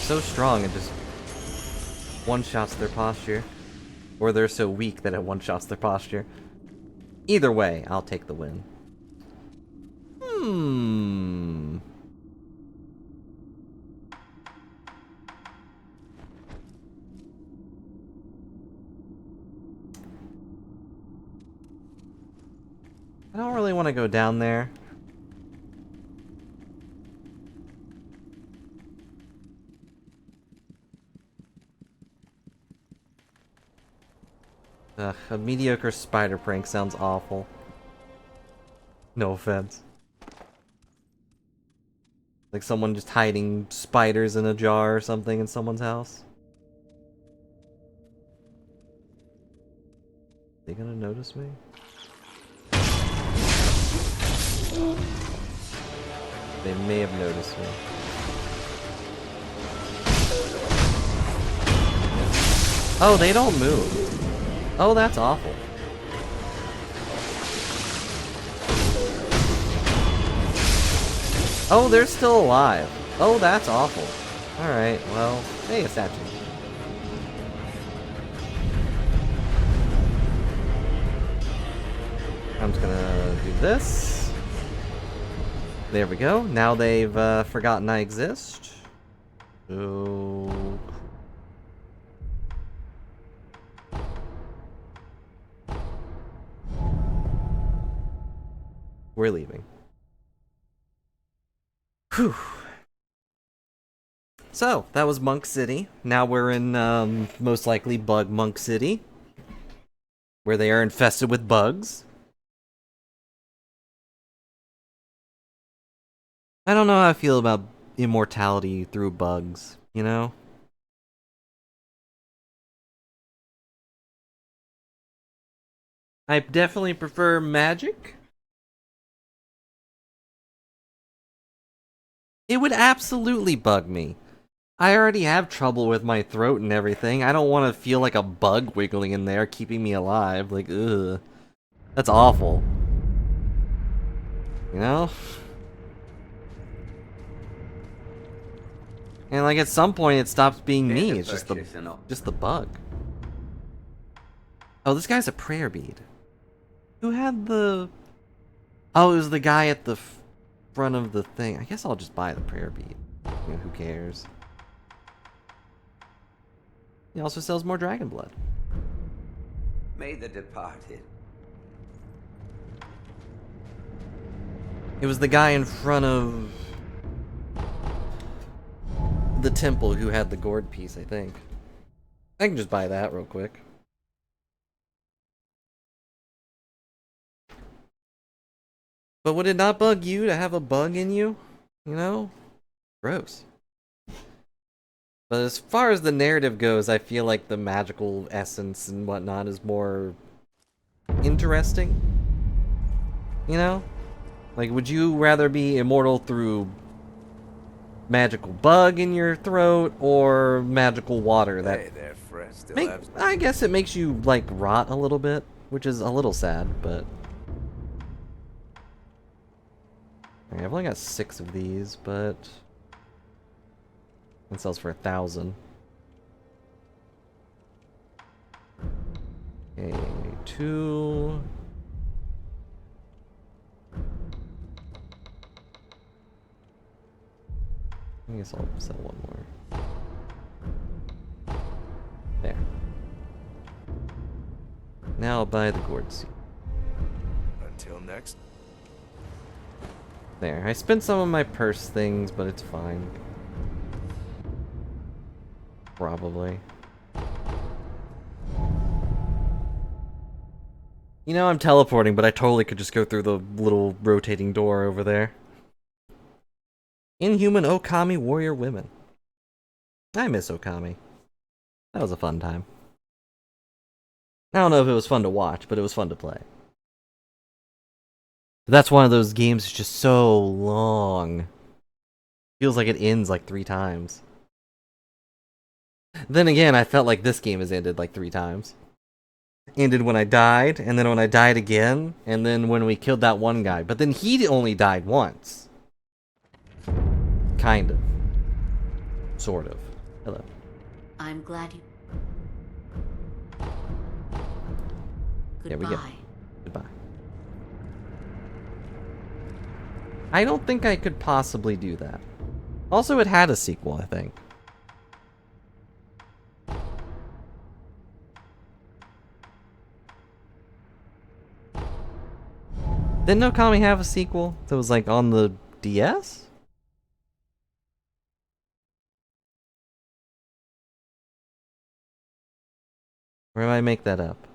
So strong it just one-shots their posture. Or they're so weak that it one-shots their posture. Either way, I'll take the win. I don't really want to go down there. Ugh, a mediocre spider prank sounds awful. No offense. Like someone just hiding spiders in a jar or something in someone's house. Are they gonna notice me? They may have noticed me. Oh, they don't move. Oh, that's awful. Oh, they're still alive. Oh, that's awful. Alright, well, hey, a statue. I'm just gonna do this. There we go. Now they've forgotten I exist. So... we're leaving. Whew. So, that was Monk City. Now we're in, most likely Bug Monk City. Where they are infested with bugs. I don't know how I feel about immortality through bugs, you know? I definitely prefer magic. It would absolutely bug me. I already have trouble with my throat and everything. I don't want to feel like a bug wiggling in there, keeping me alive. Like, ugh. That's awful. You know? And like at some point it stops being me. It's just the bug. Oh, this guy's a prayer bead. Who had the... Oh, it was the guy at the front of the thing. I guess I'll just buy the prayer bead. You know, who cares? He also sells more dragon blood. May the departed. It was the guy in front of the temple who had the gourd piece, I think. I can just buy that real quick. But would it not bug you to have a bug in you? You know? Gross. But as far as the narrative goes, I feel like the magical essence and whatnot is more interesting. You know? Like, would you rather be immortal through magical bug in your throat or magical water that... Hey there, Fred. Still I guess it makes you, like, rot a little bit, which is a little sad, but... Okay, I've only got 6 of these, but... It sells for 1,000. Okay, 2... I guess I'll sell one more. There. Now I'll buy the gourd seed. Until next. There. I spent some of my purse things, but it's fine. Probably. You know, I'm teleporting, but I totally could just go through the little rotating door over there. Inhuman Okami warrior women. I miss Okami. That was a fun time. I don't know if it was fun to watch, but it was fun to play. That's one of those games that's just so long. Feels like it ends like 3 times. Then again, I felt like this game has ended like 3 times. Ended when I died, and then when I died again, and then when we killed that one guy. But then he only died once. Kind of. Sort of. Hello. I'm glad you... There we go. Goodbye. Goodbye. I don't think I could possibly do that. Also, it had a sequel, I think. Didn't Okami have a sequel that was like on the DS? Or did I make that up?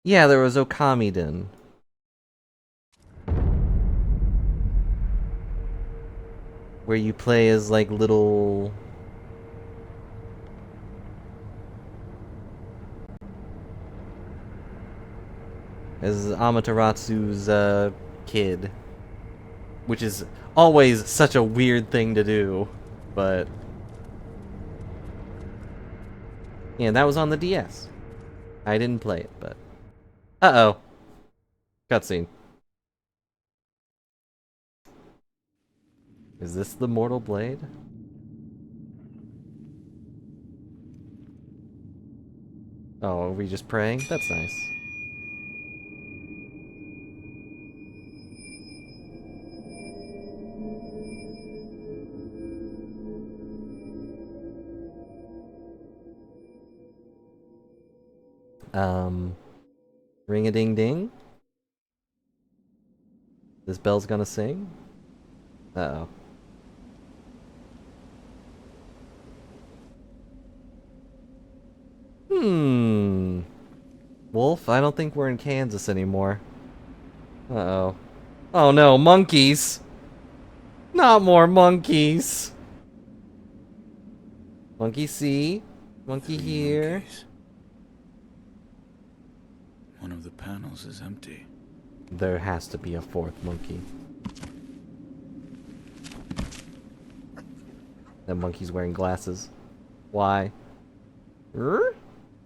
Yeah, there was Okamiden. Where you play as like little... as Amateratsu's kid. Which is always such a weird thing to do, but... yeah, that was on the DS. I didn't play it, but... uh-oh. Cutscene. Is this the Mortal Blade? Oh, are we just praying? That's nice. Ring-a-ding-ding? This bell's gonna sing? Uh-oh. Wolf, I don't think we're in Kansas anymore. Uh-oh. Oh no, monkeys! Not more monkeys! Monkey C. Monkey 3 here. monkeys. One of the panels is empty. There has to be a 4th monkey. That monkey's wearing glasses. Why?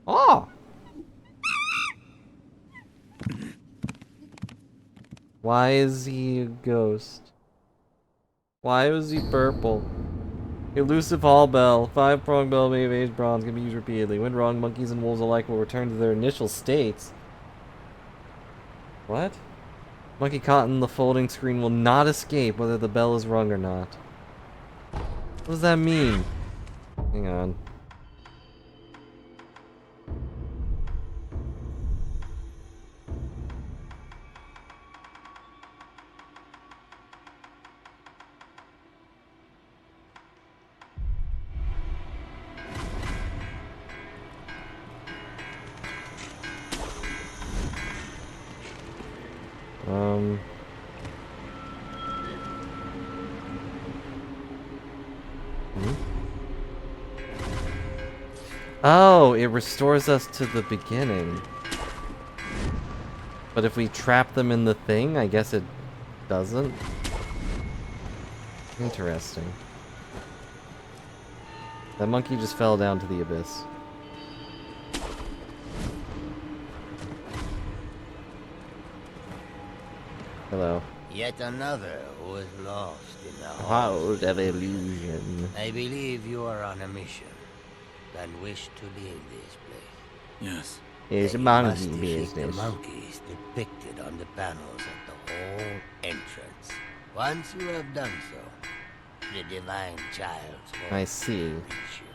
Oh! Why is he a ghost? Why was he purple? Elusive Hall Bell. 5-pronged bell made of aged bronze can be used repeatedly. When wrong, monkeys and wolves alike will return to their initial states. What? Monkey caught in the folding screen will not escape whether the bell is rung or not. What does that mean? Hang on. Hmm? Oh, it restores us to the beginning. But if we trap them in the thing, I guess it doesn't. Interesting. That monkey just fell down to the abyss. Hello. Yet another who is lost in the Cloud of illusion. I believe you are on a mission and wish to leave this place. Yes. It's Then you monkey must defeat the business. monkeys depicted on the panels at the whole entrance. Once you have done so, the divine child will I see. reach you.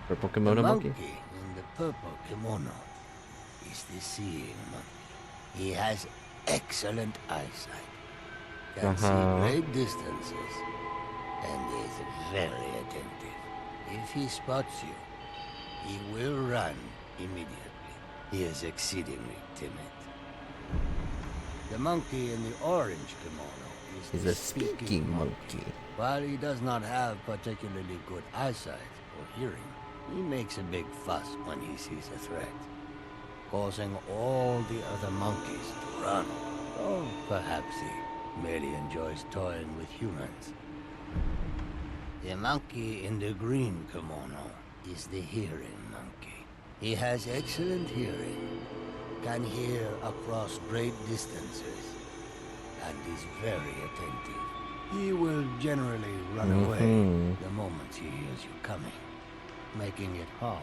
Purple The kimono monkey? in the purple kimono is the seeing monkey. He has excellent eyesight, can see great distances, and is very attentive. If he spots you, he will run immediately. He is exceedingly timid. The monkey in the orange kimono is He's the a speaking monkey. While he does not have particularly good eyesight or hearing, he makes a big fuss when he sees a threat, causing all the other monkeys to run. Or perhaps he merely enjoys toying with humans. The monkey in the green kimono is the hearing monkey. He has excellent hearing, can hear across great distances, and is very attentive. He will generally run away the moment he hears you coming, making it hard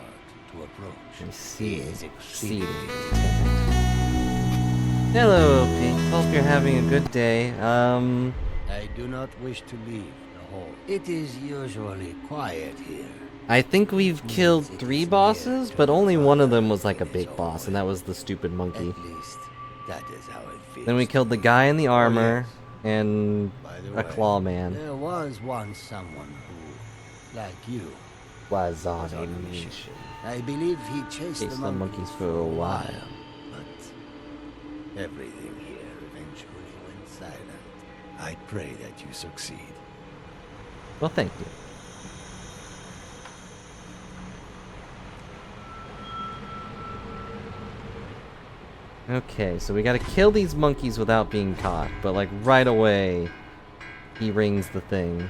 to approach. I see. He is exceedingly Hello, Pete. Hope you're having a good day. I do not wish to leave the hall. It is usually quiet here. I think we've killed 3 bosses, but only one of them was like a big boss, and that was the stupid monkey. At least, that is how it feels. Then we killed the guy in the armor, and By the a way, claw man. There was once someone who, like you, Was on was a on a mission. mission. I believe he chased Chased the monkeys for a while. But everything here eventually went silent. I pray that you succeed. Well, thank you. Okay, so we gotta kill these monkeys without being caught, but like right away, he rings the thing.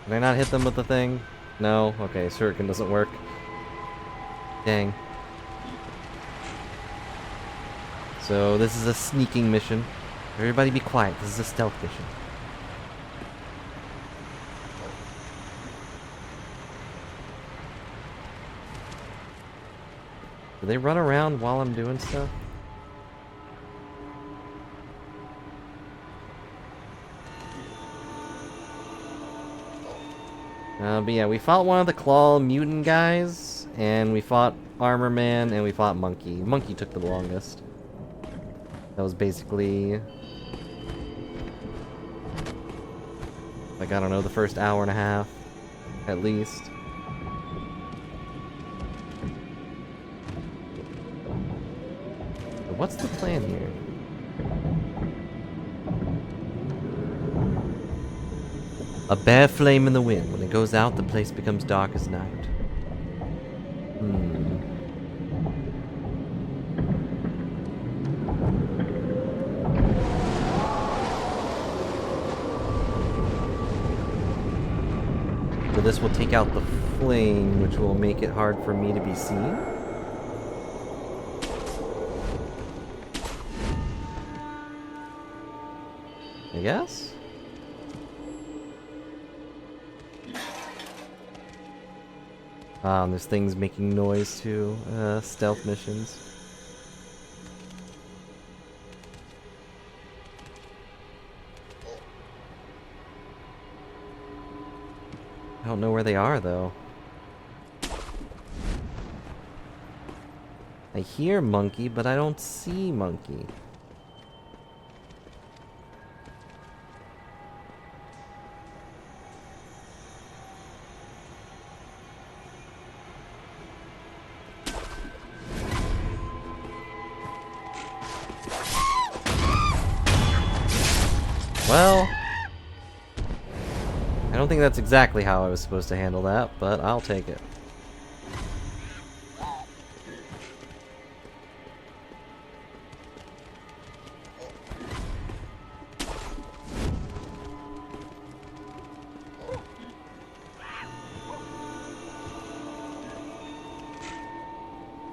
Did I not hit them with the thing? No? Okay, shuriken doesn't work. Dang. So this is a sneaking mission. Everybody be quiet, this is a stealth mission. Do they run around while I'm doing stuff? But yeah, we fought one of the claw mutant guys, and we fought Armor Man, and we fought Monkey. Monkey took the longest. That was basically, like, I don't know, the first hour and a half, at least. But what's the plan here? A bare flame in the wind. When it goes out, the place becomes dark as night. So this will take out the flame, which will make it hard for me to be seen. I guess? There's things making noise too. Stealth missions. I don't know where they are though. I hear Monkey, but I don't see Monkey. Well, I don't think that's exactly how I was supposed to handle that, but I'll take it.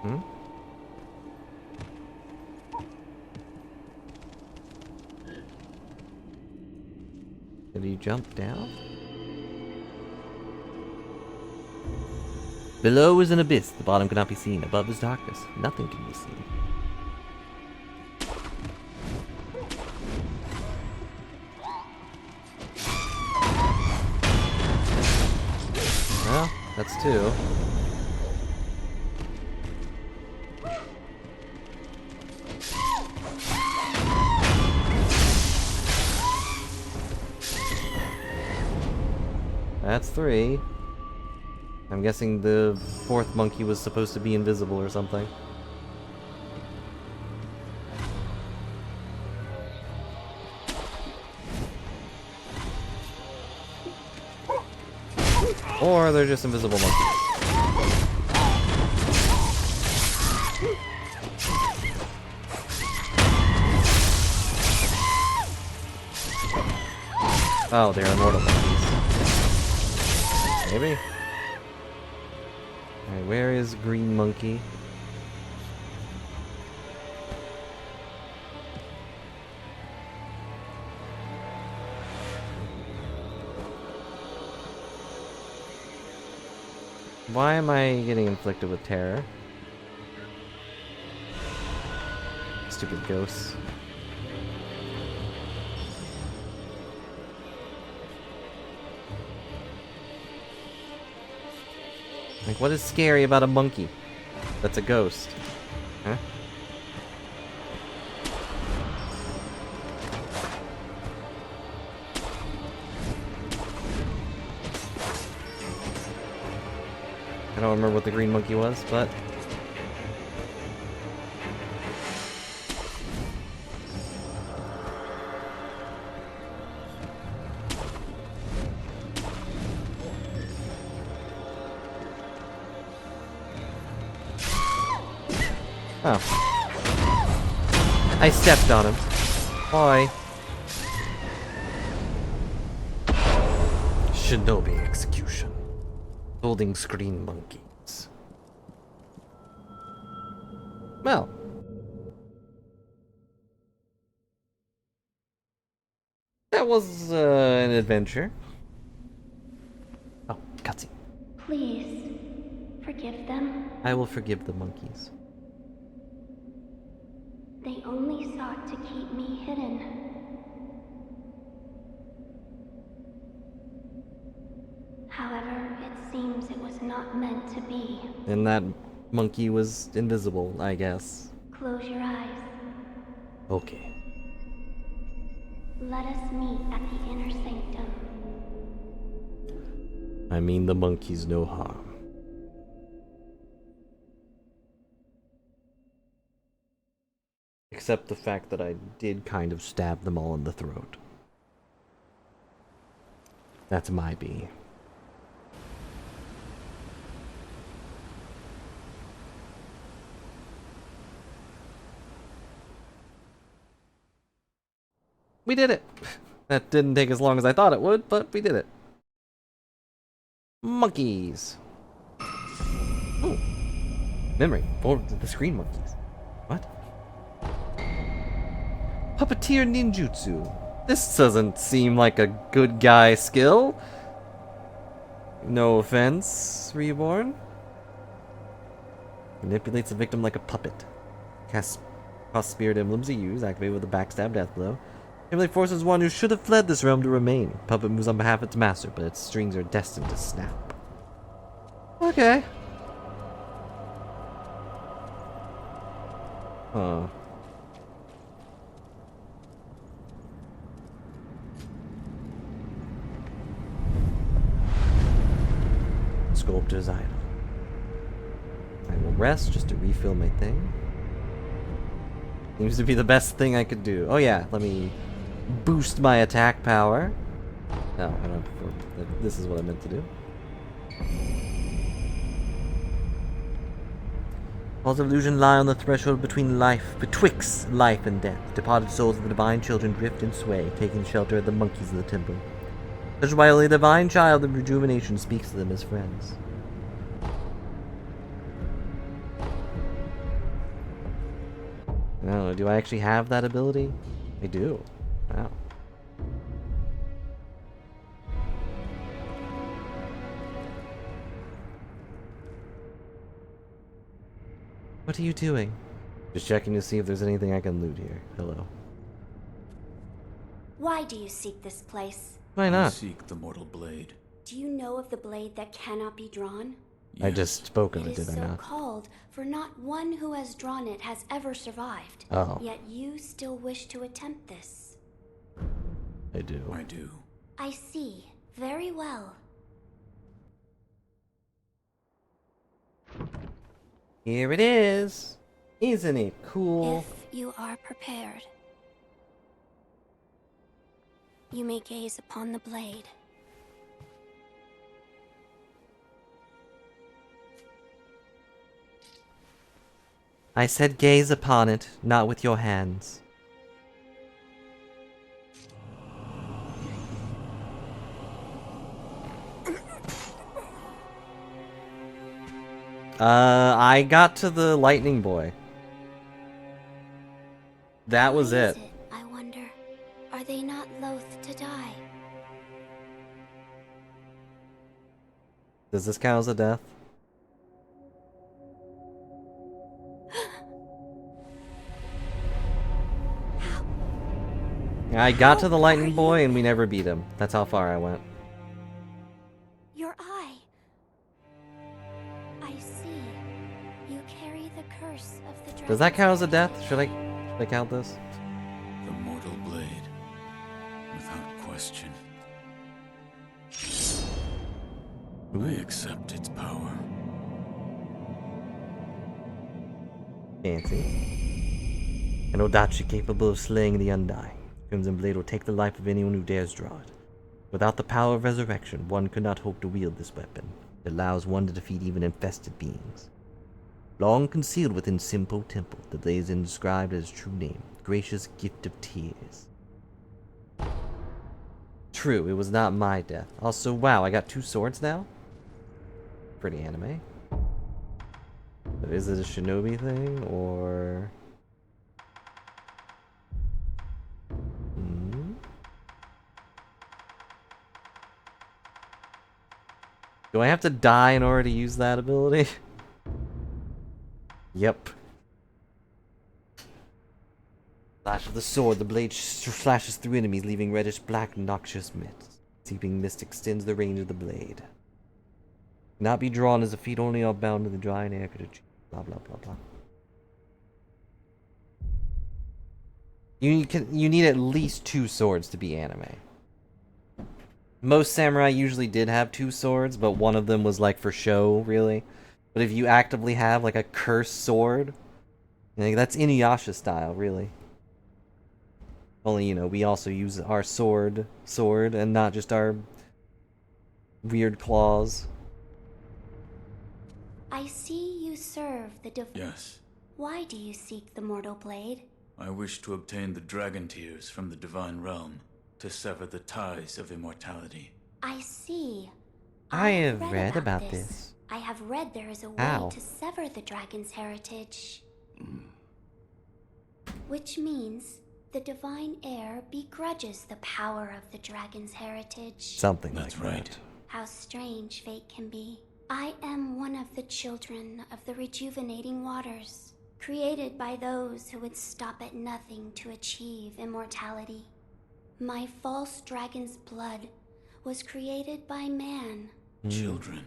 Hmm? Did he jump down? Below is an abyss. The bottom cannot be seen. Above is darkness. Nothing can be seen. Well, that's two. That's three. I'm guessing the fourth monkey was supposed to be invisible or something. Or they're just invisible monkeys. Oh, they're immortal monkeys. Maybe? Alright, where is Green Monkey? Why am I getting inflicted with terror? Stupid ghosts. Like, what is scary about a monkey that's a ghost? Huh? I don't remember what the green monkey was, but... Oh. I stepped on him. Boy. Shinobi execution. Holding screen monkeys. Well. That was an adventure. Oh, cutscene. Please, forgive them. I will forgive the monkeys. They only sought to keep me hidden. However, it seems it was not meant to be. And that monkey was invisible, I guess. Close your eyes. Okay. Let us meet at the inner sanctum. I mean the monkeys no harm. Except the fact that I did kind of stab them all in the throat. That's my B. We did it! That didn't take as long as I thought it would, but we did it. Monkeys! Ooh. Memory. For the screen monkeys. What? Puppeteer ninjutsu. This doesn't seem like a good guy skill. No offense, Reborn. Manipulates the victim like a puppet. Casts cross-spirit emblems he used, activated with a backstab death blow. Emily forces one who should have fled this realm to remain. Puppet moves on behalf of its master, but its strings are destined to snap. Okay. Huh. Sculptor's item. I will rest just to refill my thing. Seems to be the best thing I could do. Oh yeah, let me boost my attack power. No, I don't. This is what I meant to do. Halls of illusion lie on the threshold betwixt life and death. Departed souls of the divine children drift and sway, taking shelter at the monkeys in the temple. Such is why only the divine child of rejuvenation speaks to them as friends. I don't know, do I actually have that ability? I do. Wow. What are you doing? Just checking to see if there's anything I can loot here. Hello. Why do you seek this place? Why I not? seek the mortal blade. Do you know of the blade that cannot be drawn? I just spoke of It it, is did I so not? called, for not one who has drawn it has ever survived. Oh. Yet you still wish to attempt this. I do. I do. I see. Very well. Here it is. Isn't it cool? If you are prepared, you may gaze upon the blade. I said gaze upon it, not with your hands. I got to the lightning boy. That was Why is it. I wonder, are they not loath to die? Does this count as a death? I got to the lightning boy and we never beat him. That's how far I went. Your eye. I see. You carry the curse of the dragon. Does that count as a death? Should I count this? The mortal blade. Without question. I accept its power. Fancy. An Odachi capable of slaying the undying. Crimson Blade will take the life of anyone who dares draw it. Without the power of resurrection, one could not hope to wield this weapon. It allows one to defeat even infested beings. Long concealed within Simpo Temple, the blade is inscribed as true name, Gracious Gift of Tears. True, it was not my death. Also, wow, I got 2 swords now? Pretty anime. But is it a shinobi thing, or... Do I have to die in order to use that ability? Yep. Flash of the sword, the blade slashes through enemies, leaving reddish-black noxious mist. Seeping mist extends the range of the blade. Cannot be drawn as a feat only are bound to the dry and air could achieve. Blah blah blah blah. You need at least 2 swords to be anime. Most samurai usually did have 2 swords, but one of them was like for show, really. But if you actively have like a cursed sword, like, that's Inuyasha style, really. Only, you know, we also use our sword, and not just our weird claws. I see you serve the Yes. Why do you seek the mortal blade? I wish to obtain the dragon tears from the divine realm to sever the ties of immortality. I see. I have read about this. I have read there is a way Ow. to sever the dragon's heritage. Which means the divine heir begrudges the power of the dragon's heritage. Something That's like right. that. How strange fate can be. I am one of the children of the rejuvenating waters, created by those who would stop at nothing to achieve immortality. My false dragon's blood was created by man. Children.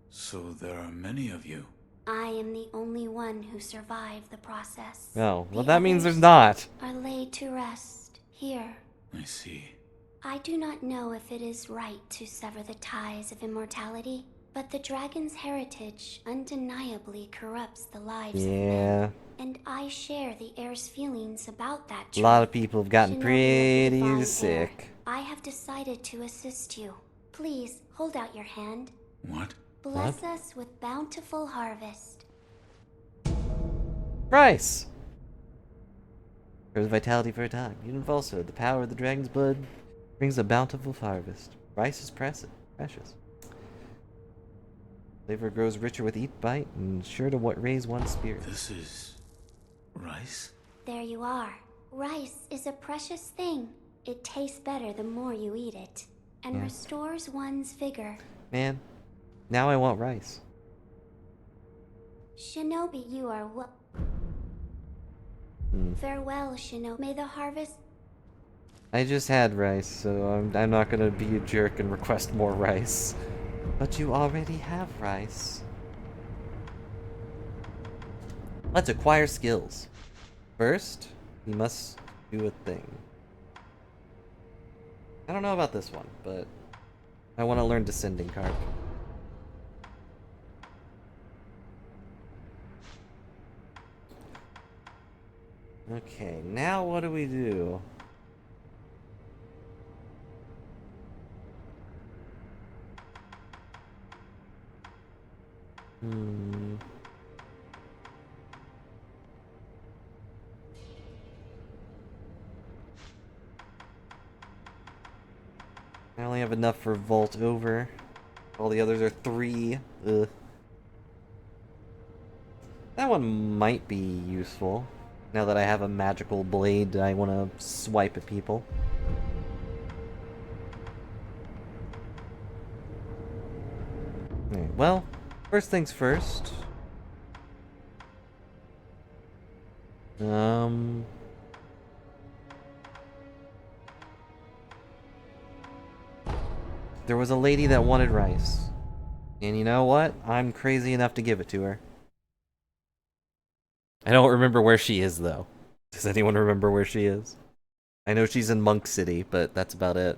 So there are many of you. I am the only one who survived the process. Oh, well The that means others there's not. Are laid to rest here. I see. I do not know if it is right to sever the ties of immortality, but the dragon's heritage undeniably corrupts the lives of men. Yeah. And I share the heir's feelings about that A tree. lot of people have gotten Shinobi of the pretty divine heir, sick. I have decided to assist you. Please, hold out your hand. What? Bless us with bountiful harvest. Rice! Grows vitality for a time. Even falsehood, the power of the dragon's blood brings a bountiful harvest. Rice is precious. Flavor grows richer with each bite and sure to raise one's spirit. This is... rice? There you are. Rice is a precious thing. It tastes better the more you eat it, and restores one's vigor. Man, now I want rice. Shinobi, you are what? Farewell, Shinobi. May the harvest... I just had rice, so I'm not gonna be a jerk and request more rice. But you already have rice. Let's acquire skills. First, we must do a thing. I don't know about this one, but I want to learn Descending Carp. Okay, now what do we do? I only have enough for Vault Over. All the others are 3. Ugh. That one might be useful. Now that I have a magical blade, I want to swipe at people. Alright, well, first things first. There was a lady that wanted rice. And you know what? I'm crazy enough to give it to her. I don't remember where she is, though. Does anyone remember where she is? I know she's in Monk City, but that's about it.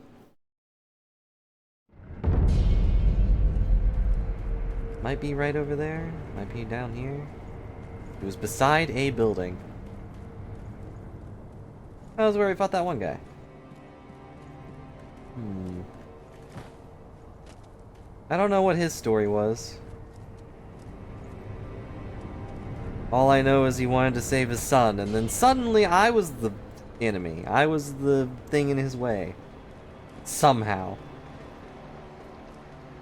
Might be right over there. Might be down here. It was beside a building. That was where we fought that one guy. I don't know what his story was. All I know is he wanted to save his son, and then suddenly I was the enemy. I was the thing in his way. Somehow.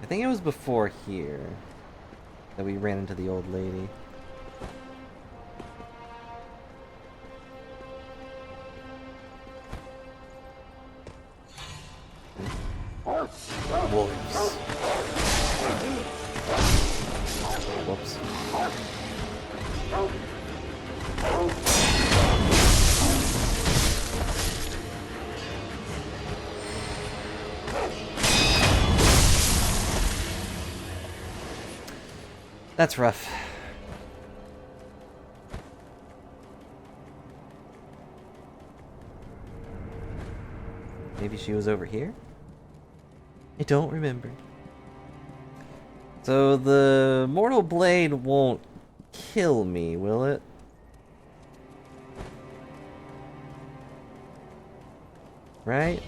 I think it was before here that we ran into the old lady. Wolves. Whoops. That's rough. Maybe she was over here? I don't remember. So the Mortal Blade won't kill me, will it? Right?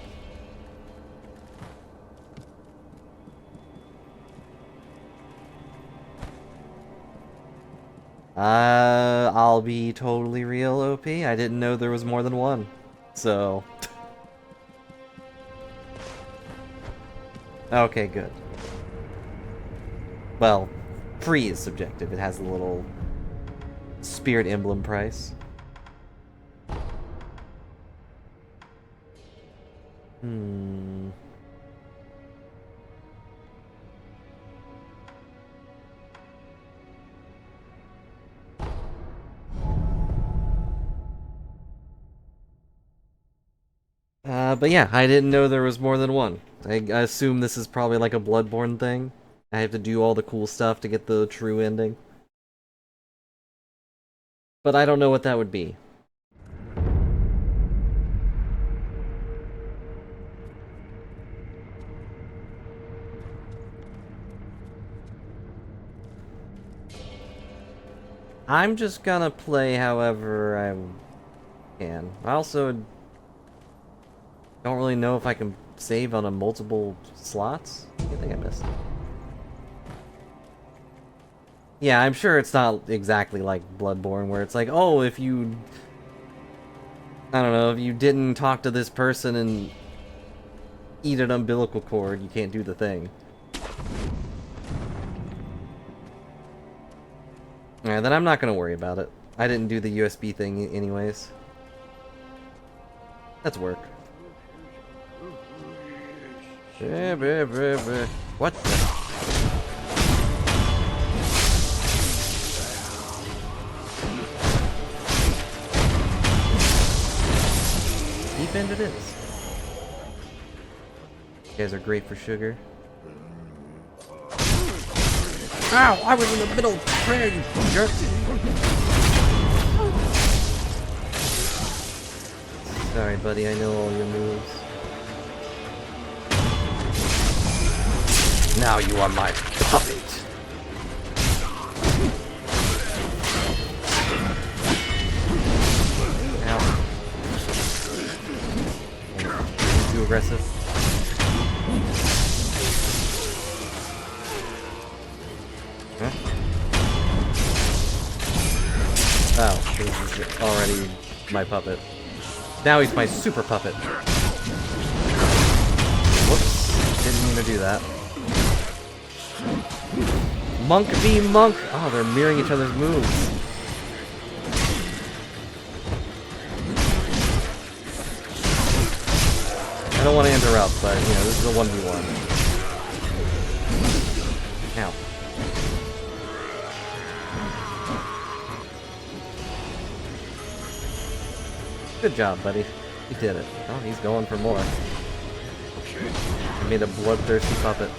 I'll be totally real, OP. I didn't know there was more than one. So... Okay, good. Well, free is subjective. It has a little spirit emblem price. But yeah, I didn't know there was more than one. I assume this is probably like a Bloodborne thing. I have to do all the cool stuff to get the true ending. But I don't know what that would be. I'm just gonna play however I can. I also don't really know if I can save on a multiple slots. I think I missed. Yeah, I'm sure it's not exactly like Bloodborne, where it's like, oh, if you... I don't know, if you didn't talk to this person and eat an umbilical cord, you can't do the thing. Alright, then I'm not gonna worry about it. I didn't do the USB thing anyways. Let's work. What the... Deep end it is. You guys are great for sugar. Ow! I was in the middle of prayer, you jerk! Sorry, buddy, I know all your moves. Now you are my puppet! Ow. Too aggressive. Huh? Oh, this is already my puppet. Now he's my super puppet. Whoops. Didn't mean to do that. Monk v monk! Oh, they're mirroring each other's moves. I don't want to interrupt, but, you know, this is a 1v1. Ow. Good job, buddy. You did it. Oh, he's going for more. He made a bloodthirsty puppet.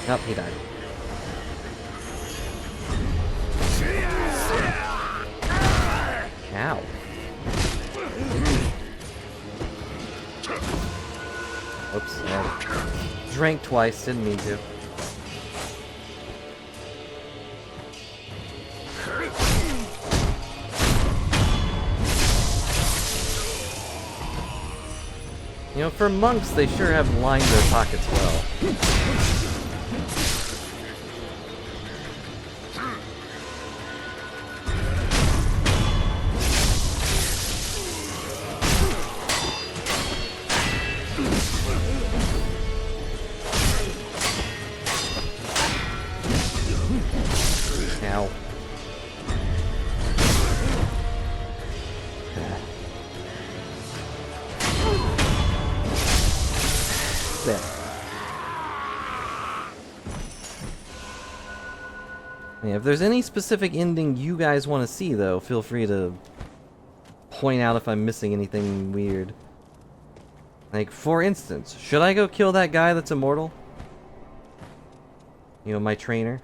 Nope, he died. Ow. Whoops. Yeah. Drank twice, didn't mean to. You know, for monks, they sure have lined their pockets well. Ow. There. Yeah, if there's any specific ending you guys want to see, though, feel free to point out if I'm missing anything weird. Like, for instance, should I go kill that guy that's immortal? You know, my trainer?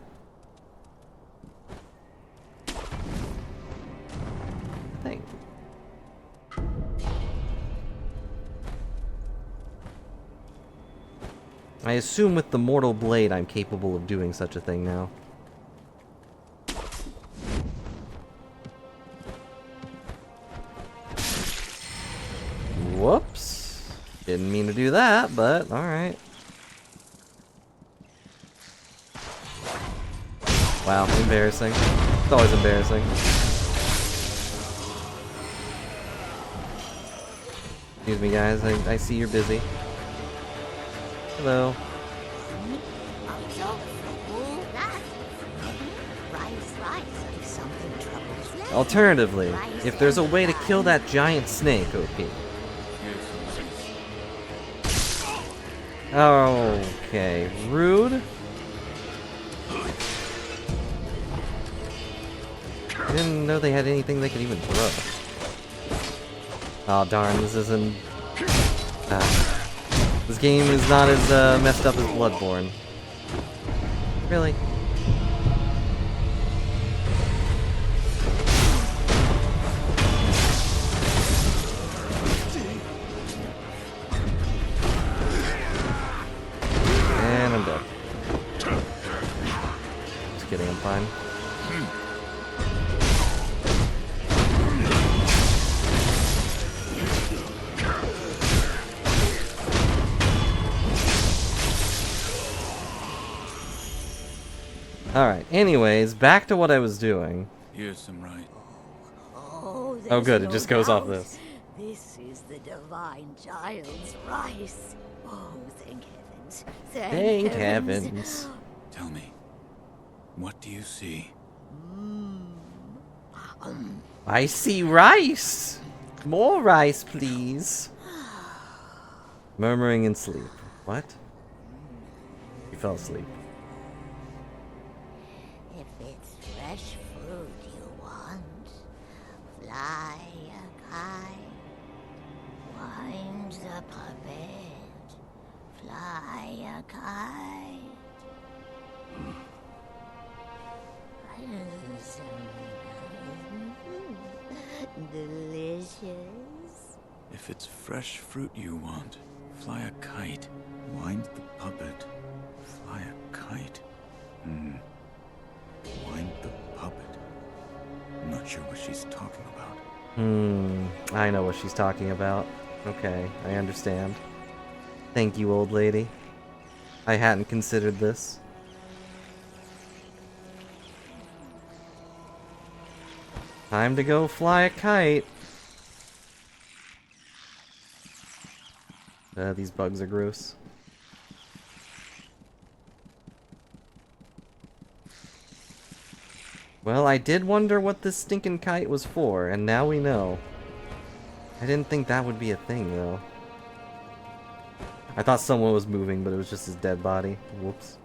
I think. I assume with the Mortal Blade I'm capable of doing such a thing now. Whoops. Didn't mean to do that, but alright. Wow, embarrassing. It's always embarrassing. Excuse me, guys. I see you're busy. Hello. Alternatively, if there's a way to kill that giant snake, OP. Okay, rude. I didn't know they had anything they could even throw. Oh darn, this isn't... this game is not as messed up as Bloodborne. Really? just kidding, I'm fine. Alright, anyways, back to what I was doing. Here's some right. Oh, Oh good, it there's just no goes off doubt. this. This is the divine child's rice. Oh, thank heavens. Thank heavens. Tell me, what do you see? I see rice! More rice, please. Murmuring in sleep. What? He fell asleep. If it's fresh fruit you want, fly a kite, wind the puppet, fly a kite. Delicious. If it's fresh fruit you want, fly a kite. Wind the puppet. Fly a kite. Wind the puppet. I'm not sure what she's talking about. I know what she's talking about. Okay, I understand. Thank you, old lady. I hadn't considered this. Time to go fly a kite. These bugs are gross. Well, I did wonder what this stinking kite was for, and now we know. I didn't think that would be a thing, though. I thought someone was moving, but it was just his dead body. Whoops.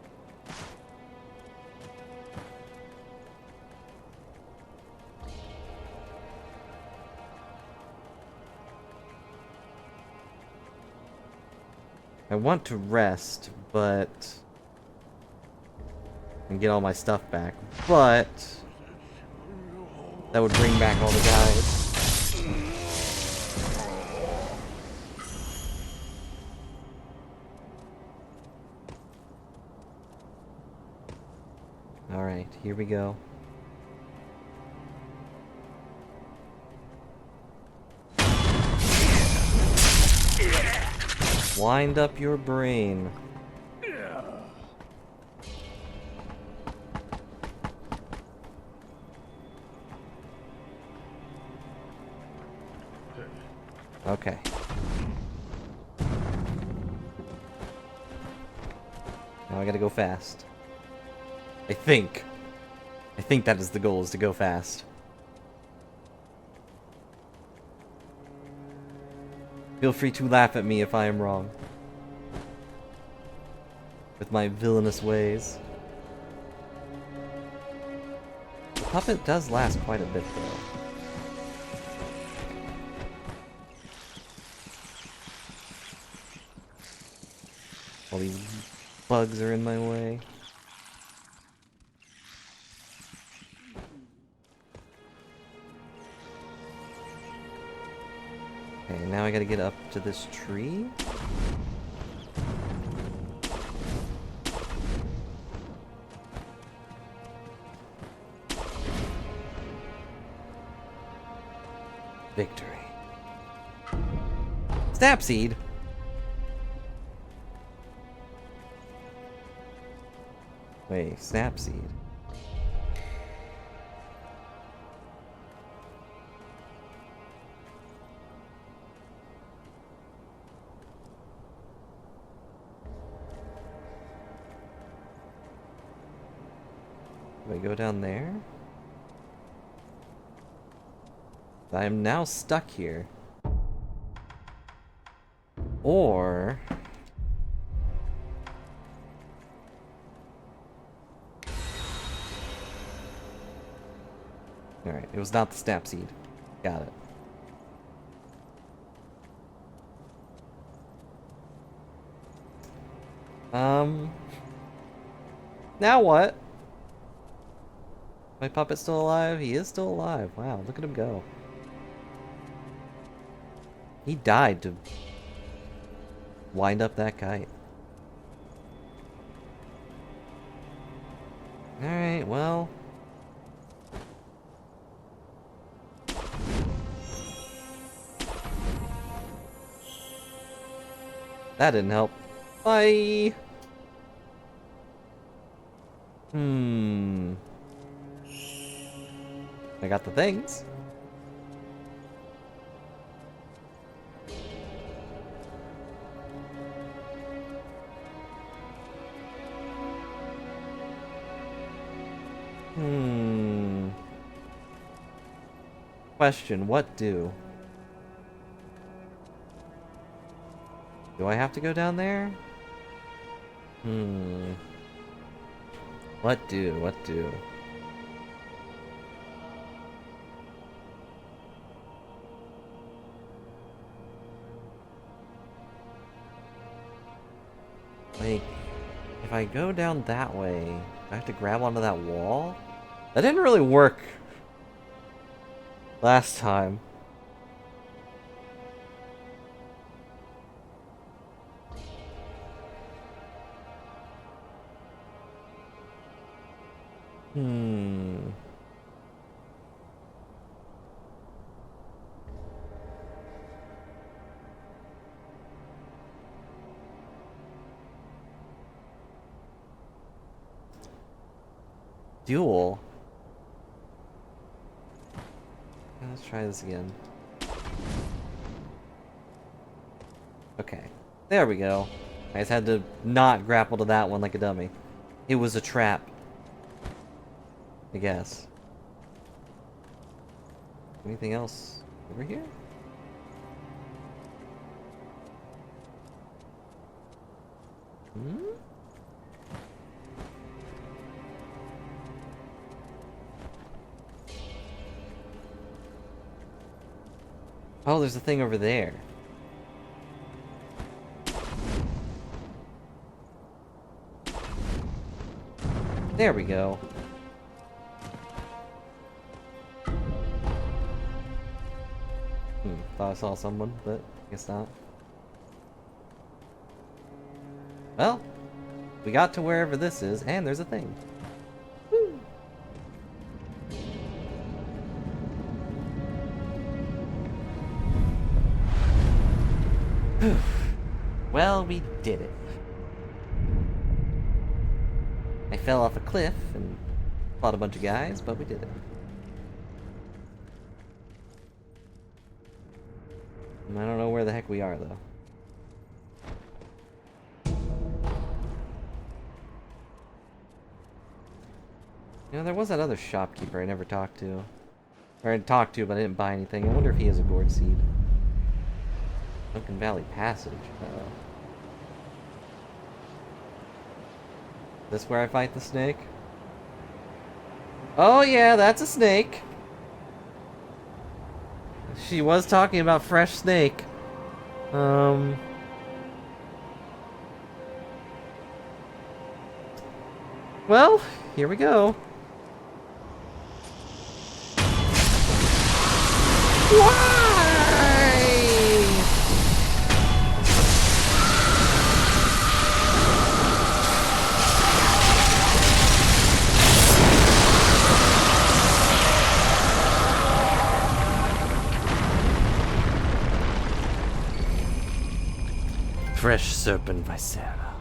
I want to rest, but... and get all my stuff back, but... that would bring back all the guys. Alright, here we go. Wind up your brain. Okay. Now I gotta go fast. I think that is the goal, is to go fast. Feel free to laugh at me if I am wrong. With my villainous ways. The puppet does last quite a bit, though. All these bugs are in my way. Okay, now I gotta get up to this tree. Victory. Snapseed! Wait, Snapseed. Do I go down there? I am now stuck here. Or... alright, it was not the Snapseed. Got it. Now what? My puppet's still alive? He is still alive. Wow, look at him go. He died to wind up that kite. Alright. Alright, well. That didn't help. Bye! I got the things. Question, what do? Do I have to go down there? What do? What do? Like, if I go down that way, do I have to grab onto that wall? That didn't really work last time. Duel. Let's try this again. Okay. There we go. I just had to not grapple to that one like a dummy. It was a trap. I guess. Anything else over here? Oh, there's a thing over there. There we go. Thought I saw someone, but I guess not. Well, we got to wherever this is, and there's a thing. Woo. Well, we did it. I fell off a cliff and fought a bunch of guys, but we did it. I don't know where the heck we are, though. You know, there was that other shopkeeper I never talked to. Or I talked to, but I didn't buy anything. I wonder if he has a gourd seed. Sunken Valley Passage. Uh-oh. This where I fight the snake? Oh yeah, that's a snake. She was talking about fresh snake. Well, here we go. Why? Fresh serpent Viscera.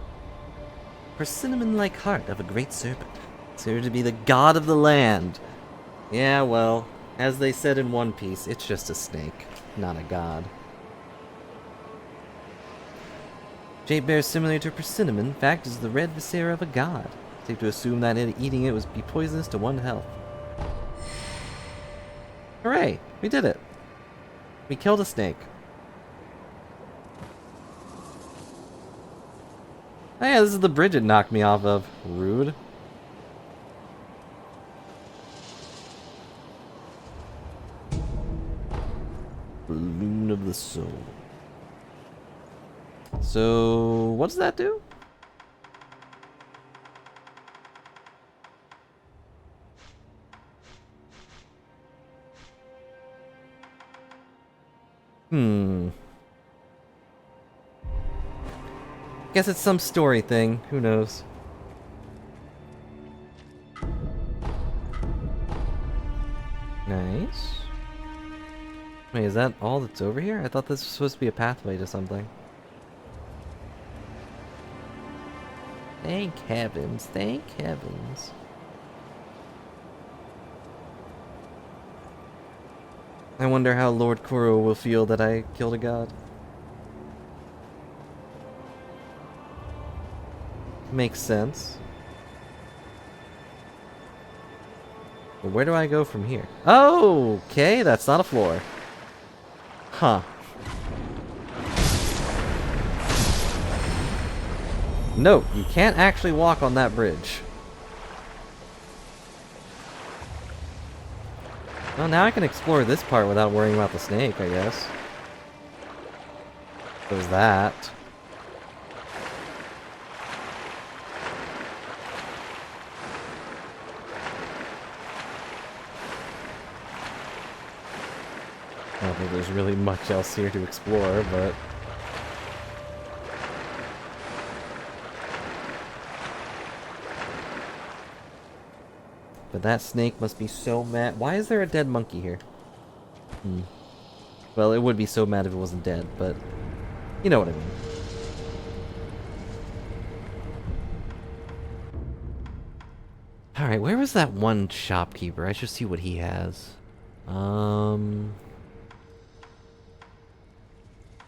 For cinnamon-like heart of a great serpent, considered to be the god of the land. Yeah, well, as they said in One Piece, it's just a snake, not a god. Jade bears similar to persimmon, in fact, is the red viscera of a god. Safe to assume that eating it would be poisonous to one health. Hooray! We did it! We killed a snake. Oh yeah, this is the bridge it knocked me off of. Rude. Balloon of the soul. So, what does that do? Guess it's some story thing. Who knows? Nice. Wait, is that all that's over here? I thought this was supposed to be a pathway to something. Thank heavens, thank heavens. I wonder how Lord Kuro will feel that I killed a god. Makes sense. But where do I go from here? Oh, okay, that's not a floor. Huh. No, you can't actually walk on that bridge. Well, now I can explore this part without worrying about the snake, I guess. There's that. I don't think there's really much else here to explore, but... But that snake must be so mad. Why is there a dead monkey here? Well, it would be so mad if it wasn't dead, but... You know what I mean. Alright, where was that one shopkeeper? I should see what he has.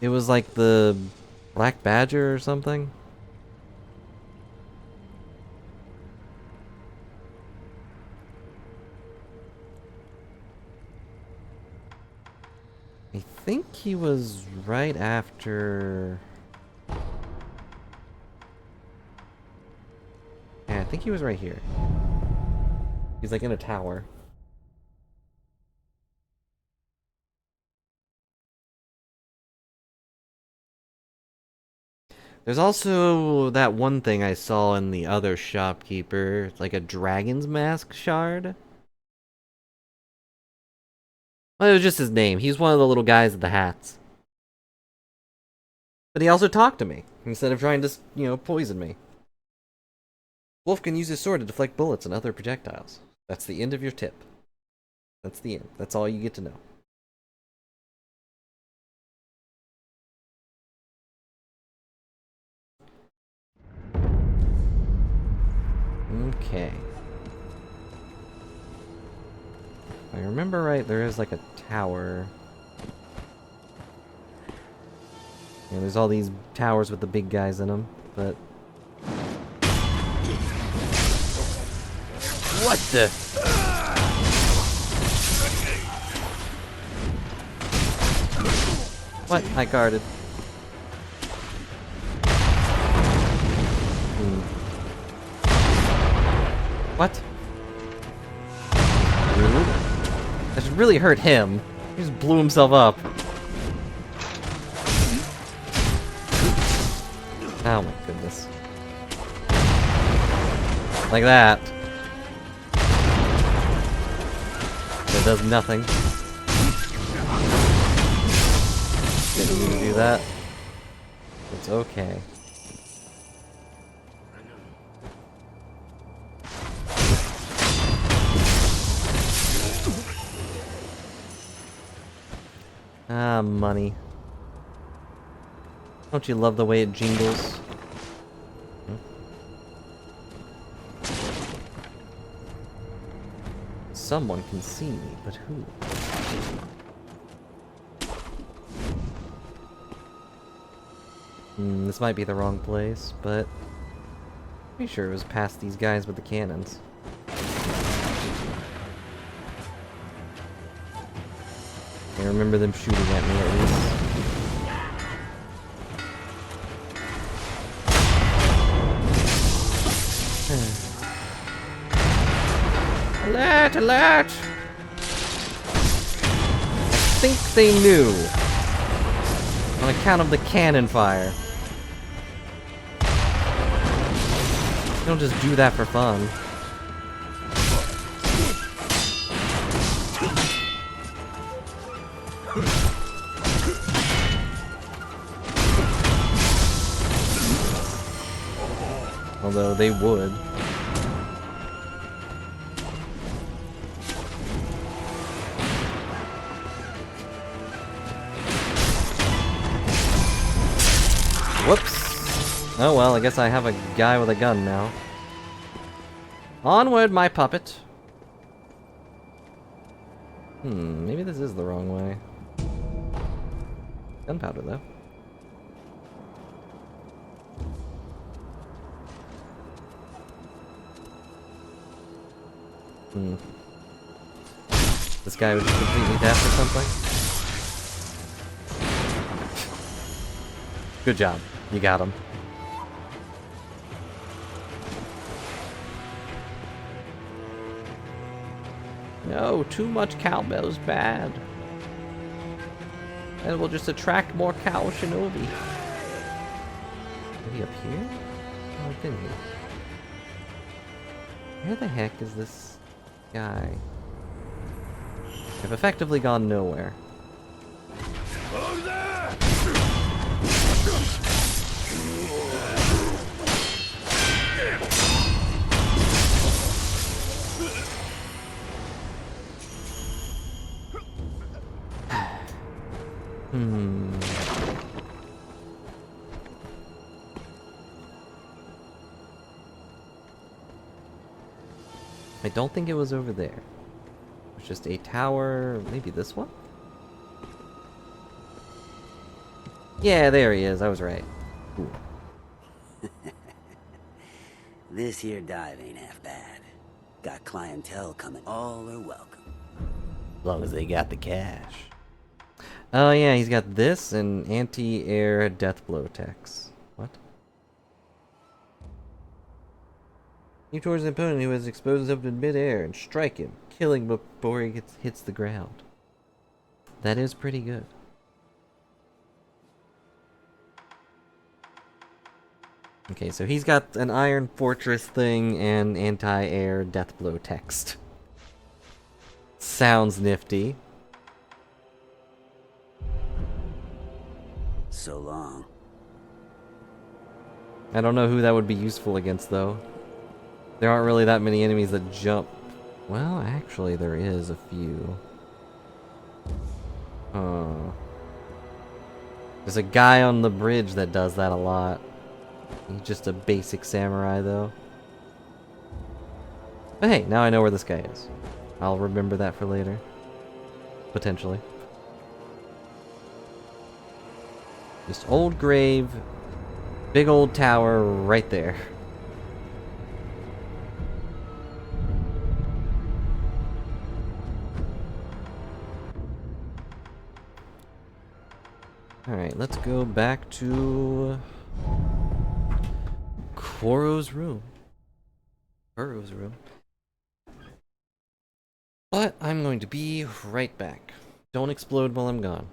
It was like the Black Badger or something? I think he was right after... Yeah, I think he was right here. He's like in a tower. There's also that one thing I saw in the other shopkeeper. It's like a dragon's mask shard. Well, it was just his name. He's one of the little guys with the hats. But he also talked to me, instead of trying to, you know, poison me. Wolf can use his sword to deflect bullets and other projectiles. That's the end of your tip. That's the end. That's all you get to know. Okay. If I remember right, there is like a tower. Yeah, there's all these towers with the big guys in them, but... What the? What? I guarded. What? Rude. That should really hurt him. He just blew himself up. Oh my goodness. Like that. That does nothing. Didn't mean to do that. It's okay. Ah, money. Don't you love the way it jingles? Someone can see me, but who? This might be the wrong place, but... pretty sure it was past these guys with the cannons. I remember them shooting at me at least. Alert! Alert! I think they knew. On account of the cannon fire. You don't just do that for fun. Although they would. Oh well, I guess I have a guy with a gun now. Onward, my puppet! Maybe this is the wrong way. Gunpowder, though. This guy was just completely deaf or something? Good job. You got him. No, too much cowbell's bad. And we'll just attract more cow shinobi. Is he up here? Oh, I've been here. Where the heck is this guy? I've effectively gone nowhere. I don't think it was over there. It's just a tower, maybe this one? Yeah, there he is, I was right. Ooh. This here dive ain't half bad. Got clientele coming, all are welcome. As long as they got the cash. Oh yeah, he's got this and anti-air death blow techs. What? Aim towards an opponent who has exposed himself in midair and strike him, killing before he hits the ground. That is pretty good. Okay, so he's got an Iron Fortress thing and anti-air death blow text. Sounds nifty. So long. I don't know who that would be useful against, though. There aren't really that many enemies that jump. Well, actually, there is a few. There's a guy on the bridge that does that a lot. He's just a basic samurai, though. But hey, now I know where this guy is. I'll remember that for later. Potentially. Just old grave, big old tower right there. Alright, let's go back to Koro's room. Kuro's room. But I'm going to be right back. Don't explode while I'm gone.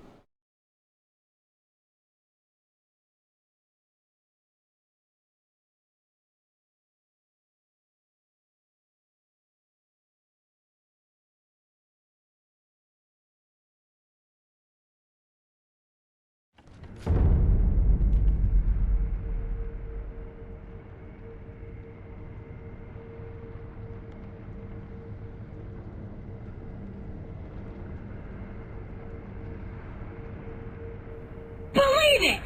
Believe it!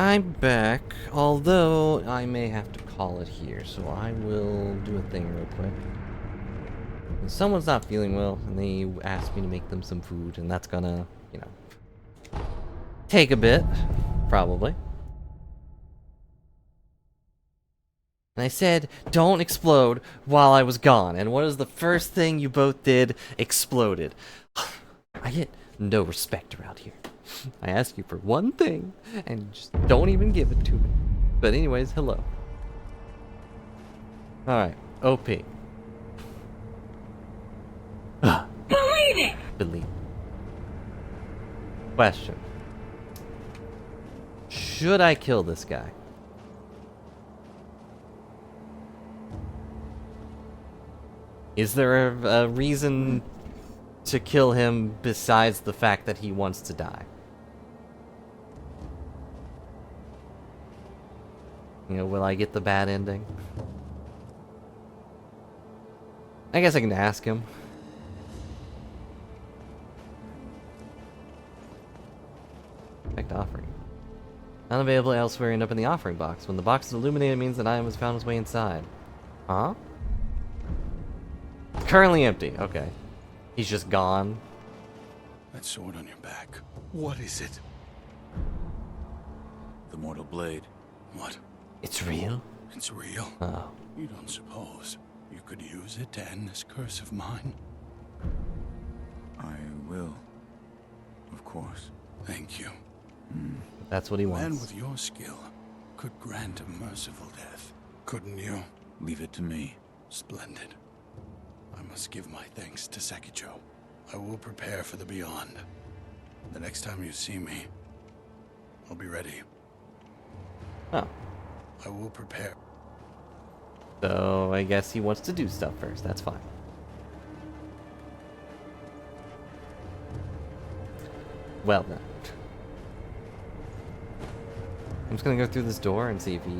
I'm back, although I may have to call it here, so I will do a thing real quick. If someone's not feeling well, and they ask me to make them some food, and that's gonna, you know, take a bit, probably. And I said, don't explode while I was gone. And what is the first thing you both did? Exploded. I get no respect around here. I ask you for one thing, and you just don't even give it to me. But anyways, hello. Alright, OP. Believe it! Believe it. Question. Should I kill this guy? Is there a reason to kill him besides the fact that he wants to die? You know, will I get the bad ending? I guess I can ask him. Expect offering. Unavailable elsewhere, end up in the offering box. When the box is illuminated, it means that item has found its way inside. Huh? Currently empty. Okay. He's just gone. That sword on your back. What is it? The mortal blade. What? It's real? It's real? Oh. You don't suppose you could use it to end this curse of mine? I will. Of course. Thank you. That's what he A man wants. with your skill could grant a merciful death, couldn't you? Leave it to me. Splendid. I must give my thanks to Sekiro. I will prepare for the beyond. The next time you see me, I'll be ready. Oh. I will prepare. So I guess he wants to do stuff first. That's fine. Well then. I'm just gonna go through this door and see if he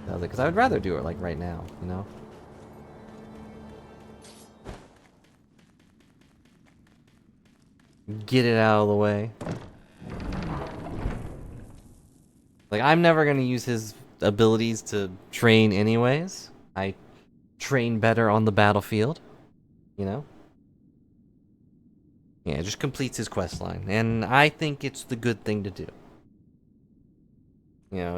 does it, because I would rather do it like right now, you know? Get it out of the way. Like, I'm never gonna use his abilities to train anyways. I train better on the battlefield, you know? Yeah, it just completes his quest line, and I think it's the good thing to do. You know,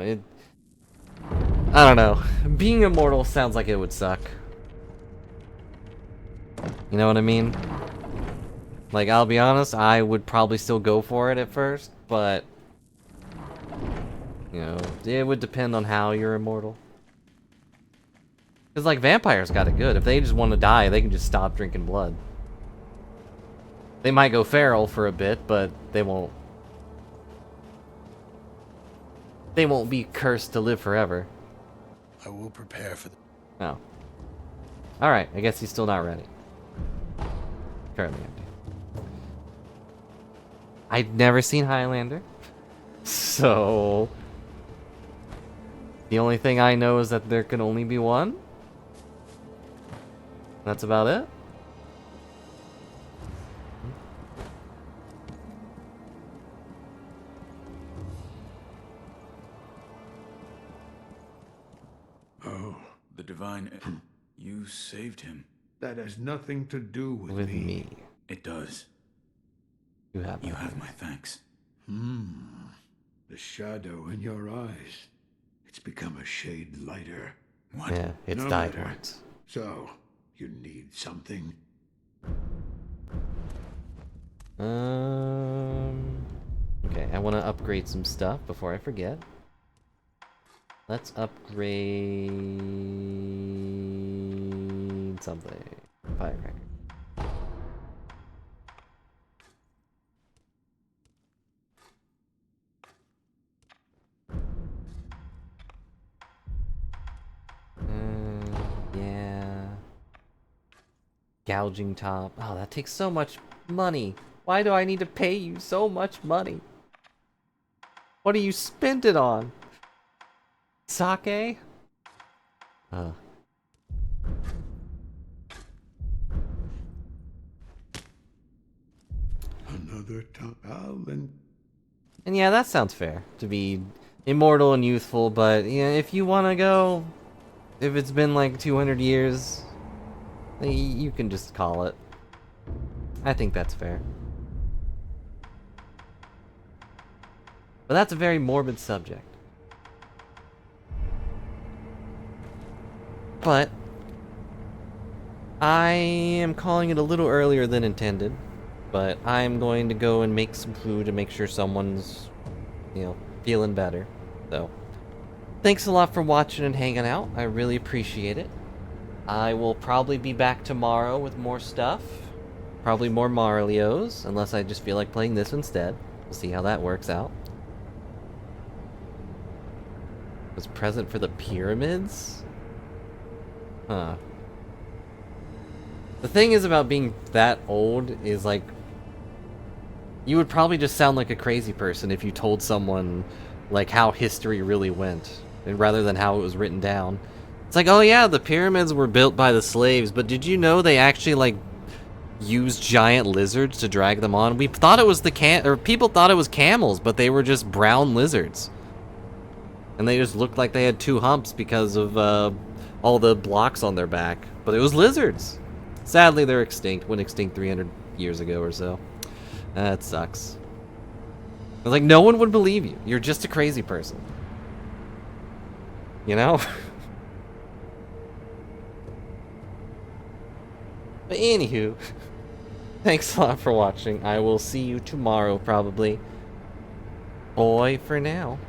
I don't know. Being immortal sounds like it would suck. You know what I mean? Like, I'll be honest, I would probably still go for it at first, but you know, it would depend on how you're immortal. Because, like, vampires got it good. If they just want to die, they can just stop drinking blood. They might go feral for a bit, but they won't. They won't be cursed to live forever. I will prepare for the... Oh. Alright, I guess he's still not ready. Currently empty. I've never seen Highlander. So... the only thing I know is that there can only be one. That's about it. Oh, The divine... You saved him. that has nothing to do with, With me. It does. You have You my have my thanks. The shadow in your eyes. It's become a shade lighter. What? Yeah, it's No died matter. once. So, you need something? Okay, I want to upgrade some stuff before I forget. Let's upgrade something. Firecracker. Yeah. Gouging top. Oh, that takes so much money. Why do I need to pay you so much money? What do you spend it on? Sake? Another top. And yeah, that sounds fair, to be immortal and youthful, but yeah, if you want to go, if it's been like 200 years, you can just call it. I think that's fair. But that's a very morbid subject. But I am calling it a little earlier than intended, but I'm going to go and make some food to make sure someone's, you know, feeling better. So, thanks a lot for watching and hanging out. I really appreciate it. I will probably be back tomorrow with more stuff. Probably more Mario's, unless I just feel like playing this instead. We'll see how that works out. Was present for the pyramids? Huh. The thing is about being that old is like, you would probably just sound like a crazy person if you told someone like how history really went, and rather than how it was written down. It's like, oh yeah, the pyramids were built by the slaves, but did you know they actually like used giant lizards to drag them on? We thought it was people thought it was camels, but they were just brown lizards. And they just looked like they had 2 humps because of all the blocks on their back. But it was lizards. Sadly, they're extinct. Went extinct 300 years ago or so. That sucks. I was like, no one would believe you. You're just a crazy person. You know? But anywho, thanks a lot for watching. I will see you tomorrow, probably. Bye for now.